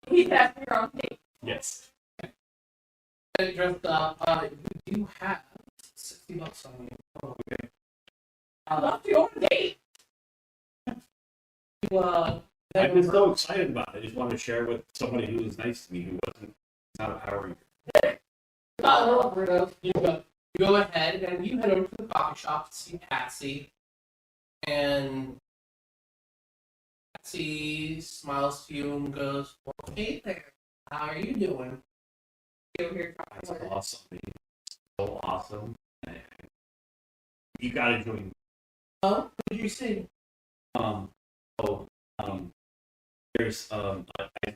He's asking your own thing. Yes. Dressed up. You do have $60 on you. Oh, okay. I love your date. I've been so excited about it. I just want to share with somebody who was nice to me who wasn't not a Power Ranger. You go ahead and you head over to the coffee shop to see Patsy. And Patsy smiles to you and goes, well, hey there, how are you doing? Over here. That's awesome. So awesome. You gotta join. Oh, what did you see? There's I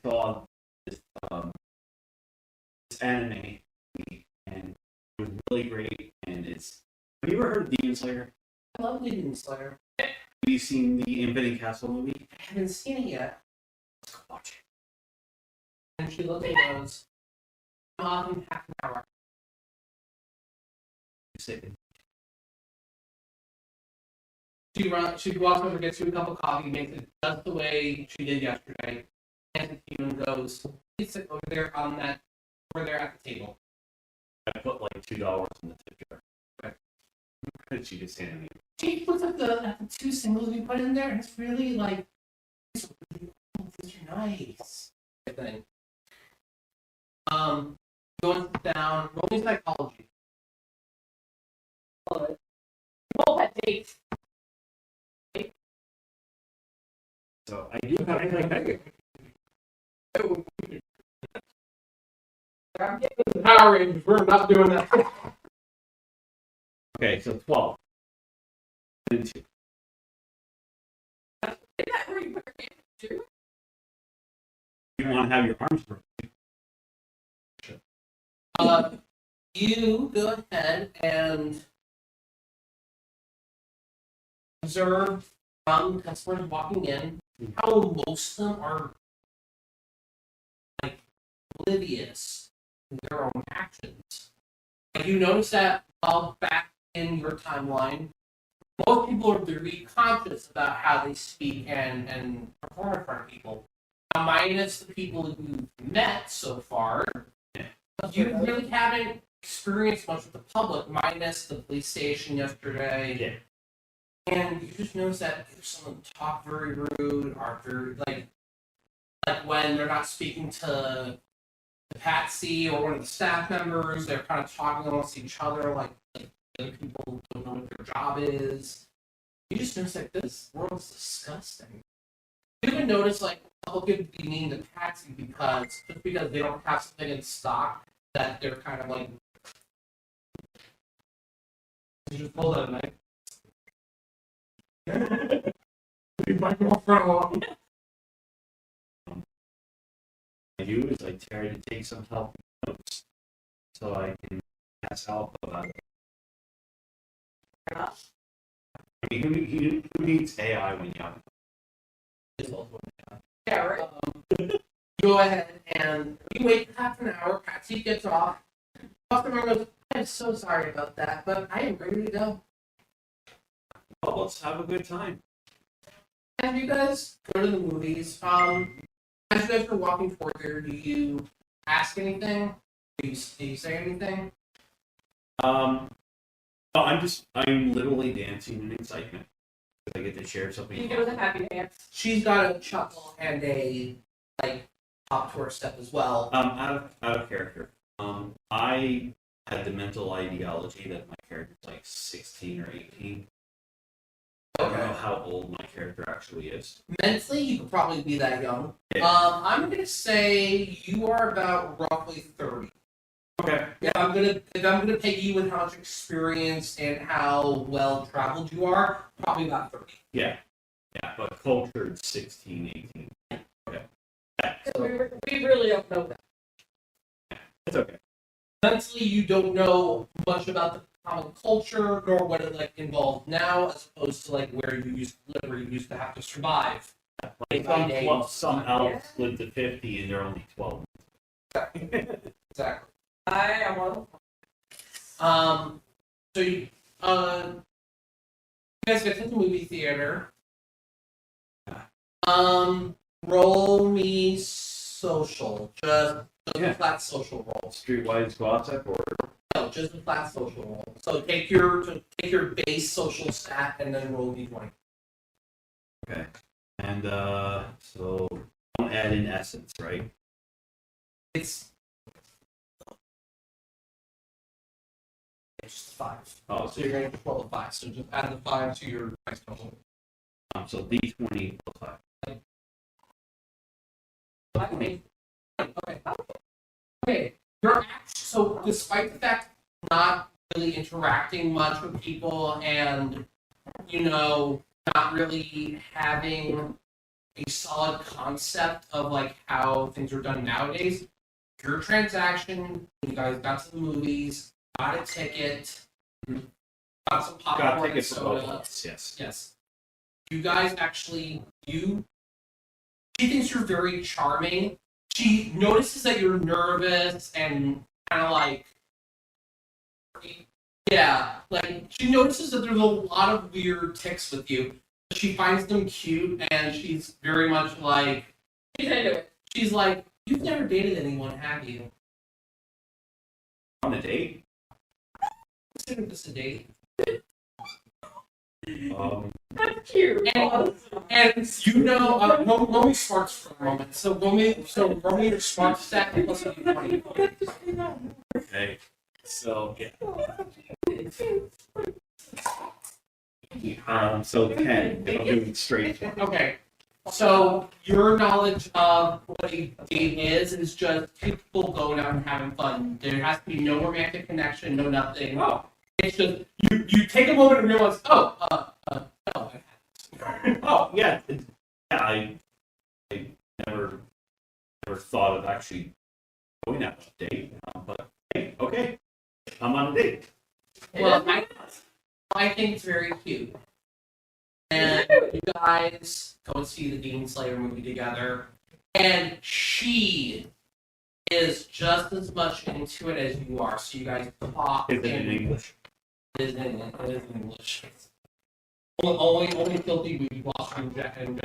saw this this anime and it was really great and it's have you ever heard of Demon Slayer? I love Demon Slayer. Have you seen the Infinite Castle movie? I haven't seen it yet. Let's go watch it. And she looks and goes, I'm off in half an hour. She walks over, gets you a cup of coffee, makes it just the way she did yesterday, and even goes, please sit over there at the table. I put like $2 in the tip jar. Okay. How did she just hand me? She looks at the 2 singles we put in there, and it's really like, these are nice. I think. Going down, rolling psychology. Roll that date. So I do have Power Rangers, we're not doing that. okay, so 12. And 2. Is that where you put your hand too? You want to have your arms broken. You go ahead and observe from customers walking in how most of them are like oblivious to their own actions. And you notice that while back in your timeline, most people are very conscious about how they speak and perform in front of people. Now, minus the people you've met so far, you really haven't experienced much with the public, minus the police station yesterday. Yeah. And you just notice that if someone talk very rude, are very like when they're not speaking to Patsy or one of the staff members, they're kind of talking amongst each other like other people don't know what their job is. You just notice like this world is disgusting. You even notice like people could be mean to Patsy because they don't have something in stock that they're kind of like. You just pull that knife. Leave my girlfriend alone. I do is I try to take some help notes so I can ask help about it. I mean, who needs AI when you have Yeah, right. Go ahead and you wait half an hour. Patsy gets off. Customer goes, I'm so sorry about that, but I am ready to go. well, let's have a good time. As you guys go to the movies, as you guys are walking toward there, do you ask anything? Do you say anything? No, I'm literally dancing in excitement because I get to share something. You give us a happy dance. She's got a chuckle and a pop to her step as well. Out of character. I had the mental ideology that my character's like 16 or 18. I don't know how old my character actually is. Mentally, you could probably be that young. Yeah. I'm gonna say you are about roughly 30. Okay. If I'm gonna peg you with how much experience and how well traveled you are, probably about 30. Yeah, but cultured 16, 18. Okay. Yeah, We really don't know that. it's okay. Mentally, you don't know much about the common culture nor what it involved now, as opposed to where you used to have to survive. Some elves live to 50 and they're only 12. Exactly. I am one. So you guys get to the movie theater. Roll me social. Just Yeah. a flat social roll. Streetwise gossip or No, just a flat social roll. So take your base social stat and then roll d20. okay. And so don't add in essence, right? It's just 5. Oh, So you're going to roll a 5. So just add the 5 to your dice total. so D20 plus 5. Okay. Okay. You're so despite the fact not really interacting much with people and not really having a solid concept of like how things are done nowadays, your transaction, you guys got to the movies, got a ticket, got some Got popcorn and tickets for both of soda. us, yes. Yes. You guys actually, she thinks you're very charming. She notices that you're nervous and kind of like, she notices that there's a lot of weird tics with you. She finds them cute and she's very much like, She's into it. she's like, you've never dated anyone, have you? On a date? Consider this a date. That's cute. And you know, roll me smarts for a moment. So roll me your smart stat plus a d20. Okay. So yeah. So 10. If I'm doing straight. Okay. So your knowledge of what a date is just two people going out and having fun. There has to be no romantic connection, no nothing. Oh. It's just you take a moment and realize, no. Oh yeah. I never thought of actually going out on a date. But hey, okay. I'm on a date. Well, I think it's very cute. And you guys go and see the Demon Slayer movie together. And she is just as much into it as you are. So you guys talk. Is it in English? It is in English. Only filthy we've lost in Japanese.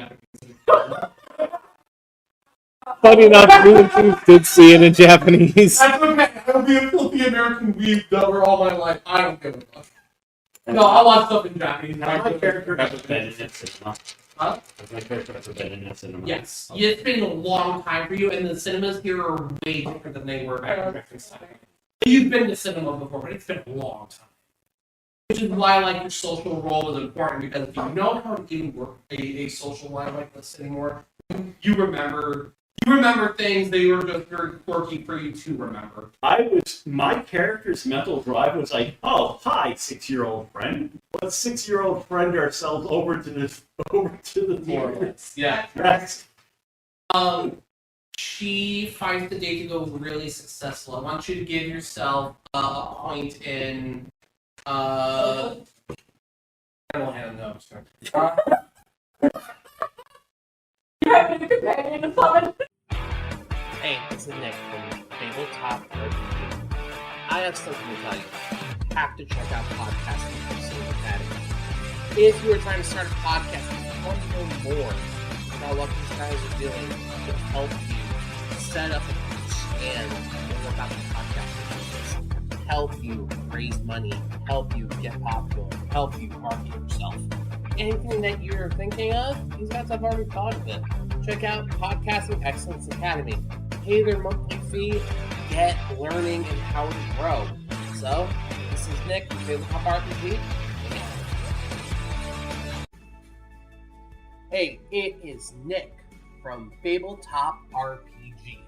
Funny enough, me and Keith did see it in Japanese. That's okay. I'll be a filthy American weeb over all my life. I don't give a fuck. No, I'll watch stuff in Japanese. Has my character ever been in that cinema? Huh? Has my character ever been in that cinema? Yes. It's been a long time for you, and the cinemas here are way different than they were back in Japanese time. You've been to cinema before, but it's been a long time. Which is why, like, your social role is important, because if you know how to even work a social life like this anymore, you remember things that were just very quirky for you to remember. My character's mental drive was like, oh, hi, 6-year-old friend. Let's 6-year-old friend ourselves over to the theater. Yeah. That's She finds the day to go really successful. I want you to give yourself a point in. I don't have no. You're having a companion of fun. Hey, this is Nick from Tabletop RPG. I have something to tell you. You have to check out Podcasting Excellence Academy. If you are trying to start a podcast and you want to know more about what these guys are doing to help you set up and understand more about the podcasting business, help you raise money, help you get popular, help you market yourself. Anything that you're thinking of, these guys have already thought of it. Check out Podcasting Excellence Academy. Pay their monthly fee, get learning and how to grow. So, this is Nick from Tabletop RPG. Hey, it is Nick from Tabletop RPG.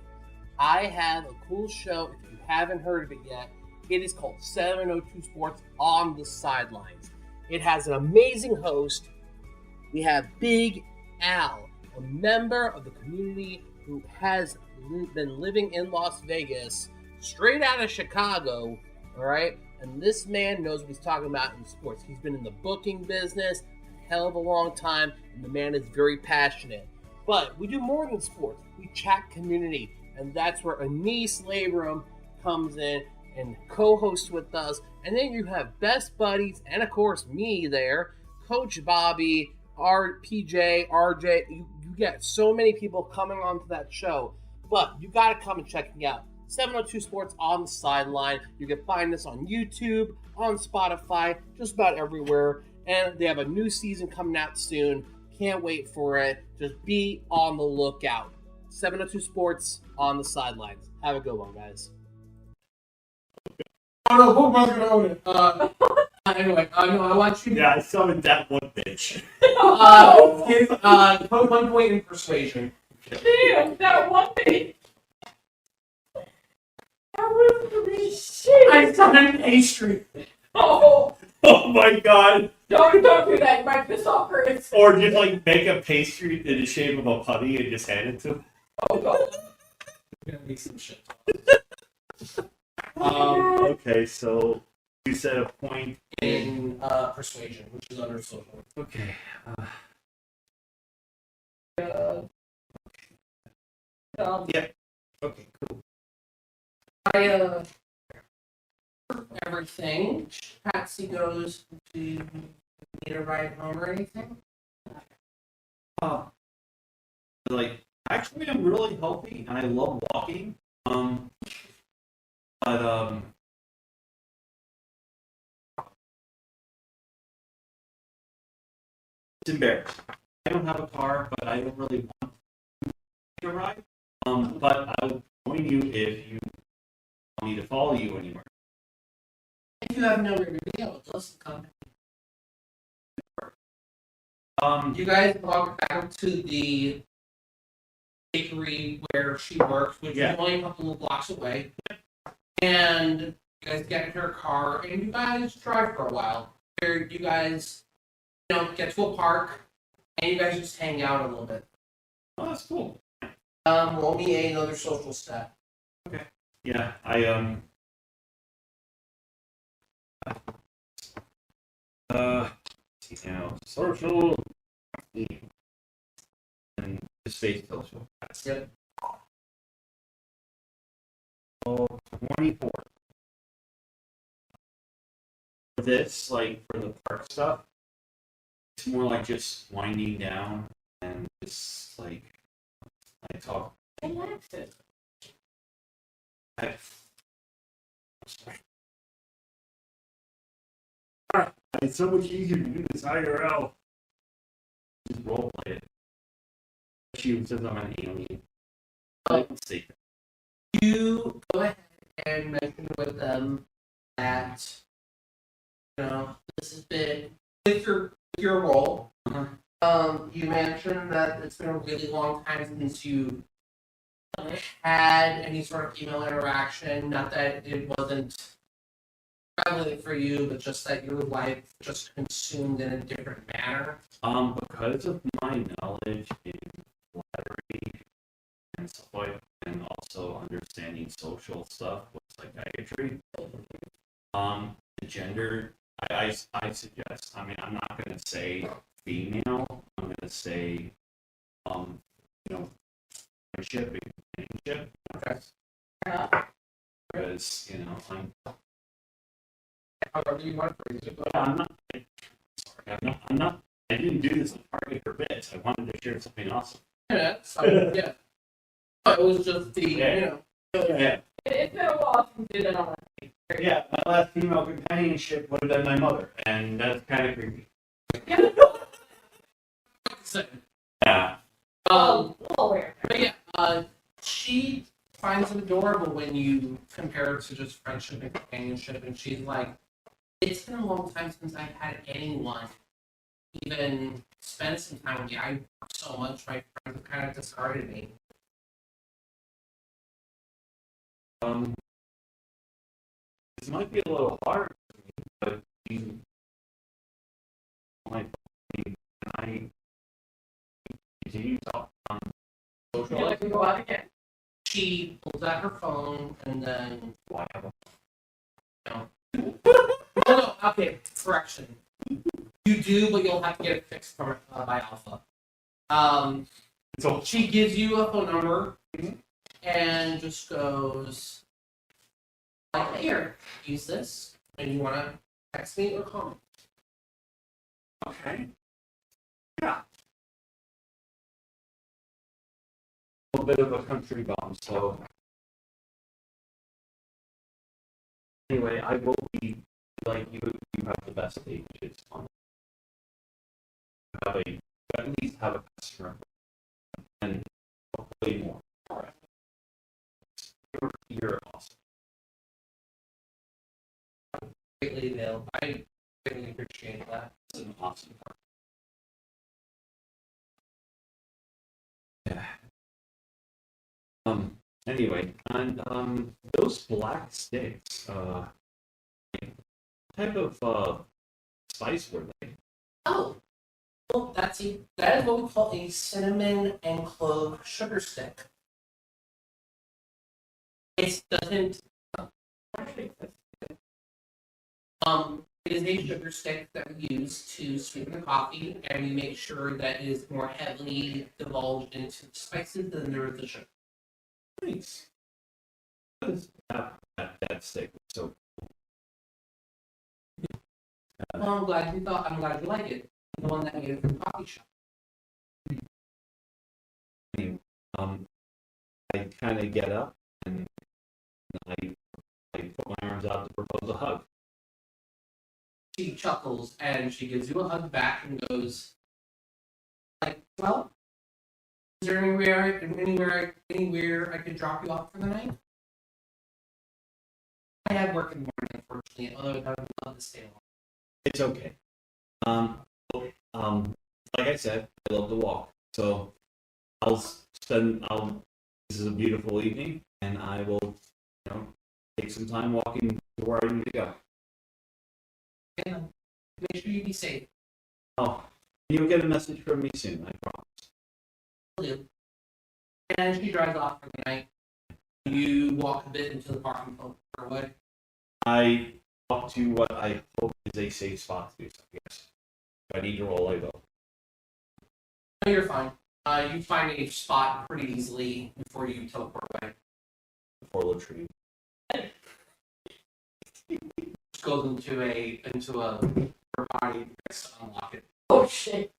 I have a cool show. If you haven't heard of it yet, it is called 702 Sports on the Sidelines. It has an amazing host. We have Big Al, a member of the community who has been living in Las Vegas, straight out of Chicago, all right? And this man knows what he's talking about in sports. He's been in the booking business a hell of a long time, and the man is very passionate. But we do more than sports. We chat community, and that's where Anise Labrum comes in and co-hosts with us. And then you have best buddies, and of course me there, Coach Bobby, PJ, RJ. You you get so many people coming onto that show. But you got to come and check me out. 702 Sports on the Sideline. You can find us on YouTube, on Spotify, just about everywhere. And they have a new season coming out soon. Can't wait for it. Just be on the lookout. 702 Sports on the Sidelines. Have a good one, guys. Oh no, Pokemon's gonna own it. Anyway, no, I want you to. Yeah, I summoned that one bitch. Give put 1 point in persuasion. Damn, that one thing. That was really shit. I summoned pastry. Oh, Oh my god! don't do that. You might piss off Chris. Or just like make a pastry in the shape of a putty and just hand it to him. Oh god. I'm gonna make some shit. Okay, so you said a point In persuasion, which is under social. Okay. Okay, cool. Everything. Patsy goes to need a ride home or anything. Like, actually, I'm really healthy and I love walking. But it's embarrassing. I don't have a car, but I don't really want to take a ride. But I'll join you if you want me to follow you anywhere. If you have nowhere to go, let's come. You guys walk back to the bakery where she works, which Yeah. is only a couple of blocks away. And you guys get in her car and you guys drive for a while. Where you guys, get to a park and you guys just hang out a little bit. Oh, that's cool. Roll me another social stat. Yeah, see now, social, and just say social. That's Yep. Oh, 24. For this, like, for the park stuff, it's more like just winding down and just, like, I talk. Relax it. It's so much easier to do this IRL. Just role play it. She says I'm an alien. Let's see. You go ahead and mention with them that this has been with your role. You mentioned that it's been a really long time since you had any sort of email interaction. Not that it wasn't prevalent for you, but just that your life just consumed in a different manner. Because of my knowledge in flattery and stuff like, and also understanding social stuff with psychiatry, the gender, I suggest. I mean, I'm not gonna say female. I'm gonna say, friendship and companionship. Okay. Because I'm. However you want to phrase it, but I'm not. Sorry, I'm not. I didn't do this on Target for bits. I wanted to share something awesome. yeah, so, yeah. But it was just the Yeah. Yeah. It's been a while since we did it on. Yeah, my last female companionship would have been my mother, and that's kind of creepy. Yeah. Well aware. But yeah, she finds it adorable when you compare it to just friendship and companionship, and she's like, it's been a long time since I've had anyone even spend some time with me. I work so much, my friends have kind of discarded me. This might be a little hard for me, but can I continue to talk on social? Feel like we go out again. She pulls out her phone and then Why have a no, okay, correction. You do, but you'll have to get it fixed from by Alpha. So She gives you a phone number and just goes, like, here, use this, and you want to text me or call me. okay. Yeah. a bit of a country bum, so anyway, I will be like you. You have the best day, which is fun. Have a at least have a customer and hopefully more. All right. You're awesome. Greatly, Dale. I greatly appreciate that. It's an awesome part. Yeah. Anyway, and those black sticks, what type of spice were they? Oh, well, that is what we call a cinnamon and clove sugar stick. It doesn't. It is a sugar stick that we use to sweeten the coffee, and we make sure that it is more heavily divulged into the spices than there is the sugar. Nice. That stick was so cool. Well, I'm glad you like it. The one that made it from the coffee shop. I kind of get up and I put my arms out to propose a hug. She chuckles and she gives you a hug back and goes, like, well, is there anywhere I could drop you off for the night? I have work in the morning, unfortunately, although I would love to stay long. It's okay. Like I said, I love to walk. So this is a beautiful evening and I will, take some time walking to where I need to go. And make sure you be safe. Oh, you'll get a message from me soon, I promise. Will do. And she drives off for the night. You walk a bit into the parking lot. I walk to what I hope is a safe spot to do so, yes. If I need to roll, I will. No, you're fine. You find a spot pretty easily before you teleport away. Before Latrine. Just goes into a her body to unlock it. Oh shit.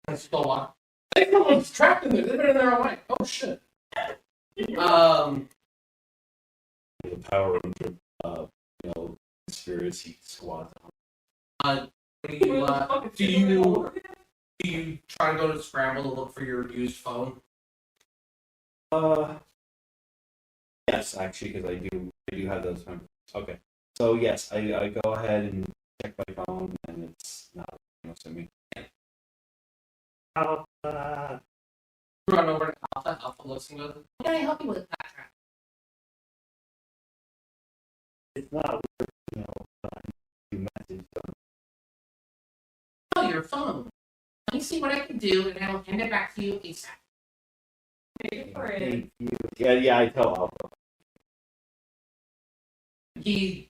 And it's still locked. I think someone's trapped in there. They've been in there all night. Oh shit. The Power Ranger, conspiracy squad. Do you try to go to Scramble to look for your used phone? Yes, actually, because I do have those numbers. Okay. So yes, I go ahead and check my phone, and it's not send me. Alpha. Run over to Alpha. Alpha looks and goes, "What can I help you with, Patrick?" It's not message. Oh, your phone. Let me see what I can do, and I will hand it back to you ASAP. Thank you. Yeah, I tell Alpha. You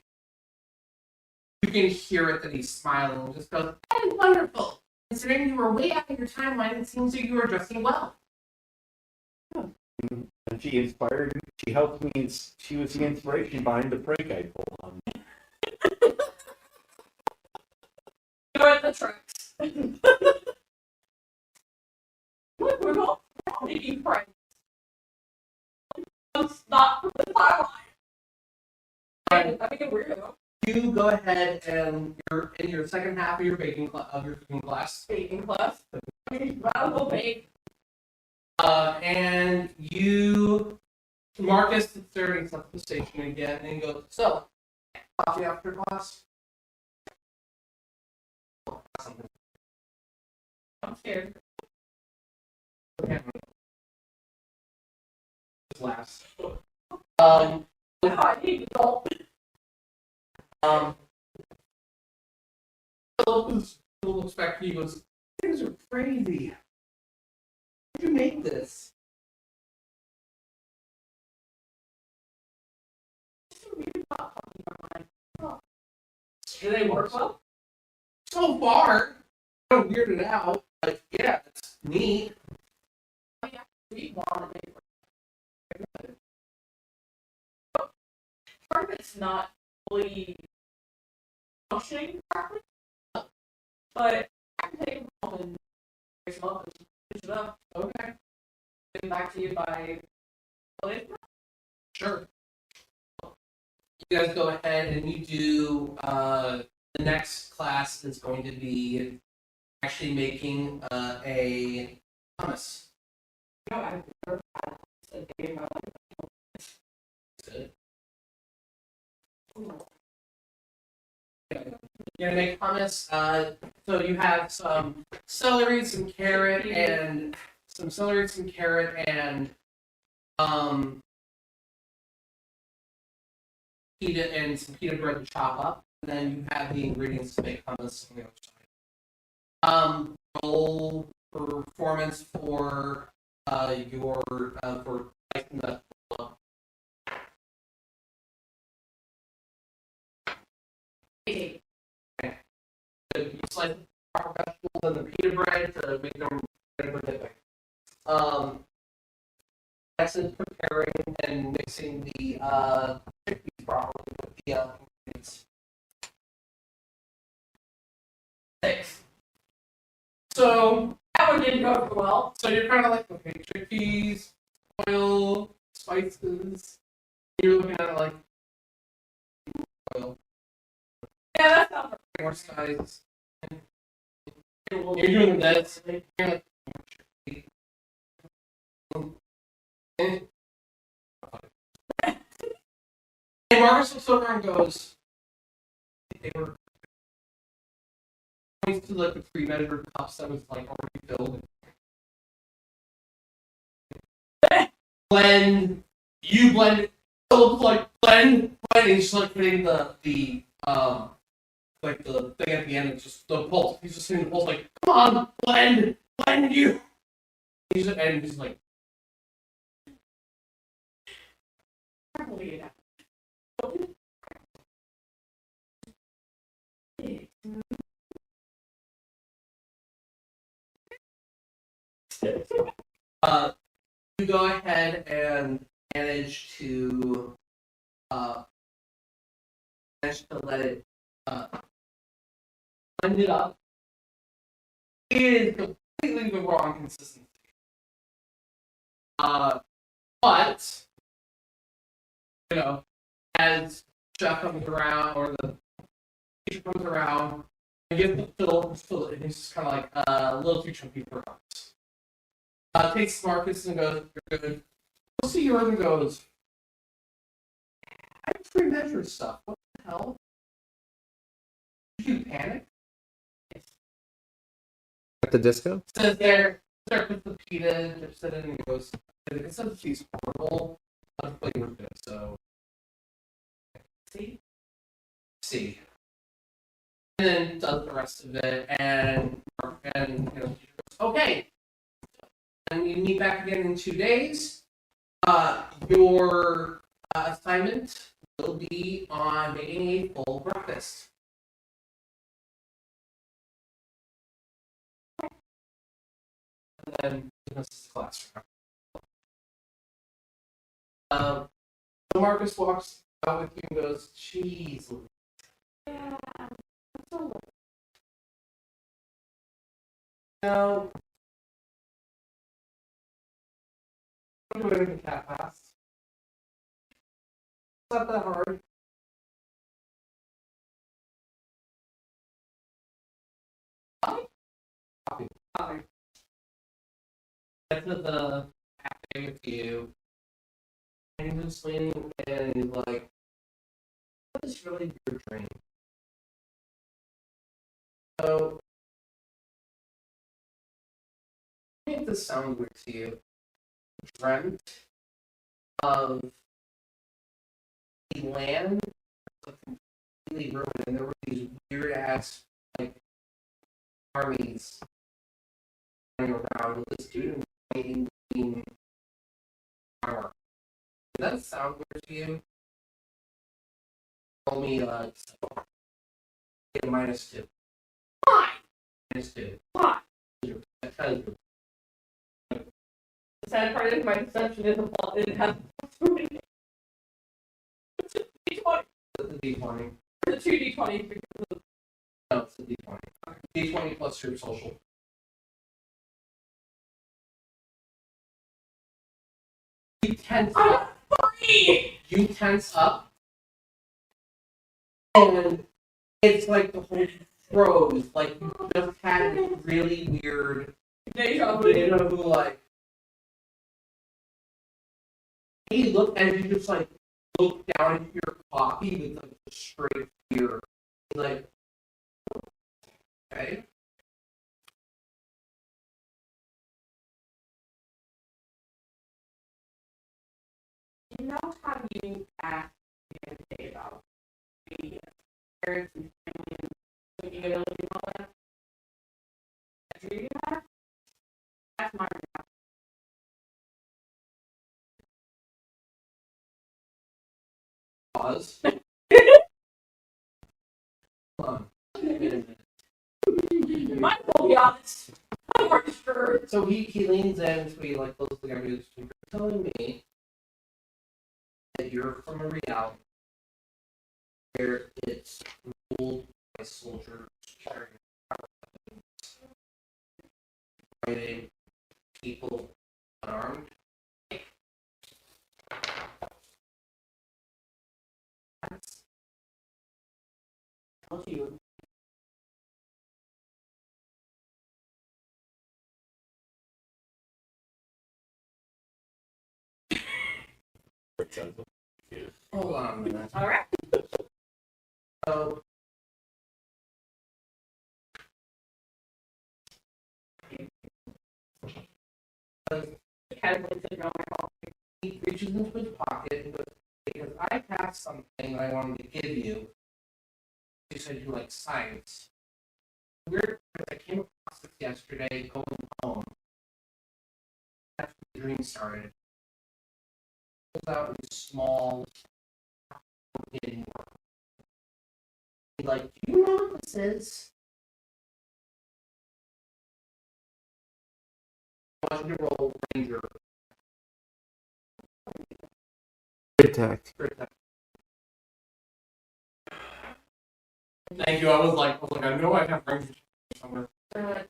can hear it that he's smiling and just goes, "That is wonderful. Considering you were way out of your timeline, it seems that you were dressing well." And she inspired me. She helped me. She was the inspiration behind the prank I pulled on. You're at the tracks. Look, we're all making friends. Not from the timeline. I think a weirdo. You go ahead and you're in your second half of your baking class. Baking class. Radical bake. And you, Marcus, is starting up the station again, and he goes, "So, coffee after class?" I'm scared. Just laughs. I need to go. Philip looks back to you and goes, "Things are crazy. How'd you make this?" Do they work well? So far, I'm weirded out, but yeah, it's neat. We want to make part of it's not fully functioning properly, but I can take them home and fix them up and finish it up. Okay. Get back to you by Sure. You guys go ahead and you do. The next class is going to be actually making a hummus. No, I've never had a day in my life. Good. You're gonna make hummus. So you have some celery, some carrot, and pita and some pita bread to chop up. And then you have the ingredients to make hummus on the other side. Roll performance for your for slicing the you slice the proper vegetables and the pita bread to make them ready for dipping. That's in preparing and mixing the chickpeas properly with the ingredients. 6. So That one didn't go over well. So you're kind of like, okay, chickpeas, oil, spices. You're looking at it like oil, Yeah, that's not right. more spices. You're doing this. You're like, and Marcus looks over and goes, they were points to like the pre-measured cups that was like already filled. Blend, you blend it, Philip's like blend, and he's just like hitting the like the thing at the end, it's just the pulse. He's just hitting the pulse like, come on, blend you. He's like, you go ahead and manage to let it blend it up. It is completely the wrong consistency. But you know, as Chef comes around or the teacher comes around and gets the fill it, and he's just kind of like a little too chunky for us. Takes Marcus and goes, "You're good." We'll see yours and goes, "I pre-measured stuff. What the hell? Did you panic?" At the disco? Says there, puts the pita, dips it in, and he goes, "It says she's horrible. I'm flavor good, so." See. And then does the rest of it, and you know, okay. And you meet back again in 2 days. Your assignment will be on making a full breakfast. And then this is the classroom. So Marcus walks out with you and goes, "Jeez, Yeah, so no. I'm doing anything that fast. It's not that hard." Copy. Get to the cafe with you. And he's just leaning and he's like, "What is really your dream?" So, if this sounds weird to you, dreamt of a land that was completely ruined, and there were these weird ass like armies running around with this dude in green armor. Does that sound weird to you? Tell me, get a -2. why? -2. Why? Because The sad part is my deception isn't it has it's a D20. it's a D20. It's a 2D20 because of No, it's a D20. D20 plus your social. You tense I'm up. 3! You tense up. And it's like the whole froze. Like you just had this really weird Deja vu. deja vu, like he looked and you just like look down into your coffee with like a straight fear. He's like, okay. You know how you asked the other day about the parents and family and taking ability and all that? Do you do that? That's my reaction. Pause. Hold on. Wait a minute. Might as well be honest. I'm pretty sure. So he leans in, so he like closes the interview. You're telling me that you're from a reality where it's ruled by soldiers carrying weapons, fighting people unarmed. That's I'll tell you. hold on a minute. All right. So Category syndrome. he reaches into his pocket and goes, because I have something I wanted to give you. You said you like science. Weird, because I came across this yesterday going home. That's when the dream started. It was out in small, hidden work. He's like, do you know what this is? I want you to roll Ranger. Detect. Thank you. I was like, I know I have Ranger somewhere. That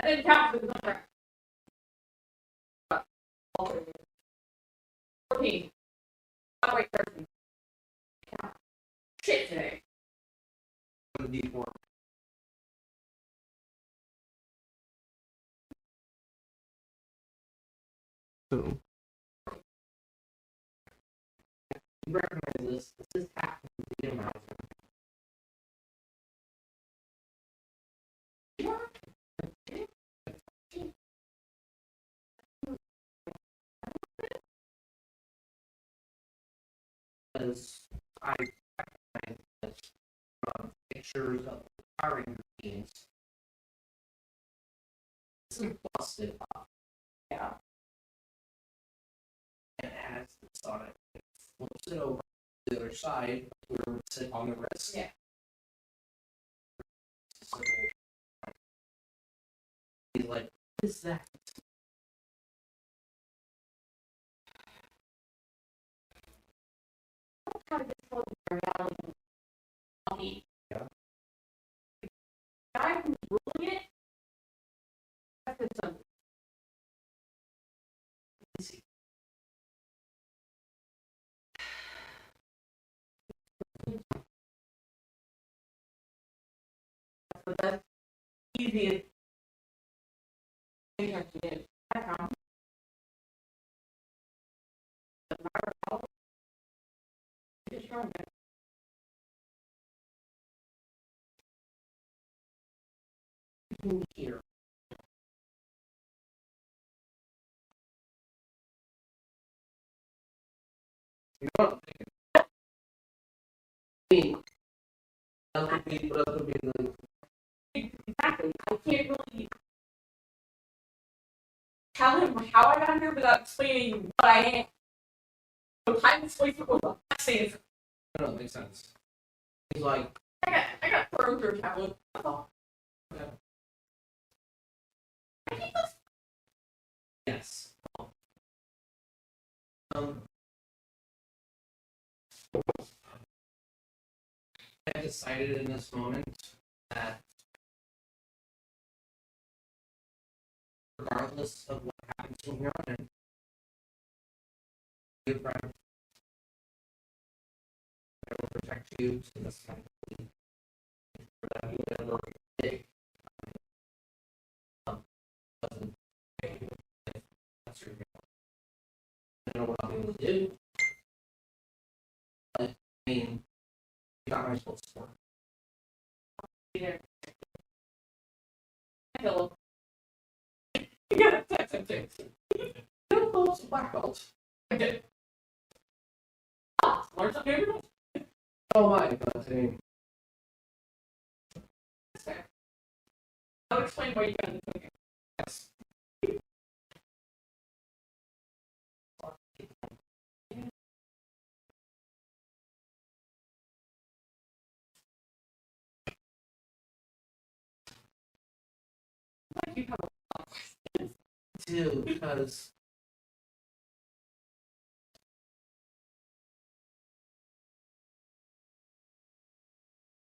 didn't count for the number. 14. Oh, wait, 13. Yeah. Shit today. D4. So, You recognize this. This is Captain Mauser. Because I recognize this from pictures of the firing routines. This is busted up. Yeah. And it has this on it. It flips it over to the other side where it would sit on the wrist. Yeah. So, he's like, what is that? How to get told reality. Yeah. The guy who's ruling it, that's the son. But that's easiest thing I can do. I found. But my reality is strong. Here. You know what I'm thinking? I mean, that would be the Exactly. I can't really tell him how I got here without explaining what I am. So time explains what the best answer. no, that makes sense. He's like, I got thrown through a tablet. That's all. yes. I decided in this moment that regardless of what happens from here on in, be a friend. I will protect you to this kind of thing. For that you never big. Doesn't make you that's your real. I don't know what I'll be able to do. But I mean, you got my full support. Either. Hello. You gotta text him too. You don't know it's a black belt. I did. Oh, learn something every day. Oh my god, I mean, I'll explain why you got into cooking. yes. Like you have Do because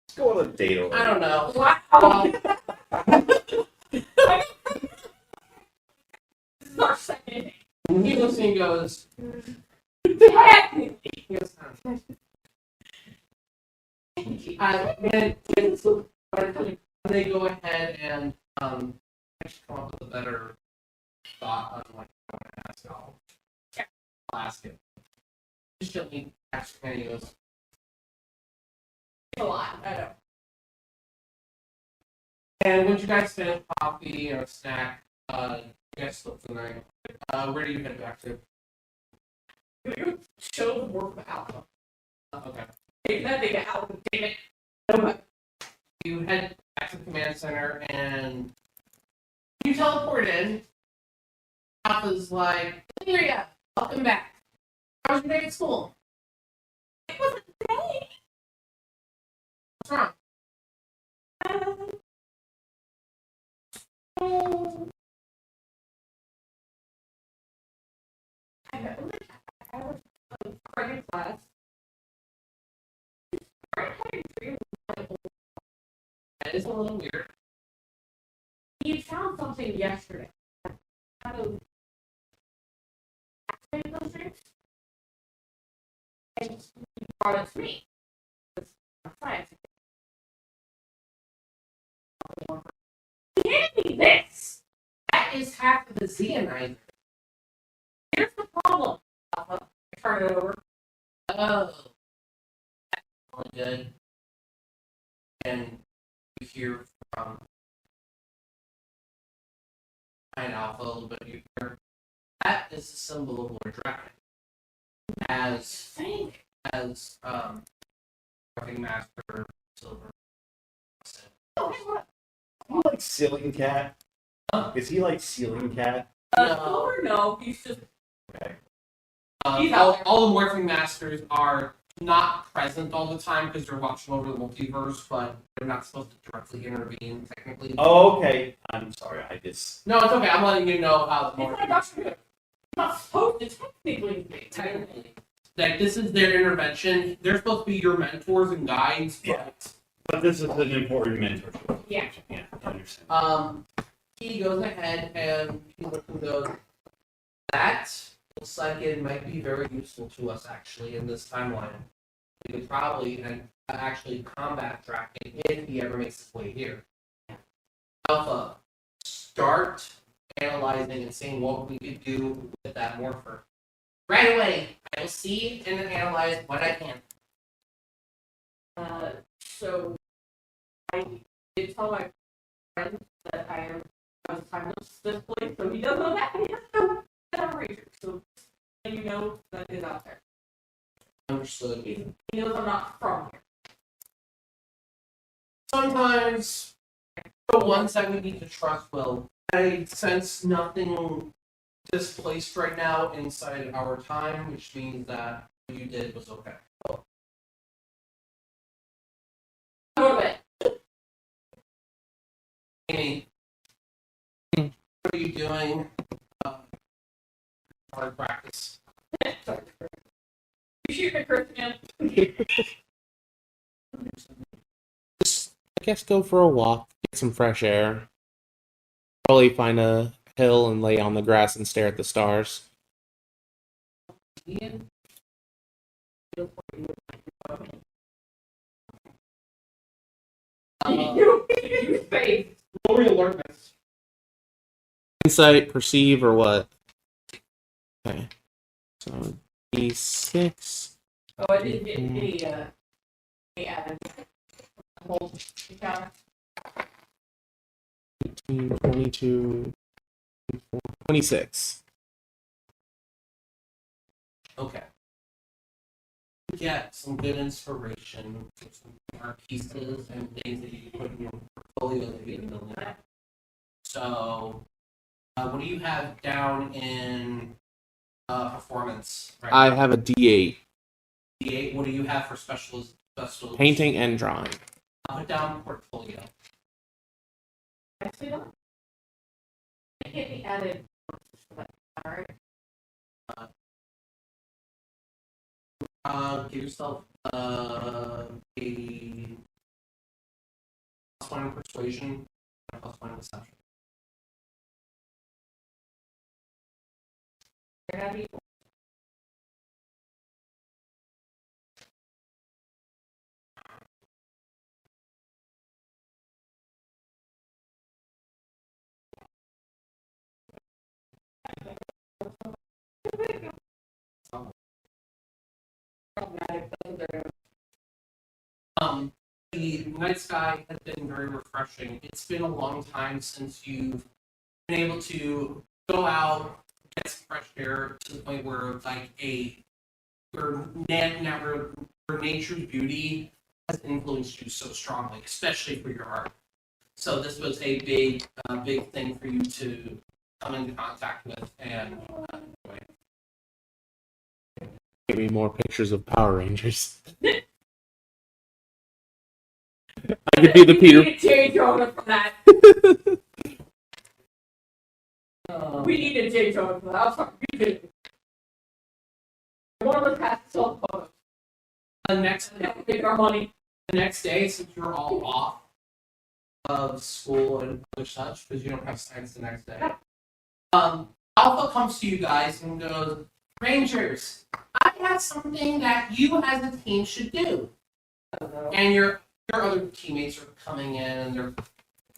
Let's go on a date over. I don't know. wow. This is our second date. He looks and goes, Technically. he goes, when they go ahead and I should come up with a better thought on what I want to ask. I'll ask it. Just gently ask him, and he goes, It's a lot. I know. and when you guys finish coffee or a snack, you guys slip the night. Where do you head back to? Show the work of Alpha. Okay. Take that data out. Damn it. You head back to the command center and you teleport in. Alpha's like, Lyria, welcome back. How was your day at school? It was a day. What's wrong? I was credit class. That is a little weird. He found something yesterday. How to activate those things? And he brought it to me. It's a science. He handed me this. That is half of the Zeonite. Here's the problem, Alpha. I turn it over. Oh. That's really good. And you hear from Nine Alpha a little bit. You hear that is the symbol of Lord Dragon. As Marketing Master Silver said. You like Ceiling Cat? Huh? Is he like Ceiling Cat? No. No, he's just Okay. He's out there. All the Morphing Masters are not present all the time because they're watching over the multiverse, but they're not supposed to directly intervene, technically. Oh, okay. I'm sorry. I just. No, it's okay. I'm letting you know how the It's like Morphing Doctor Who. He's not supposed to technically be. technically. Like, this is their intervention. They're supposed to be your mentors and guides, Yeah. But this is an important mentorship. Yeah. Yeah, I understand. He goes ahead and he looks and goes, that looks like it might be very useful to us actually in this timeline. We could probably actually combat Draken if he ever makes his way here. Alpha, start analyzing and seeing what we could do with that morpher. Right away, I will see and analyze what I can. So I did tell my friend that I was trying to this place, so he doesn't know that. He has no generator, so you know that is out there. Understood. He knows I'm not from here. Sometimes the ones that we need to trust will. I sense nothing displaced right now inside our time, which means that what you did was okay. Go to bed. Amy, what are you doing? Hard practice. You shoot my curse again. Just, I guess, go for a walk, get some fresh air. Probably find a hill and lay on the grass and stare at the stars. Ian? You face. Roll your alertness. Insight, perceive, or what? Okay. So, D6. Oh, I didn't get any added. Hold account. 18, 22, 24, 26. Okay. Get some good inspiration, some more pieces and things that you can put in your portfolio that you can build out. So, what do you have down in performance? Right I now? have a D8. D8. What do you have for special? Painting and drawing. I'll put down portfolio. Actually, don't. It can't be added. Alright. Give yourself a +1 persuasion, and a +1 deception. You're not equal. The night sky has been very refreshing. It's been a long time since you've been able to go out, get some fresh air to the point where where nature's beauty has influenced you so strongly, especially for your art. So this was a big thing for you to come into contact with and enjoy. Give me more pictures of Power Rangers. I could be the Peter. We need a change order for that. We need a change order for that. I'm sorry. We do. One of us has to sell photos. The next Make our money. day, since you're all off of school and other such, because you don't have science the next day, Alpha comes to you guys and goes, Rangers, I have something that you as a team should do. And your other teammates are coming in and they're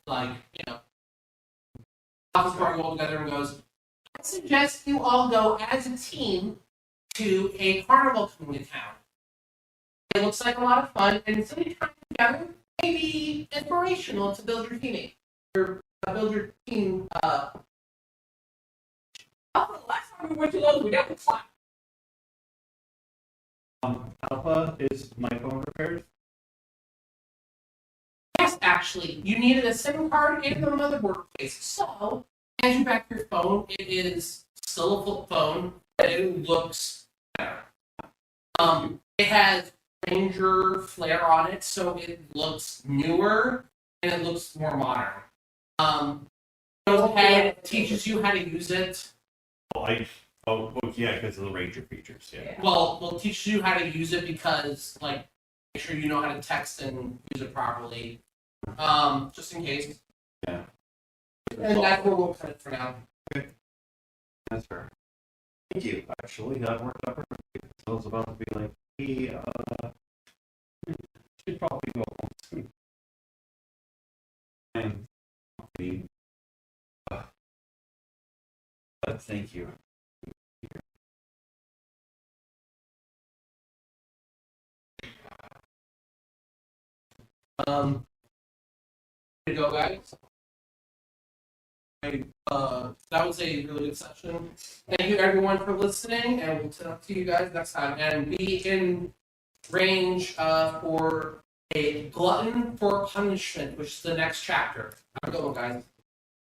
like, Alpha's brought you all together and goes, I suggest you all go as a team to a carnival coming to town. It looks like a lot of fun, and instead of coming together, maybe inspirational to build your teammate. Or build your team. Alpha, the last time we went to those, we got the slap. Alpha, is my phone repaired? Yes, actually, you needed a SIM card and a motherboard case. So, as you back your phone, it is still a flip phone, but it looks better. It has Ranger flare on it, so it looks newer and it looks more modern. Goes ahead, teaches you how to use it. Yeah, because of the Ranger features. Yeah. Well, teaches you how to use it because, make sure you know how to text and use it properly. Just in case. Yeah. And that's where we'll cut it for now. That's fair. Thank you. Actually, that worked out perfectly. I was about to be like, hey, should probably go home soon. And but thank you. Here you go, guys. That was a really good session. Thank you, everyone, for listening, and we'll talk to you guys next time. And be in range for a glutton for punishment, which is the next chapter. Have a good one, guys.